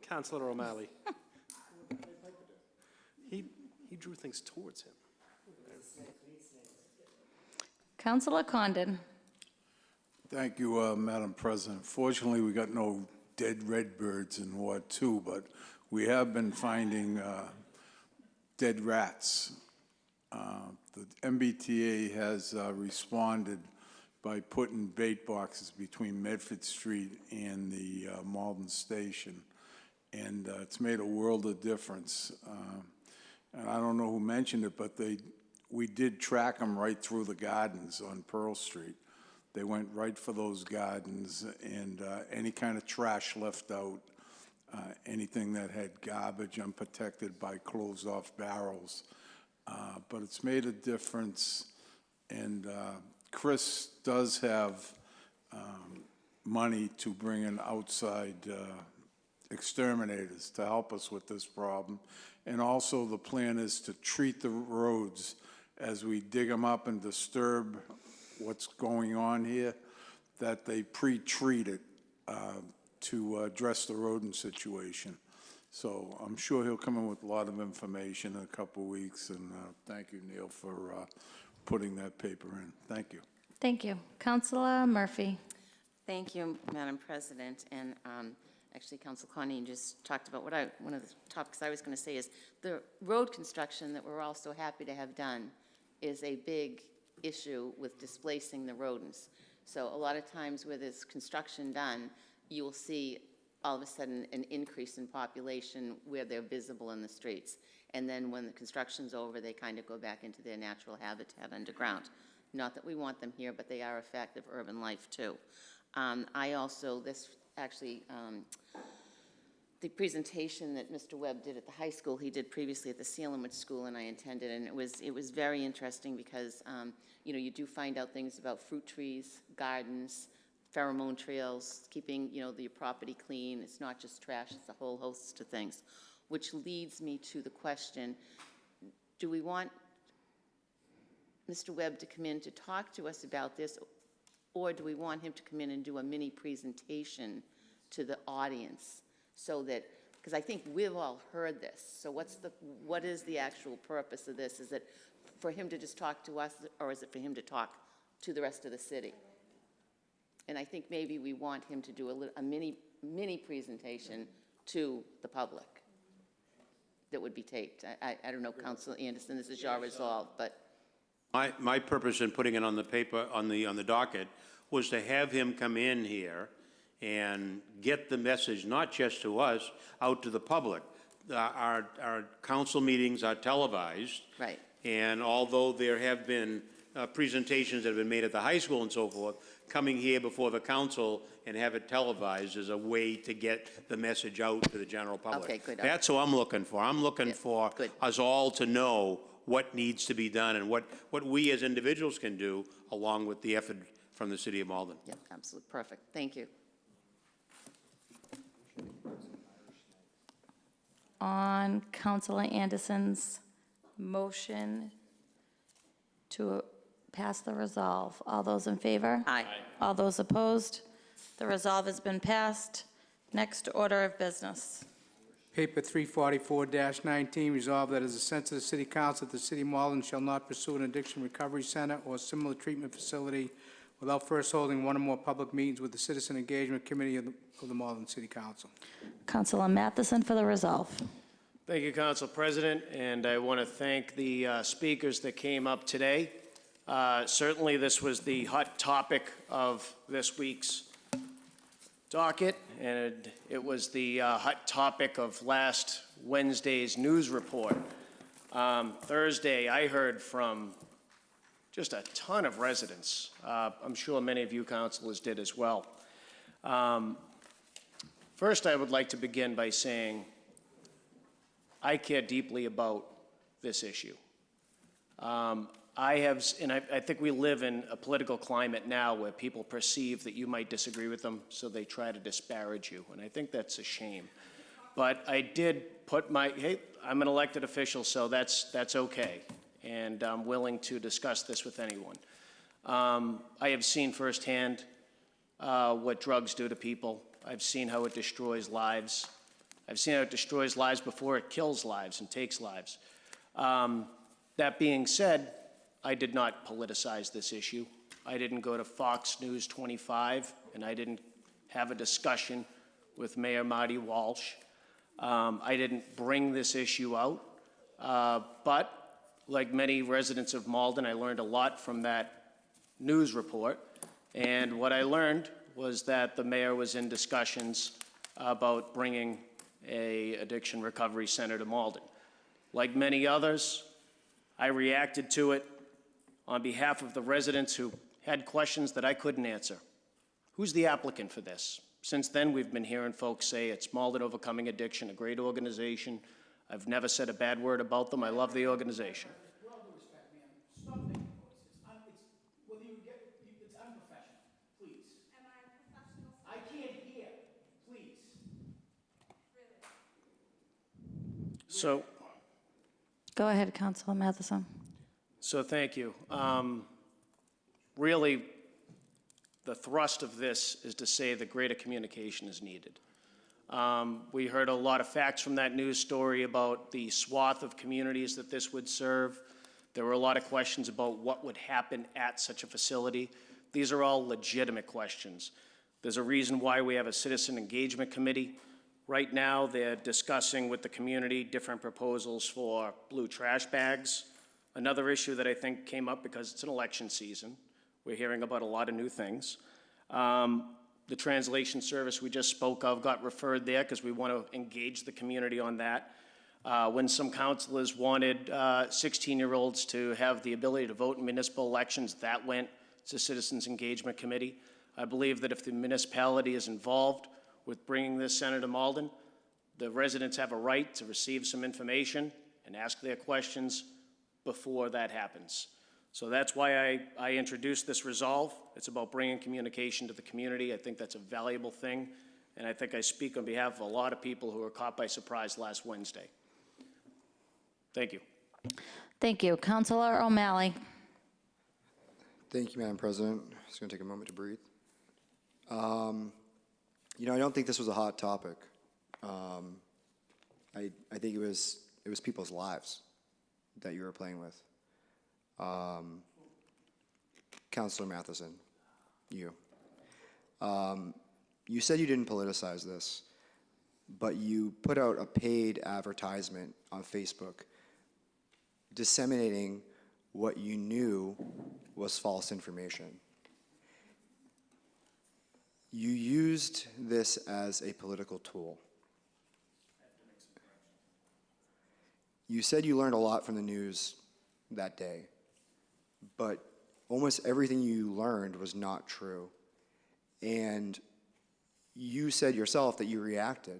Councilor O'Malley. He drew things towards him. Councilor Condon. Thank you, Madam President. Fortunately, we got no dead redbirds in Ward 2, but we have been finding dead rats. The MBTA has responded by putting bait boxes between Medford Street and the Malden Station, and it's made a world of difference. And I don't know who mentioned it, but we did track them right through the gardens on Pearl Street. They went right for those gardens, and any kind of trash left out, anything that had garbage unprotected by closed-off barrels. But it's made a difference, and Chris does have money to bring in outside exterminators to help us with this problem. And also the plan is to treat the roads as we dig them up and disturb what's going on here, that they pre-treat it to address the rodent situation. So I'm sure he'll come in with a lot of information in a couple of weeks, and thank you, Neil, for putting that paper in. Thank you. Thank you. Councilor Murphy. Thank you, Madam President. And actually, Council Carney just talked about one of the topics I was going to say is the road construction that we're all so happy to have done is a big issue with displacing the rodents. So a lot of times where there's construction done, you will see all of a sudden an increase in population where they're visible in the streets. And then when the construction's over, they kind of go back into their natural habitat underground. Not that we want them here, but they are effective urban life too. The presentation that Mr. Webb did at the high school, he did previously at the Salemwood School, and I attended, and it was very interesting because, you do find out things about fruit trees, gardens, pheromone trails, keeping, your property clean. It's not just trash, it's a whole host of things, which leads me to the question, do we want Mr. Webb to come in to talk to us about this, or do we want him to come in and do a mini presentation to the audience so that, because I think we've all heard this, so what is the actual purpose of this? Is it for him to just talk to us, or is it for him to talk to the rest of the city? And I think maybe we want him to do a mini presentation to the public that would be taped. I don't know, Councilor Anderson, this is your resolve, but. My purpose in putting it on the paper, on the docket, was to have him come in here and get the message, not just to us, out to the public. Our council meetings are televised. Right. And although there have been presentations that have been made at the high school and so forth, coming here before the council and have it televised is a way to get the message out to the general public. Okay, good. That's what I'm looking for. I'm looking for good. us all to know what needs to be done and what we as individuals can do along with the effort from the city of Malden. Yeah, absolutely. Perfect. Thank you. On Councilor Anderson's motion to pass the resolve, all those in favor? Aye. All those opposed? The resolve has been passed. Next order of business. Paper 344-19, resolved that as a sense of the City Council, the City of Malden shall not pursue an addiction recovery center or similar treatment facility without first holding one or more public meetings with the Citizen Engagement Committee of the Malden City Council. Councilor Matheson for the resolve. Thank you, Council President, and I want to thank the speakers that came up today. Certainly, this was the hot topic of this week's docket, and it was the hot topic of last Wednesday's news report. Thursday, I heard from just a ton of residents. I'm sure many of you councilors did as well. First, I would like to begin by saying I care deeply about this issue. I think we live in a political climate now where people perceive that you might disagree with them, so they try to disparage you, and I think that's a shame. But I did put hey, I'm an elected official, so that's okay, and I'm willing to discuss this with anyone. I have seen firsthand what drugs do to people. I've seen how it destroys lives. I've seen how it destroys lives before it kills lives and takes lives. That being said, I did not politicize this issue. I didn't go to Fox News 25, and I didn't have a discussion with Mayor Marty Walsh. I didn't bring this issue out, but like many residents of Malden, I learned a lot from that news report, and what I learned was that the mayor was in discussions about bringing an addiction recovery center to Malden. Like many others, I reacted to it on behalf of the residents who had questions that I couldn't answer. Who's the applicant for this? Since then, we've been hearing folks say it's Malden Overcoming Addiction, a great organization. I've never said a bad word about them. I love the organization. With all due respect, ma'am, stop making noises. Whether you get, it's unprofessional, please. So, Go ahead, Councilor Matheson. so thank you. Really, the thrust of this is to say that greater communication is needed. We heard a lot of facts from that news story about the swath of communities that this would serve. There were a lot of questions about what would happen at such a facility. These are all legitimate questions. There's a reason why we have a citizen engagement committee. Right now, they're discussing with the community different proposals for blue trash bags. Another issue that I think came up because it's an election season. We're hearing about a lot of new things. The translation service we just spoke of got referred there because we want to engage the community on that. When some councilors wanted 16-year-olds to have the ability to vote in municipal elections, that went to Citizens Engagement Committee. I believe that if the municipality is involved with bringing this center to Malden, the residents have a right to receive some information and ask their questions before that happens. So that's why I introduced this resolve. It's about bringing communication to the community. I think that's a valuable thing, and I think I speak on behalf of a lot of people who were caught by surprise last Wednesday. Thank you. Thank you. Councilor O'Malley. Thank you, Madam President. Just going to take a moment to breathe. You know, I don't think this was a hot topic. I think it was people's lives that you were playing with. Councilor Matheson, you said you didn't politicize this, but you put out a paid advertisement on Facebook disseminating what you knew was false information. You used this as a political tool. You said you learned a lot from the news that day, but almost everything you learned was not true. And you said yourself that you reacted.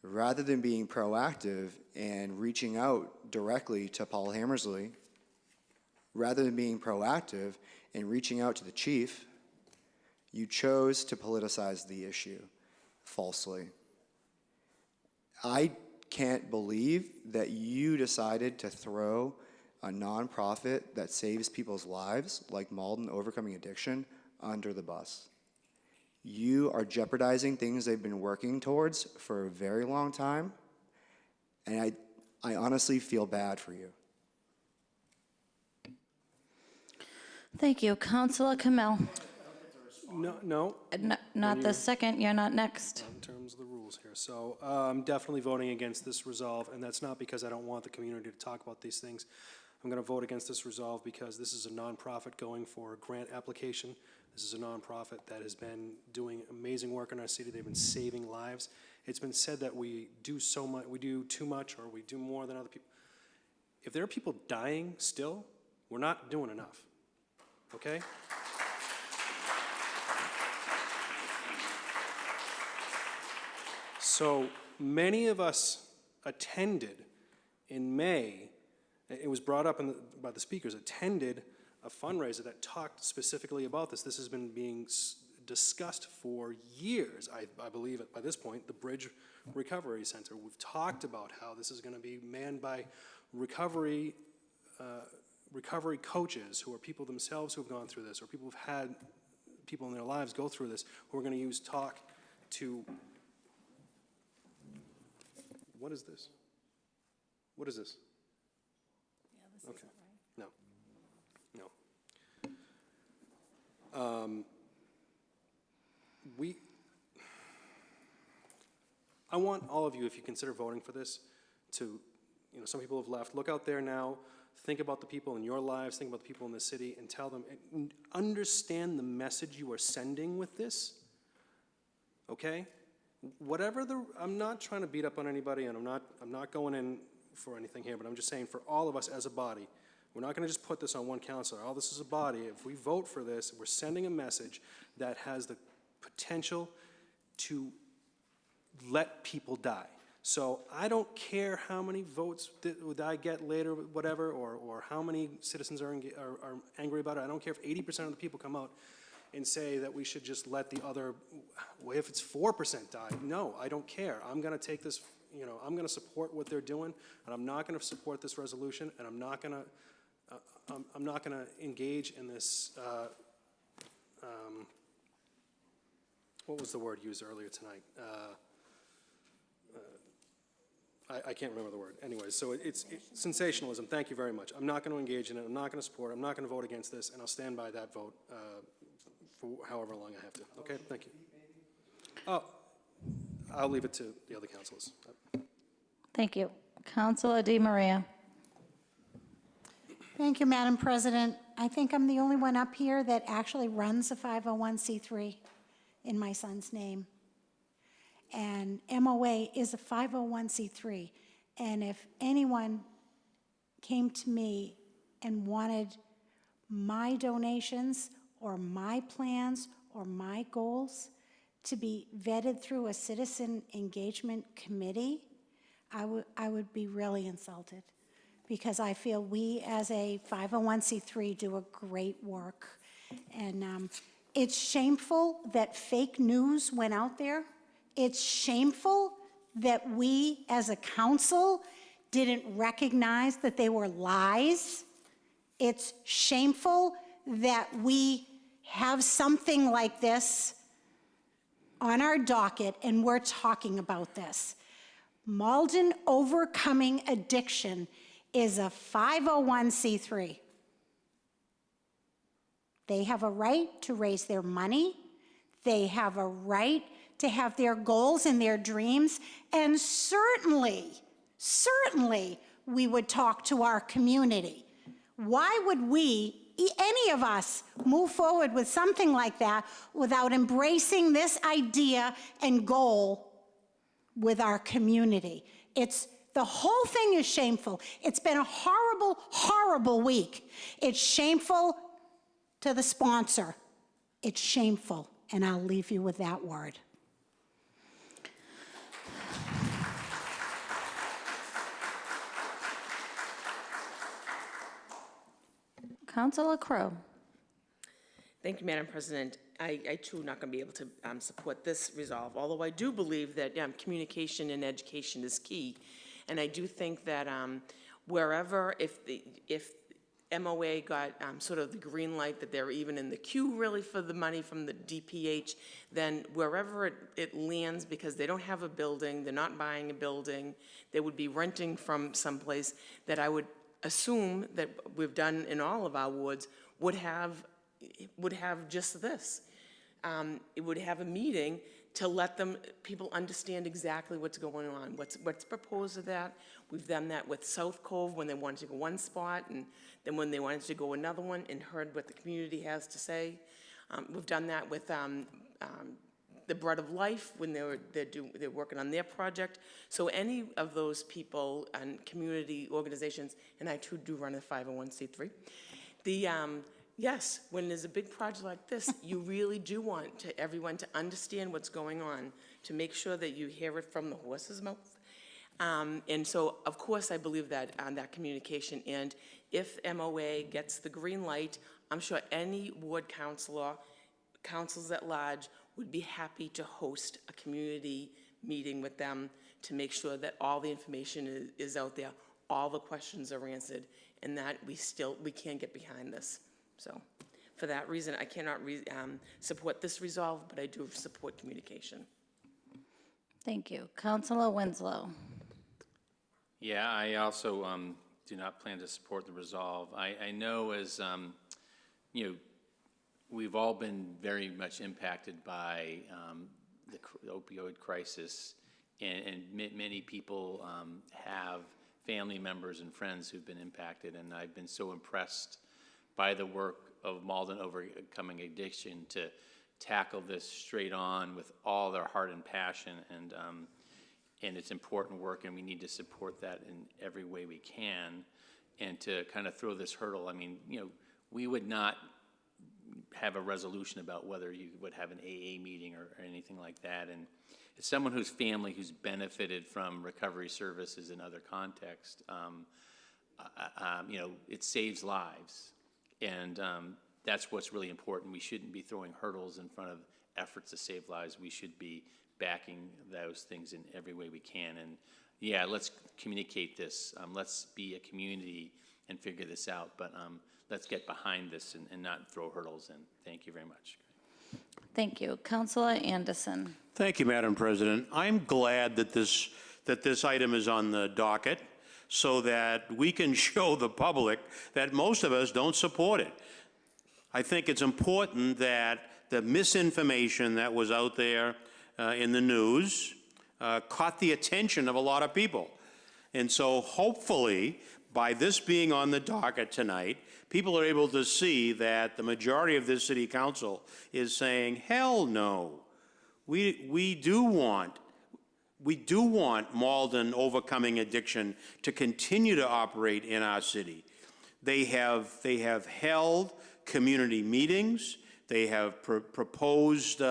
Rather than being proactive and reaching out directly to Paul Hammersley, rather than being proactive and reaching out to the chief, you chose to politicize the issue falsely. I can't believe that you decided to throw a nonprofit that saves people's lives, like Malden Overcoming Addiction, under the bus. You are jeopardizing things they've been working towards for a very long time, and I honestly feel bad for you. Thank you. Councilor Camille. No. Not the second. You're not next. In terms of the rules here. So I'm definitely voting against this resolve, and that's not because I don't want the community to talk about these things. I'm going to vote against this resolve because this is a nonprofit going for a grant application. This is a nonprofit that has been doing amazing work in our city. They've been saving lives. It's been said that we do so much, we do too much, or we do more than other people. If there are people dying still, we're not doing enough. Okay? So many of us attended in May, it was brought up by the speakers, attended a fundraiser that talked specifically about this. This has been being discussed for years, I believe by this point, the Bridge Recovery Center. We've talked about how this is going to be manned by recovery coaches who are people themselves who have gone through this, or people who've had people in their lives go through this, who are going to use talk to... What is this? What is this? Yeah, this okay. Right. No. I want all of you, if you consider voting for this, to, some people have left. Look out there now. Think about the people in your lives. Think about the people in the city, and tell them. And understand the message you are sending with this. Okay. I'm not trying to beat up on anybody, and I'm not going in for anything here, but I'm just saying for all of us as a body, we're not going to just put this on one councilor. All this is a body. If we vote for this, we're sending a message that has the potential to let people die. So I don't care how many votes that I get later, whatever, or how many citizens are angry about it. I don't care if 80% of the people come out. and say that we should just let the other, well, if it's 4% die, no, I don't care. I'm going to take this, you know, I'm going to support what they're doing, and I'm not going to support this resolution, and I'm not going to engage in this, what was the word used earlier tonight? I can't remember the word. Anyways, so it's sensationalism. Thank you very much. I'm not going to engage in it. I'm not going to support it. I'm not going to vote against this, and I'll stand by that vote for however long I have to. Okay, thank you. Oh, I'll leave it to the other councilors. Thank you. Councilor Di Maria. Thank you, Madam President. I think I'm the only one up here that actually runs a 501c3 in my son's name. And MOA is a 501c3. And if anyone came to me and wanted my donations or my plans or my goals to be vetted through a citizen engagement committee, I would be really insulted, because I feel we as a 501c3 do a great work. And it's shameful that fake news went out there. It's shameful that we as a council didn't recognize that they were lies. It's shameful that we have something like this on our docket and we're talking about this. Malden Overcoming Addiction is a 501c3. They have a right to raise their money. They have a right to have their goals and their dreams. And certainly, we would talk to our community. Why would we, any of us, move forward with something like that without embracing this idea and goal with our community? The whole thing is shameful. It's been a horrible, horrible week. It's shameful to the sponsor. It's shameful, and I'll leave you with that word. Councilor Crowe. Thank you, Madam President. I too am not going to be able to support this resolve, although I do believe that communication and education is key. And I do think that wherever, if MOA got sort of the green light that they're even in the queue really for the money from the DPH, then wherever it lands, because they don't have a building, they're not buying a building, they would be renting from someplace, that I would assume that we've done in all of our wards would have just this. It would have a meeting to let people understand exactly what's going on, what's proposed of that. We've done that with South Cove when they wanted to go one spot, and then when they wanted to go another one, and heard what the community has to say. We've done that with the Bread of Life when they're working on their project. So any of those people and community organizations, and I too do run a 501c3. Yes, when there's a big project like this, you really do want everyone to understand what's going on, to make sure that you hear it from the horse's mouth. And so, of course, I believe that that communication. And if MOA gets the green light, I'm sure any ward councilor, councils at large, would be happy to host a community meeting with them to make sure that all the information is out there, all the questions are answered, and that we can get behind this. So for that reason, I cannot support this resolve, but I do support communication. Thank you. Councilor Winslow. Yeah, I also do not plan to support the resolve. I know as, we've all been very much impacted by the opioid crisis, and many people have family members and friends who've been impacted, and I've been so impressed by the work of Malden Overcoming Addiction to tackle this straight on with all their heart and passion, and it's important work, and we need to support that in every way we can. And to kind of throw this hurdle, I mean, we would not have a resolution about whether you would have an AA meeting or anything like that. And as someone whose family who's benefited from recovery services in other contexts, it saves lives. And that's what's really important. We shouldn't be throwing hurdles in front of efforts to save lives. We should be backing those things in every way we can. And yeah, let's communicate this. Let's be a community and figure this out. But let's get behind this and not throw hurdles in. Thank you very much. Thank you. Councilor Anderson. Thank you, Madam President. I'm glad that this item is on the docket so that we can show the public that most of us don't support it. I think it's important that the misinformation that was out there in the news caught the attention of a lot of people. And so hopefully, by this being on the docket tonight, people are able to see that the majority of this city council is saying, hell no. We do want Malden Overcoming Addiction to continue to operate in our city. They have held community meetings. They have proposed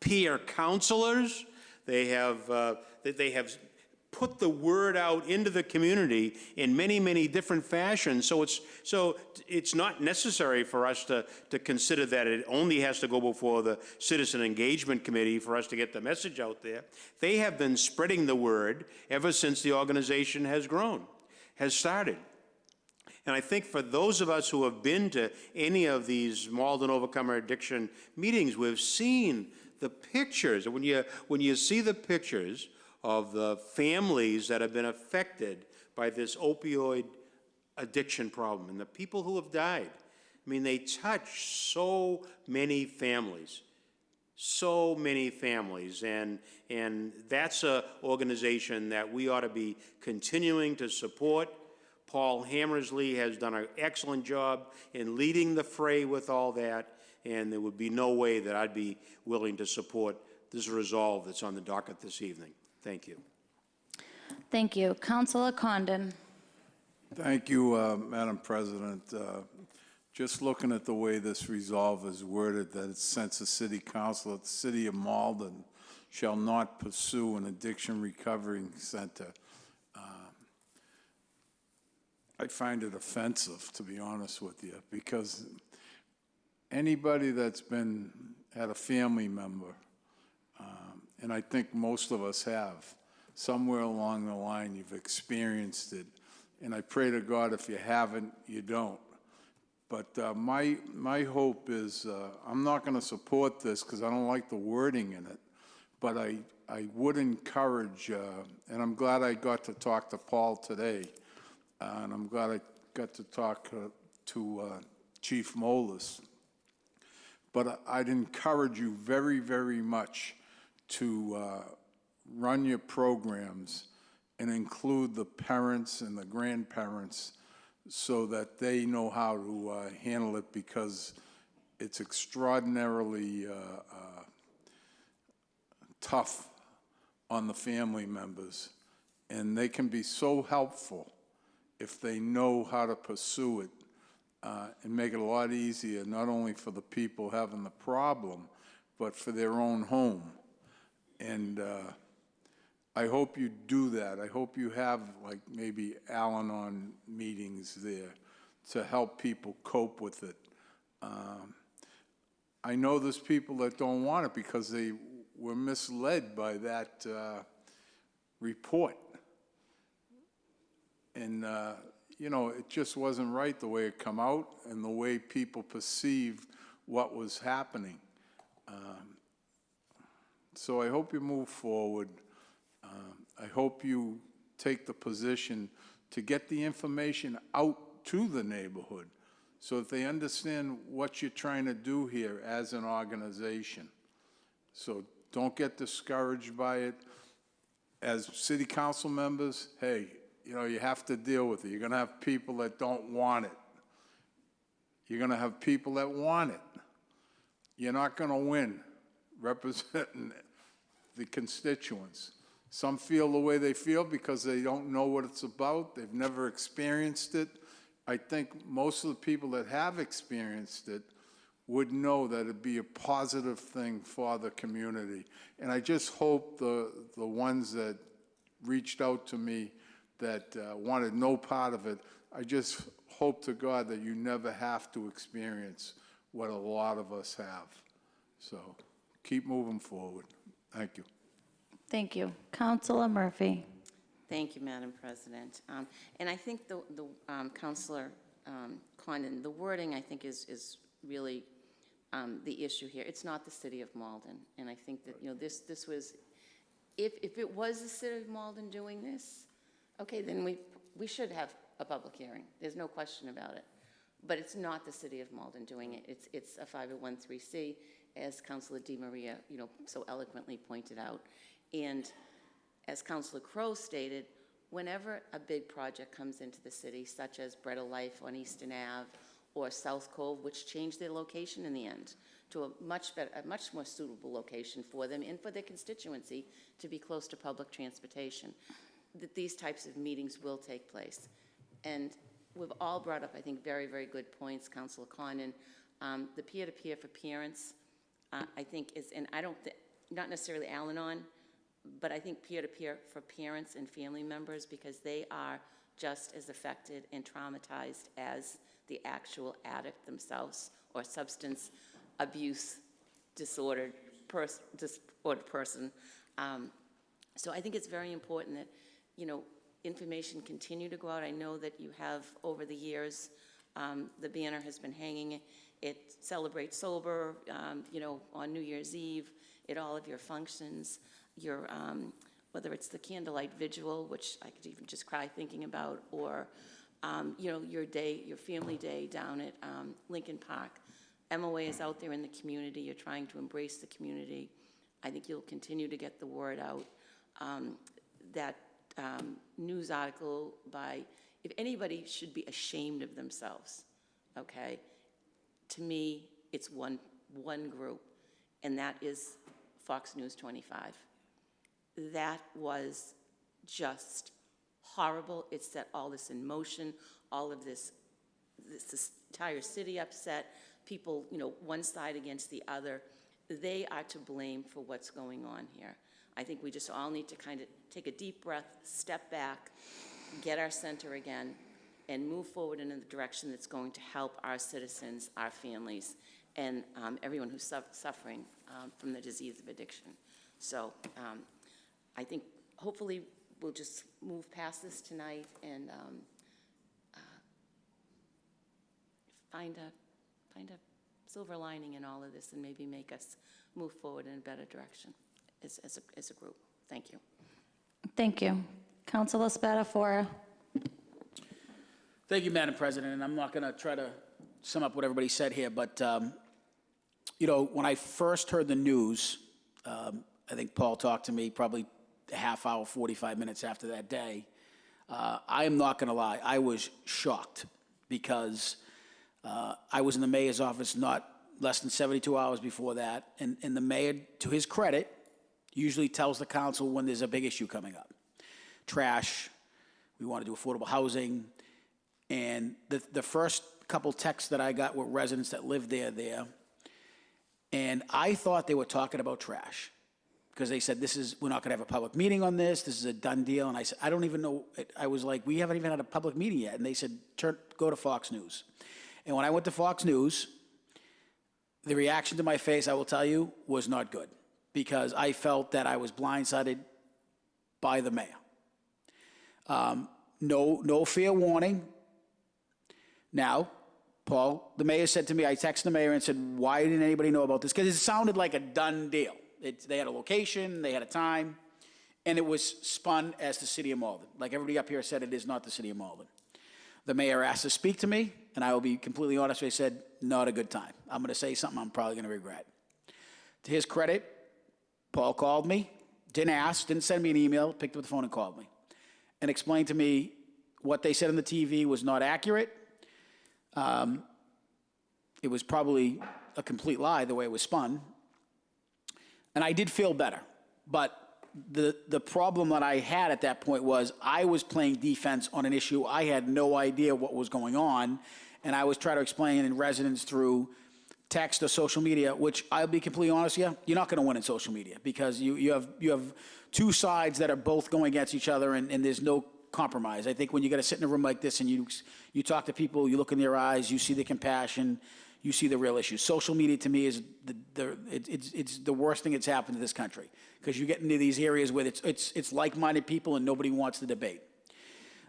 peer counselors. They have put the word out into the community in many, many different fashions. So it's not necessary for us to consider that it only has to go before the Citizen Engagement Committee for us to get the message out there. They have been spreading the word ever since the organization has started. And I think for those of us who have been to any of these Malden Overcomer Addiction meetings, we've seen the pictures. And when you see the pictures of the families that have been affected by this opioid addiction problem and the people who have died, I mean, they touch so many families. And that's an organization that we ought to be continuing to support. Paul Hammersley has done an excellent job in leading the fray with all that, and there would be no way that I'd be willing to support this resolve that's on the docket this evening. Thank you. Thank you. Councilor Condon. Thank you, Madam President. Just looking at the way this resolve is worded, that it sends the City Council that the City of Malden shall not pursue an addiction recovery center. I find it offensive, to be honest with you, because anybody that's had a family member, and I think most of us have, somewhere along the line you've experienced it, and I pray to God if you haven't, you don't. But my hope is, I'm not going to support this because I don't like the wording in it, but I would encourage, and I'm glad I got to talk to Paul today, and I'm glad I got to talk to Chief Molis. But I'd encourage you very, very much to run your programs and include the parents and the grandparents so that they know how to handle it, because it's extraordinarily tough on the family members. And they can be so helpful if they know how to pursue it and make it a lot easier, not only for the people having the problem, but for their own home. And I hope you do that. I hope you have, like, maybe Al-Anon meetings there to help people cope with it. I know there's people that don't want it because they were misled by that report. And, you know, it just wasn't right the way it come out and the way people perceived what was happening. So I hope you move forward. I hope you take the position to get the information out to the neighborhood so that they understand what you're trying to do here as an organization. So don't get discouraged by it. As city council members, hey, you know, you have to deal with it. You're going to have people that don't want it. You're going to have people that want it. You're not going to win representing the constituents. Some feel the way they feel because they don't know what it's about. They've never experienced it. I think most of the people that have experienced it would know that it'd be a positive thing for the community. And I just hope the ones that reached out to me that wanted no part of it, I just hope to God that you never have to experience what a lot of us have. So keep moving forward. Thank you. Thank you. Councilor Murphy. Thank you, Madam President. And I think the Councilor Condon, the wording I think is really the issue here. It's not the city of Malden. And I think that, this was, if it was the city of Malden doing this, okay, then we should have a public hearing. There's no question about it. But it's not the city of Malden doing it. It's a 501(c), as Councilor DiMaria, so eloquently pointed out. And as Councilor Crowe stated, whenever a big project comes into the city, such as Bread of Life on Easton Ave or South Cove, which changed their location in the end to a much more suitable location for them and for their constituency to be close to public transportation, that these types of meetings will take place. And we've all brought up, I think, very, very good points, Councilor Condon. The peer-to-peer for parents, I think is, and I don't, not necessarily Al-Anon, but I think peer-to-peer for parents and family members, because they are just as affected and traumatized as the actual addict themselves or substance abuse disordered person. So I think it's very important that, information continue to go out. I know that you have, over the years, the banner has been hanging. It celebrates sober, on New Year's Eve, at all of your functions, your, whether it's the candlelight vigil, which I could even just cry thinking about, or, your day, your family day down at Lincoln Park. MOA is out there in the community. You're trying to embrace the community. I think you'll continue to get the word out. That news article by, if anybody should be ashamed of themselves, okay, to me, it's one group, and that is Fox News 25. That was just horrible. It set all this in motion, all of this entire city upset, people, one side against the other. They are to blame for what's going on here. I think we just all need to kind of take a deep breath, step back, get our center again, and move forward in a direction that's going to help our citizens, our families, and everyone who's suffering from the disease of addiction. So I think hopefully we'll just move past this tonight and find a silver lining in all of this and maybe make us move forward in a better direction as a group. Thank you. Thank you. Councilor Spatafora. Thank you, Madam President, and I'm not going to try to sum up what everybody said here, but, when I first heard the news, I think Paul talked to me probably a half hour, 45 minutes after that day. I am not going to lie, I was shocked because I was in the mayor's office not less than 72 hours before that, and the mayor, to his credit, usually tells the council when there's a big issue coming up. Trash, we want to do affordable housing, and the first couple texts that I got were residents that lived there, and I thought they were talking about trash because they said, we're not going to have a public meeting on this is a done deal, and I said, I don't even know, I was like, we haven't even had a public meeting yet, and they said, go to Fox News. And when I went to Fox News, the reaction to my face, I will tell you, was not good because I felt that I was blindsided by the mayor. No fair warning. Now, Paul, the mayor said to me, I texted the mayor and said, why didn't anybody know about this? Because it sounded like a done deal. They had a location, they had a time, and it was spun as the city of Malden. Like everybody up here said, it is not the city of Malden. The mayor asked to speak to me, and I will be completely honest with you, I said, not a good time. I'm going to say something I'm probably going to regret. To his credit, Paul called me, didn't send me an email, picked up the phone and called me, and explained to me what they said on the TV was not accurate. It was probably a complete lie the way it was spun. And I did feel better. But the problem that I had at that point was I was playing defense on an issue. I had no idea what was going on. And I was trying to explain in residence through text or social media, which I'll be completely honest with you, you're not going to win in social media because you have two sides that are both going against each other and there's no compromise. I think when you got to sit in a room like this and you talk to people, you look in their eyes, you see the compassion, you see the real issues. Social media to me is it's the worst thing that's happened to this country, because you get into these areas where it's like-minded people and nobody wants to debate.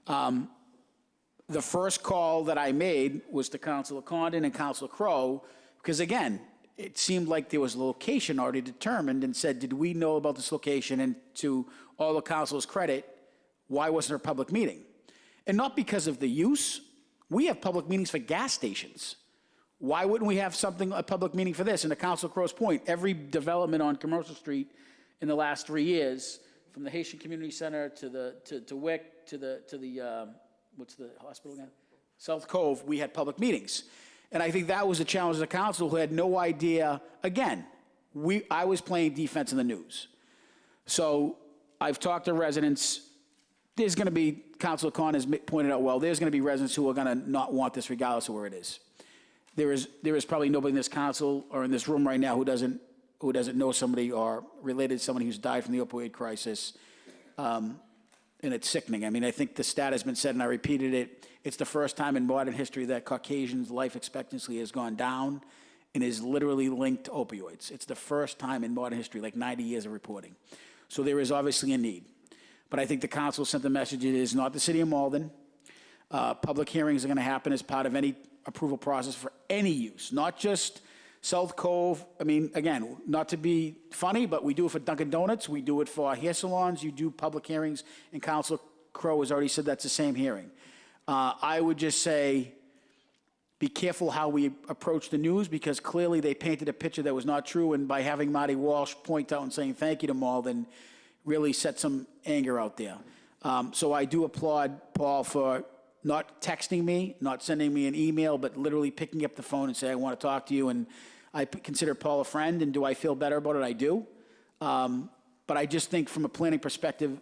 The first call that I made was to Councilor Condon and Councilor Crowe, because again, it seemed like there was a location already determined, and said, did we know about this location? And to all the councilors' credit, why wasn't there a public meeting? And not because of the use. We have public meetings for gas stations. Why wouldn't we have a public meeting for this? And to Councilor Crow's point, every development on Commercial Street in the last 3 years, from the Haitian Community Center to WIC to the what's the hospital again? South Cove, we had public meetings. And I think that was a challenge to the council, who had no idea. Again, I was playing defense in the news. So I've talked to residents. There's going to be, Councilor Khan has pointed out well, there's going to be residents who are going to not want this regardless of where it is. There is probably nobody in this council or in this room right now who doesn't know somebody or related to somebody who's died from the opioid crisis. And it's sickening. I mean, I think the stat has been said, and I repeated it. It's the first time in modern history that Caucasians' life expectancy has gone down and is literally linked to opioids. It's the first time in modern history, like 90 years of reporting. So there is obviously a need. But I think the council sent the message: it is not the city of Malden. Public hearings are going to happen as part of any approval process for any use, not just South Cove. I mean, again, not to be funny, but we do it for Dunkin' Donuts. We do it for hair salons. You do public hearings, and Councilor Crowe has already said that's the same hearing. I would just say, be careful how we approach the news, because clearly they painted a picture that was not true, and by having Marty Walsh point out and saying thank you to Malden really set some anger out there. So I do applaud Paul for not texting me, not sending me an email, but literally picking up the phone and saying, I want to talk to you. And I consider Paul a friend, and do I feel better about it? I do. But I just think from a planning perspective,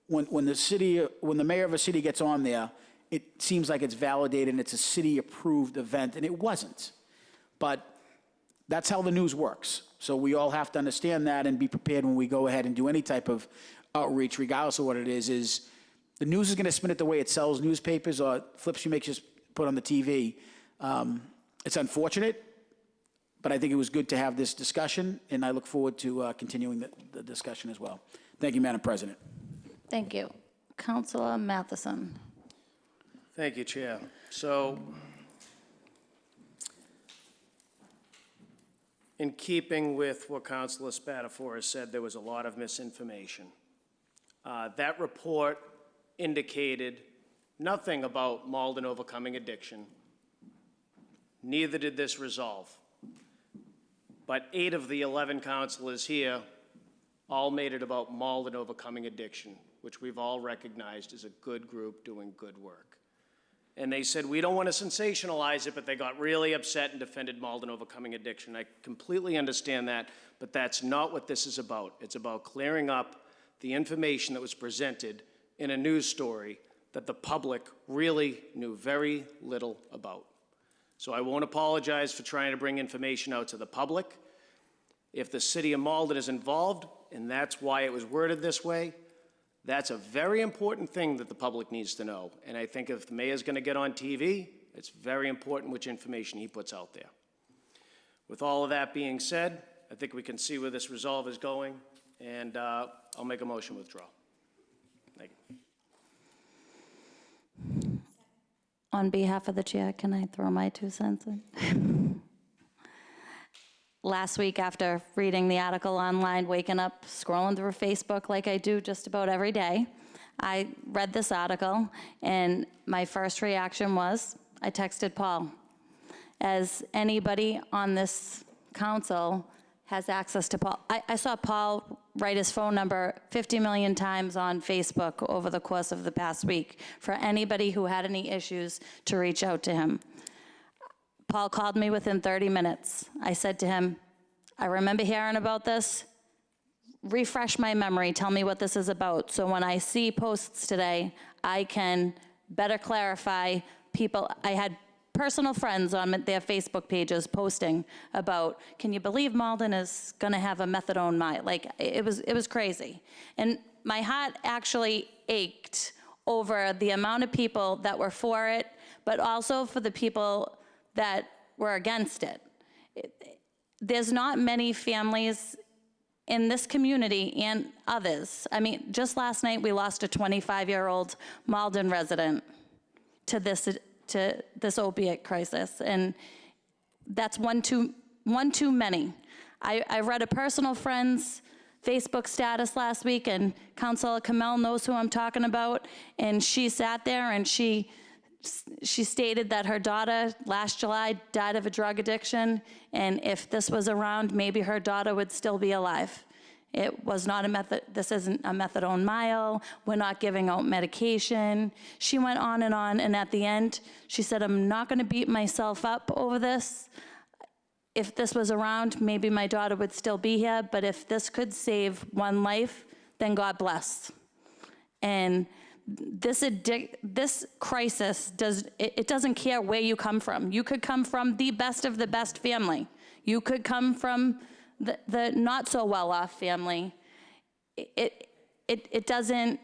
when the mayor of a city gets on there, it seems like it's validated and it's a city-approved event, and it wasn't. But that's how the news works. So we all have to understand that and be prepared when we go ahead and do any type of outreach, regardless of what it is the news is going to spin it the way it sells newspapers or flips you make just put on the TV. It's unfortunate, but I think it was good to have this discussion, and I look forward to continuing the discussion as well. Thank you, Madam President. Thank you. Councilor Matheson. Thank you, Chair. So, in keeping with what Councilor Spatafora said, there was a lot of misinformation. That report indicated nothing about Malden overcoming addiction. Neither did this resolve. But 8 of the 11 councilors here all made it about Malden overcoming addiction, which we've all recognized as a good group doing good work. And they said, we don't want to sensationalize it, but they got really upset and defended Malden overcoming addiction. I completely understand that, but that's not what this is about. It's about clearing up the information that was presented in a news story that the public really knew very little about. So I won't apologize for trying to bring information out to the public. If the city of Malden is involved, and that's why it was worded this way, that's a very important thing that the public needs to know. And I think if the mayor's going to get on TV, it's very important which information he puts out there. With all of that being said, I think we can see where this resolve is going, and I'll make a motion withdraw. Thank you. On behalf of the chair, can I throw my 2 cents in? Last week, after reading the article online, waking up, scrolling through Facebook like I do just about every day, I read this article, and my first reaction was, I texted Paul. As anybody on this council has access to Paul. I saw Paul write his phone number 50 million times on Facebook over the course of the past week for anybody who had any issues to reach out to him. Paul called me within 30 minutes. I said to him, I remember hearing about this. Refresh my memory. Tell me what this is about. So when I see posts today, I can better clarify people. I had personal friends on their Facebook pages posting about, can you believe Malden is going to have a methadone mine? Like, it was crazy. And my heart actually ached over the amount of people that were for it, but also for the people that were against it. There's not many families in this community and others. I mean, just last night, we lost a 25-year-old Malden resident to this opiate crisis, and that's one too many. I read a personal friend's Facebook status last week, and Councilor Kamel knows who I'm talking about, and she sat there and she stated that her daughter last July died of a drug addiction, and if this was around, maybe her daughter would still be alive. It was not this isn't a methadone mile, we're not giving out medication. She went on, and at the end, she said, I'm not gonna beat myself up over this. If this was around, maybe my daughter would still be here, but if this could save one life, then God bless. And this crisis, it doesn't care where you come from. You could come from the best of the best family. You could come from the not so well-off family. It doesn't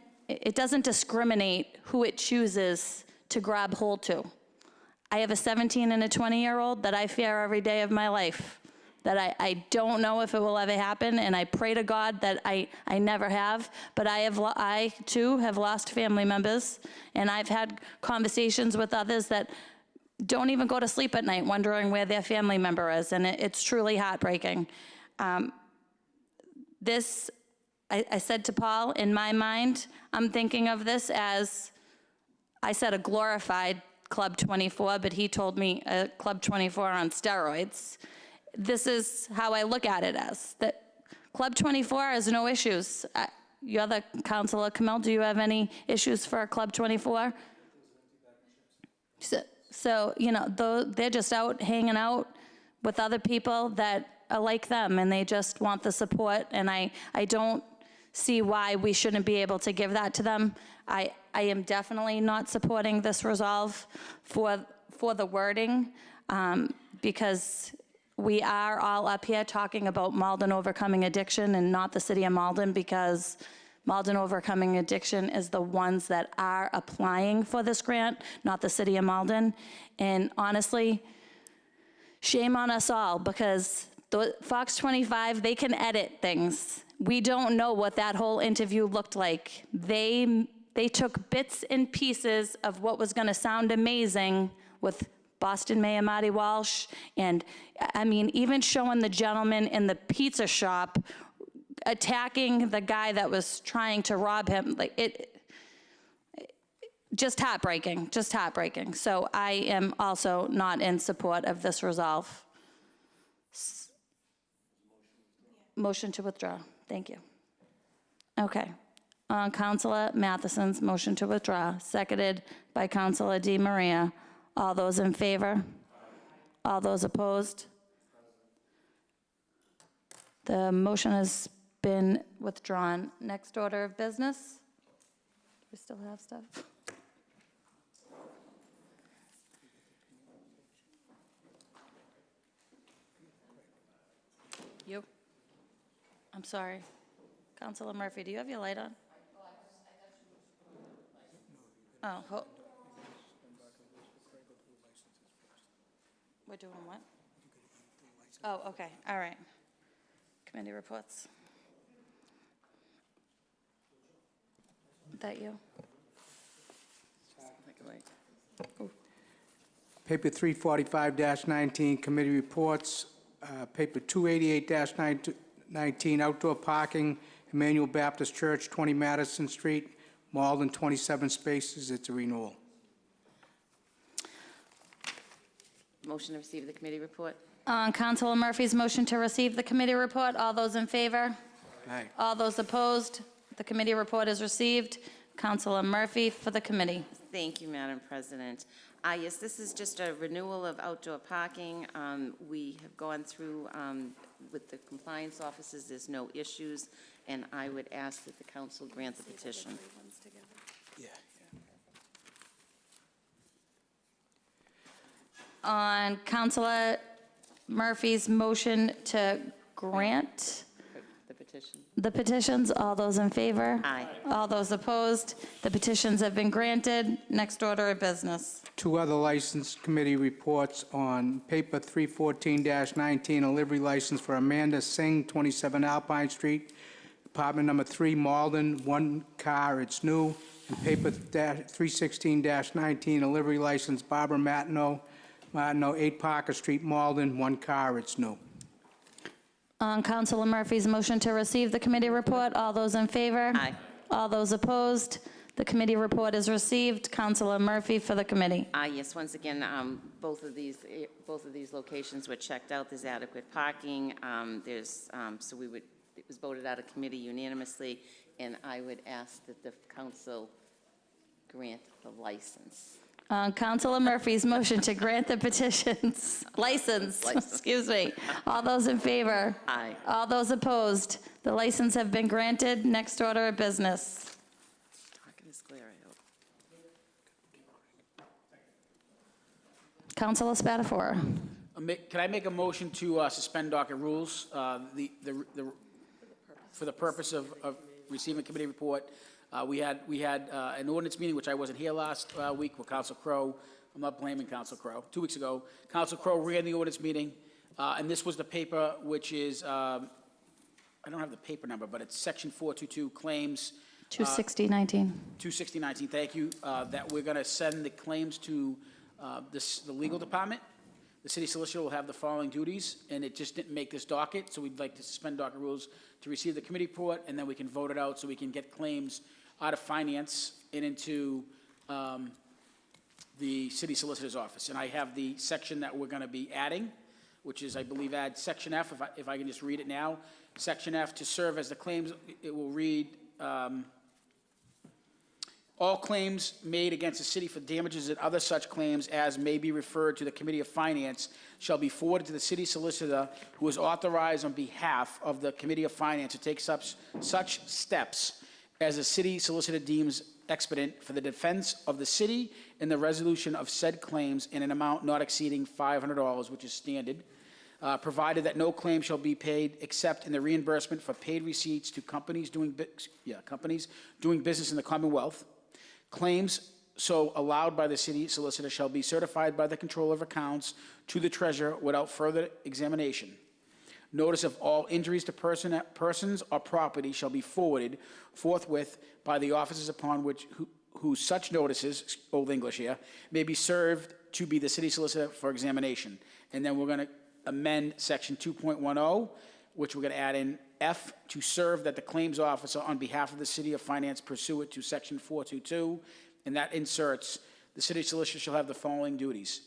discriminate who it chooses to grab hold to. I have a 17 and a 20-year-old that I fear every day of my life, that I don't know if it will ever happen, and I pray to God that I never have, but I too have lost family members, and I've had conversations with others that don't even go to sleep at night wondering where their family member is, and it's truly heartbreaking. I said to Paul, in my mind, I'm thinking of this as, I said a glorified Club 24, but he told me Club 24 on steroids. This is how I look at it as, that Club 24 has no issues. Your other Councilor Kamel, do you have any issues for Club 24? So you know, they're just out hanging out with other people that are like them, and they just want the support, and I don't see why we shouldn't be able to give that to them. I am definitely not supporting this resolve for the wording, because we are all up here talking about Malden overcoming addiction and not the city of Malden, because Malden overcoming addiction is the ones that are applying for this grant, not the city of Malden. And honestly, shame on us all, because Fox 25, they can edit things. We don't know what that whole interview looked like. They took bits and pieces of what was gonna sound amazing with Boston Mayor Marty Walsh, and I mean, even showing the gentleman in the pizza shop attacking the guy that was trying to rob him, like just heartbreaking, just heartbreaking. So I am also not in support of this resolve. Motion to withdraw, thank you. Okay, Councilor Matheson's motion to withdraw, seconded by Councilor Di Maria. All those in favor? All those opposed? The motion has been withdrawn. Next order of business? We still have stuff? You? I'm sorry. Councilor Murphy, do you have your light on? Oh, we're doing what? Oh, okay, all right. Committee reports. Is that you? Paper 345-19, committee reports. Paper 288-19, outdoor parking, Emmanuel Baptist Church, 20 Madison Street, Malden, 27 spaces. It's a renewal. Motion to receive the committee report. On Councilor Murphy's motion to receive the committee report, all those in favor? Aye. All those opposed? The committee report is received. Councilor Murphy for the committee. Thank you, Madam President. Yes, this is just a renewal of outdoor parking. We have gone through with the compliance officers. There's no issues, and I would ask that the council grant the petition. On Councilor Murphy's motion to grant petition. The petitions, all those in favor? Aye. All those opposed? The petitions have been granted. Next order of business. Two other license committee reports on paper 314-19, a livery license for Amanda Singh, 27 Alpine Street, apartment number 3, Malden, 1 car, it's new. And paper 316-19, a livery license, Barbara Martineau, 8 Parker Street, Malden, 1 car, it's new. On Councilor Murphy's motion to receive the committee report, all those in favor? Aye. All those opposed? The committee report is received. Councilor Murphy for the committee. Yes, once again, both of these locations were checked out. There's adequate parking. So it was voted out of committee unanimously, and I would ask that the council grant the license. On Councilor Murphy's motion to grant the petitions, license, excuse me. All those in favor? Aye. All those opposed? The license have been granted. Next order of business. Talking is clear, I hope. Councilor Spatafora. Can I make a motion to suspend docket rules for the purpose of receiving a committee report? We had an ordinance meeting, which I wasn't here last week, with Council Crowe. I'm not blaming Council Crowe. 2 weeks ago, Council Crowe ran the ordinance meeting, and this was the paper, which is, I don't have the paper number, but it's section 422, claims. 26019. 26019, thank you, that we're going to send the claims to the legal department. The city solicitor will have the following duties, and it just didn't make this docket, so we'd like to suspend docket rules to receive the committee report, and then we can vote it out so we can get claims out of finance and into the city solicitor's office. And I have the section that we're going to be adding, which is, I believe, add section F, if I can just read it now. Section F, to serve as the claims, it will read, all claims made against the city for damages and other such claims as may be referred to the Committee of Finance shall be forwarded to the city solicitor, who is authorized on behalf of the Committee of Finance to take such steps as the city solicitor deems expedient for the defense of the city in the resolution of said claims in an amount not exceeding $500, which is standard, provided that no claim shall be paid except in the reimbursement for paid receipts to companies doing business in the Commonwealth. Claims so allowed by the city solicitor shall be certified by the Controller of Accounts to the treasurer without further examination. Notice of all injuries to persons or property shall be forwarded forthwith by the officers upon which who such notices, Old English here, may be served to be the city solicitor for examination. And then we're going to amend section 2.10, which we're going to add in F, to serve that the claims officer on behalf of the City of Finance pursuant to section 422, and that inserts, the city solicitor shall have the following duties: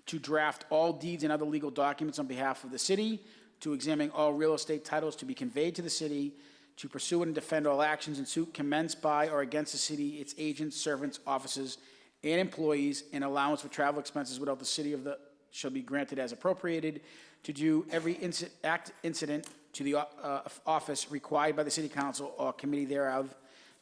to draft all deeds and other legal documents on behalf of the city, to examine all real estate titles to be conveyed to the city, to pursue and defend all actions in suit commenced by or against the city, its agents, servants, officers, and employees, and allowance for travel expenses without the city of the shall be granted as appropriated, to do every incident to the office required by the city council or committee thereof,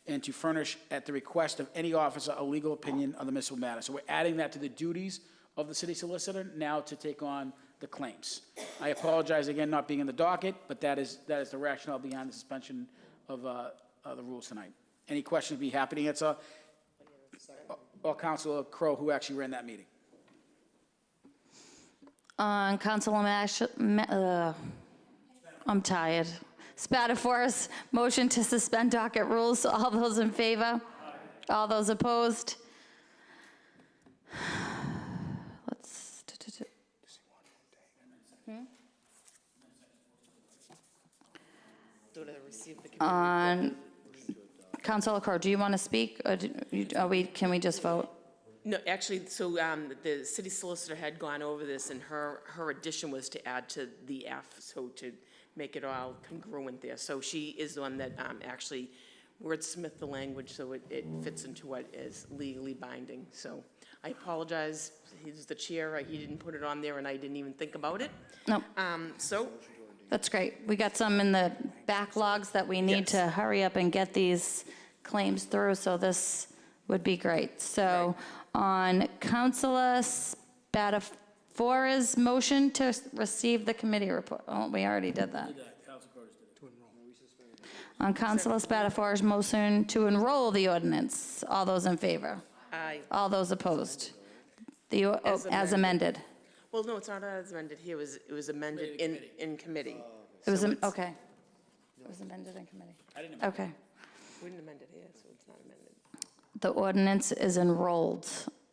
and to furnish at the request of any officer a legal opinion on the municipal matter. So we're adding that to the duties of the city solicitor now to take on the claims. I apologize again not being in the docket, but that is the rationale behind the suspension of the rules tonight. Any questions, be happy to answer. Or Councilor Crowe, who actually ran that meeting. On Councilor I'm tired. Spatafora's motion to suspend docket rules. All those in favor? All those opposed? Let's. On Councilor Crowe, do you want to speak, or can we just vote? No, actually, so the city solicitor had gone over this, and her addition was to add to the F, so to make it all congruent there. So she is the one that actually wordsmithed the language so it fits into what is legally binding. So I apologize. He's the chair. He didn't put it on there, and I didn't even think about it. No. So. That's great. We got some in the backlogs that we need to hurry up and get these claims through, so this would be great. So on Councilor Spatafora's motion to receive the committee report. Oh, we already did that. On Councilor Spatafora's motion to enroll the ordinance, all those in favor? Aye. All those opposed? As As amended. Well, no, it's not as amended here, it was amended in committee. It was, So it's- okay. It was amended in committee. Okay. We didn't amend it here, so it's not amended. The ordinance is enrolled.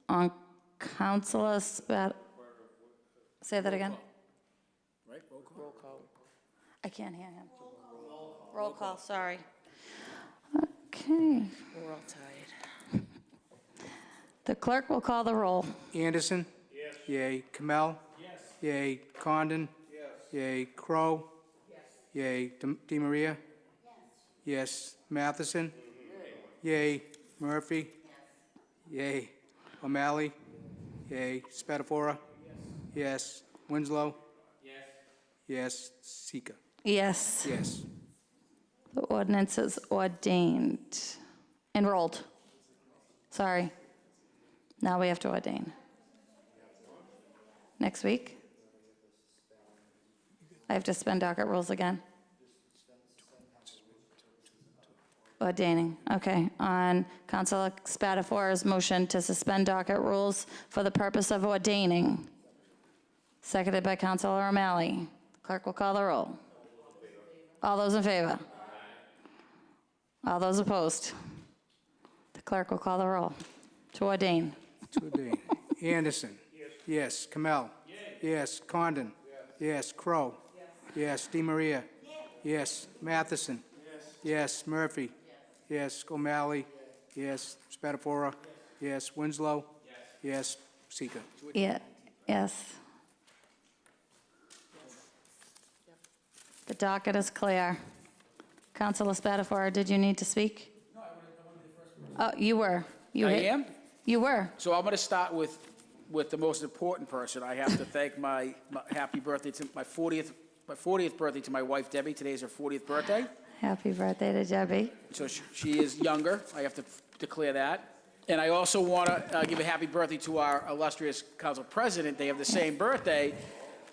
On Councilor say that again? Right, roll call? Roll call. I can't hear him. Roll call, sorry. Okay. We're all tired. The clerk will call the roll. Anderson? Yes. Yay. Kamel? Yes. Yay. Condon? Yes. Yay. Crow? Yes. Yay. DeMaria? Yes. Yes. Matheson? Yay. Murphy? Yes. Yay. O'Malley? Yay. Spatafora? Yes. Yes. Winslow? Yes. Yes. Sika? Yes. Yes. The ordinance is ordained. Enrolled. Sorry. Now we have to ordain. Next week? I have to suspend docket rules again. Ordaining, okay. On Councilor Spatafora's motion to suspend docket rules for the purpose of ordaining. Seconded by Councilor O'Malley. Clerk will call the roll. All those in favor? All those opposed? The clerk will call the roll to ordain. To ordain. Anderson? Yes. Yes. Kamel? Yes. Condon? Yes. Crow? Yes. DeMaria? Yes. Matheson? Yes. Murphy? Yes. O'Malley? Yes. Spatafora? Yes. Winslow? Yes. Sika? Yeah, yes. The docket is clear. Councilor Spatafora, did you need to speak? No, I want to be the first person. Oh, you were. You I hit- am? You were. So I'm going to start with the most important person. I have to thank my happy birthday to my 40th birthday to my wife Debbie. Today's her 40th birthday. Happy birthday to Debbie. So she is younger. I have to declare that. And I also want to give a happy birthday to our illustrious council president. They have the same birthday.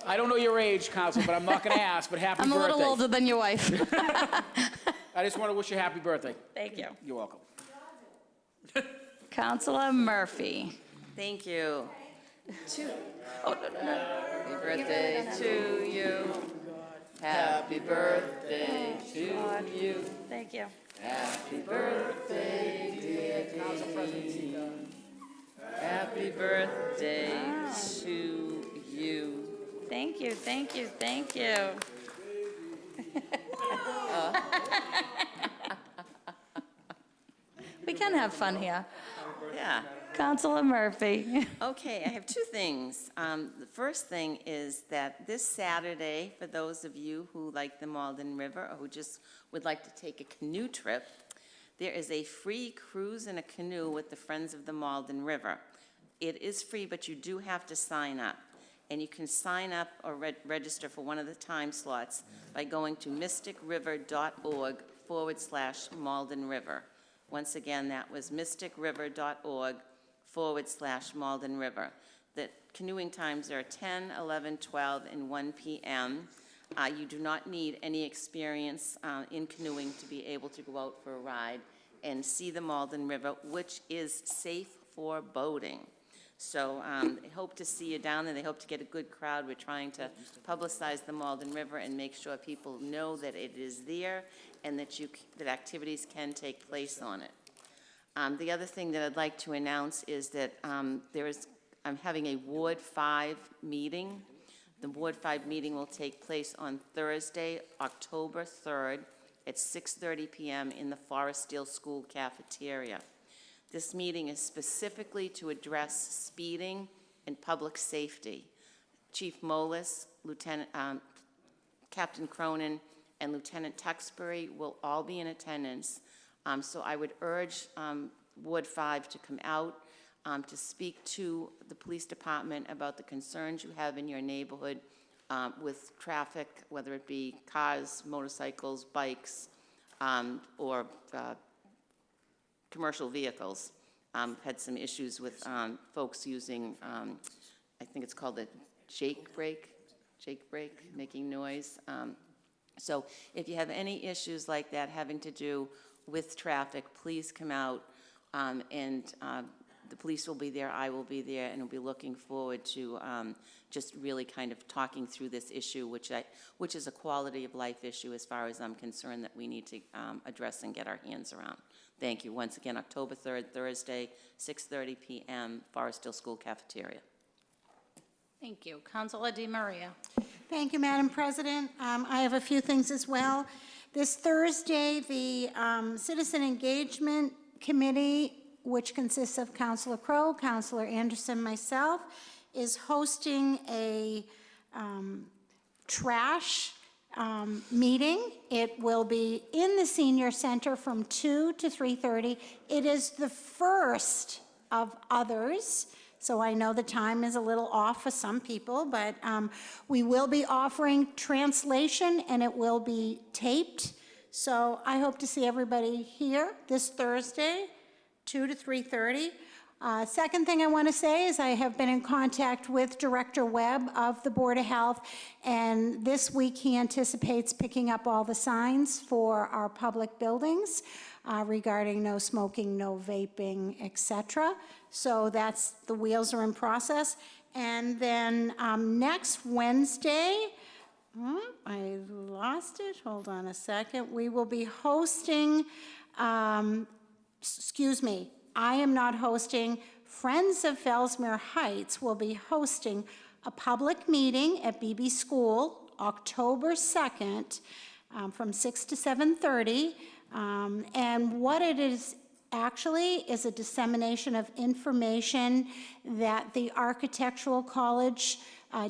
I don't know your age, council, but I'm not going to ask, but happy birthday. I'm a little older than your wife. I just want to wish you a happy birthday. Thank you. You're welcome. Councilor Murphy. Thank you. Happy birthday to you. Happy birthday to you. Thank you. Happy birthday, dear Katie. Happy birthday to you. Thank you, thank you, thank you. We can have fun here. Yeah. Councilor Murphy. Okay, I have two things. The first thing is that this Saturday, for those of you who like the Malden River or who just would like to take a canoe trip, there is a free cruise in a canoe with the Friends of the Malden River. It is free, but you do have to sign up. And you can sign up or register for one of the time slots by going to mysticriver.org/Malden River. Once again, that was mysticriver.org/Malden River. The canoeing times are 10, 11, 12, and 1 p.m. You do not need any experience in canoeing to be able to go out for a ride and see the Malden River, which is safe for boating. So I hope to see you down there. They hope to get a good crowd. We're trying to publicize the Malden River and make sure people know that it is there and that activities can take place on it. The other thing that I'd like to announce is that I'm having a Ward 5 meeting. The Ward 5 meeting will take place on Thursday, October 3rd at 6:30 p.m. in the Forestdale School cafeteria. This meeting is specifically to address speeding and public safety. Chief Molis, Captain Cronin, and Lieutenant Tuxbury will all be in attendance. So I would urge Ward 5 to come out to speak to the police department about the concerns you have in your neighborhood with traffic, whether it be cars, motorcycles, bikes, or commercial vehicles. Had some issues with folks using, I think it's called a jake brake, making noise. So if you have any issues like that having to do with traffic, please come out, and the police will be there, I will be there, and we'll be looking forward to just really kind of talking through this issue, which is a quality of life issue as far as I'm concerned that we need to address and get our hands around. Thank you. Once again, October 3rd, Thursday, 6:30 p.m., Forest Hill School Cafeteria. Thank you. Councilor DiMaria. Thank you, Madam President. I have a few things as well. This Thursday, the Citizen Engagement Committee, which consists of Councilor Crowe, Councilor Anderson, myself, is hosting a trash meeting. It will be in the Senior Center from 2 to 3:30. It is the first of others. So I know the time is a little off for some people, but we will be offering translation, and it will be taped. So I hope to see everybody here this Thursday, 2 to 3:30. Second thing I want to say is I have been in contact with Director Webb of the Board of Health, and this week he anticipates picking up all the signs for our public buildings regarding no smoking, no vaping, etc. So the wheels are in process. And then next Wednesday, I lost it, hold on a second. We will be hosting, I am not hosting. Friends of Fellsmere Heights will be hosting a public meeting at BB School October 2nd from 6 to 7:30. And what it is actually is a dissemination of information that the Architectural College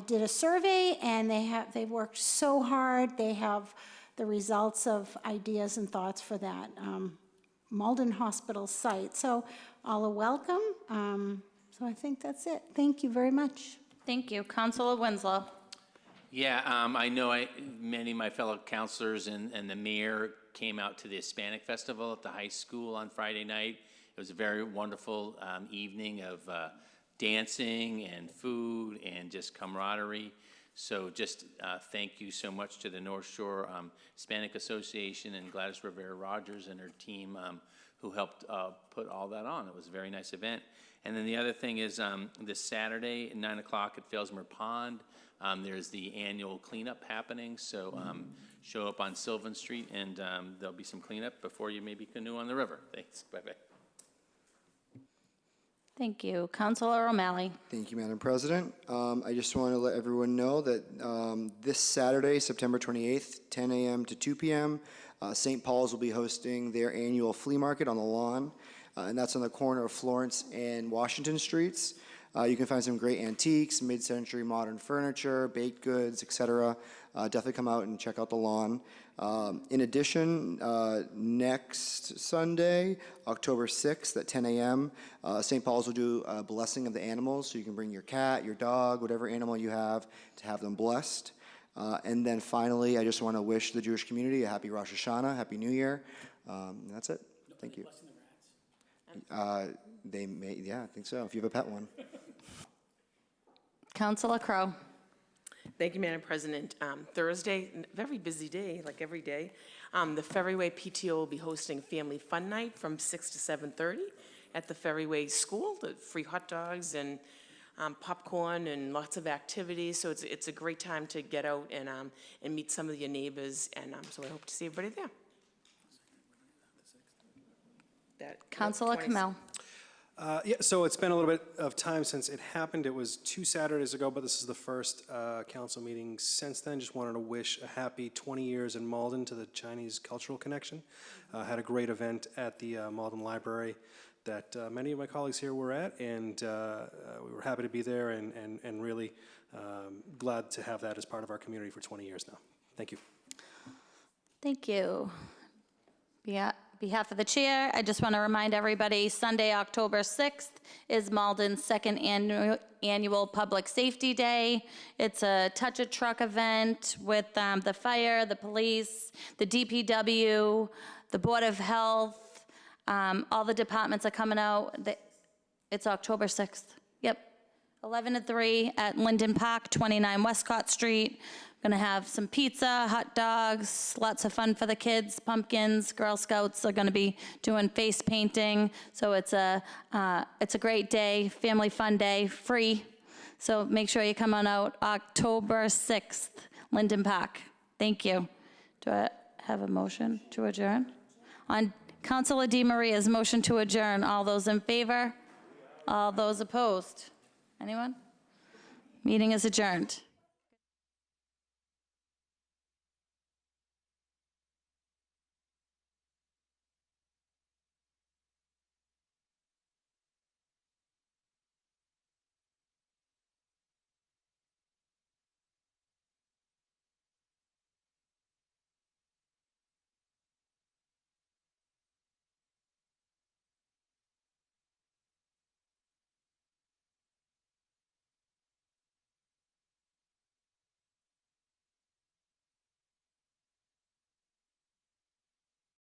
did a survey, and they've worked so hard. They have the results of ideas and thoughts for that Malden Hospital site. So all are welcome. So I think that's it. Thank you very much. Thank you. Councilor Winslow. Yeah, I know many of my fellow councilors and the mayor came out to the Hispanic Festival at the high school on Friday night. It was a very wonderful evening of dancing and food and just camaraderie. So just thank you so much to the North Shore Hispanic Association and Gladys Rivera Rogers and her team who helped put all that on. It was a very nice event. And then the other thing is this Saturday at 9 o'clock at Fellsmere Pond, there's the annual cleanup happening. So show up on Sylvan Street, and there'll be some cleanup before you maybe canoe on the river. Thanks. Bye-bye. Thank you. Councilor O'Malley. Thank you, Madam President. I just want to let everyone know that this Saturday, September 28th, 10 a.m. to 2 p.m., St. Paul's will be hosting their annual flea market on the lawn, and that's on the corner of Florence and Washington Streets. You can find some great antiques, mid-century modern furniture, baked goods, etc. Definitely come out and check out the lawn. In addition, next Sunday, October 6th at 10 a.m., St. Paul's will do a blessing of the animals, so you can bring your cat, your dog, whatever animal you have, to have them blessed. And then finally, I just want to wish the Jewish community a happy Rosh Hashanah, Happy New Year. And that's it. Thank you. They may, yeah, I think so, if you have a pet one. Councilor Crowe. Thank you, Madam President. Thursday, very busy day, like every day. The Ferryway PTO will be hosting Family Fun Night from 6 to 7:30 at the Ferryway School. The free hot dogs and popcorn and lots of activities. So it's a great time to get out and meet some of your neighbors. And so I hope to see everybody there. Councilor Kamel. Yeah, so it's been a little bit of time since it happened. It was 2 Saturdays ago, but this is the first council meeting since then. Just wanted to wish a happy 20 years in Malden to the Chinese Cultural Connection. Had a great event at the Malden Library that many of my colleagues here were at, and we were happy to be there and really glad to have that as part of our community for 20 years now. Thank you. Thank you. Behalf of the chair, I just want to remind everybody, Sunday, October 6th is Malden's second annual Public Safety Day. It's a Touch a Truck event with the fire, the police, the DPW, the Board of Health. All the departments are coming out. It's October 6th. Yep. 11 to 3 at Linden Park, 29 Westcott Street. Going to have some pizza, hot dogs, lots of fun for the kids, pumpkins. Girl Scouts are going to be doing face painting. So it's a great day, family fun day, free. So make sure you come on out October 6th, Linden Park. Thank you. Do I have a motion to adjourn? On Councilor DiMaria's motion to adjourn, all those in favor? All those opposed? Anyone? Meeting is adjourned.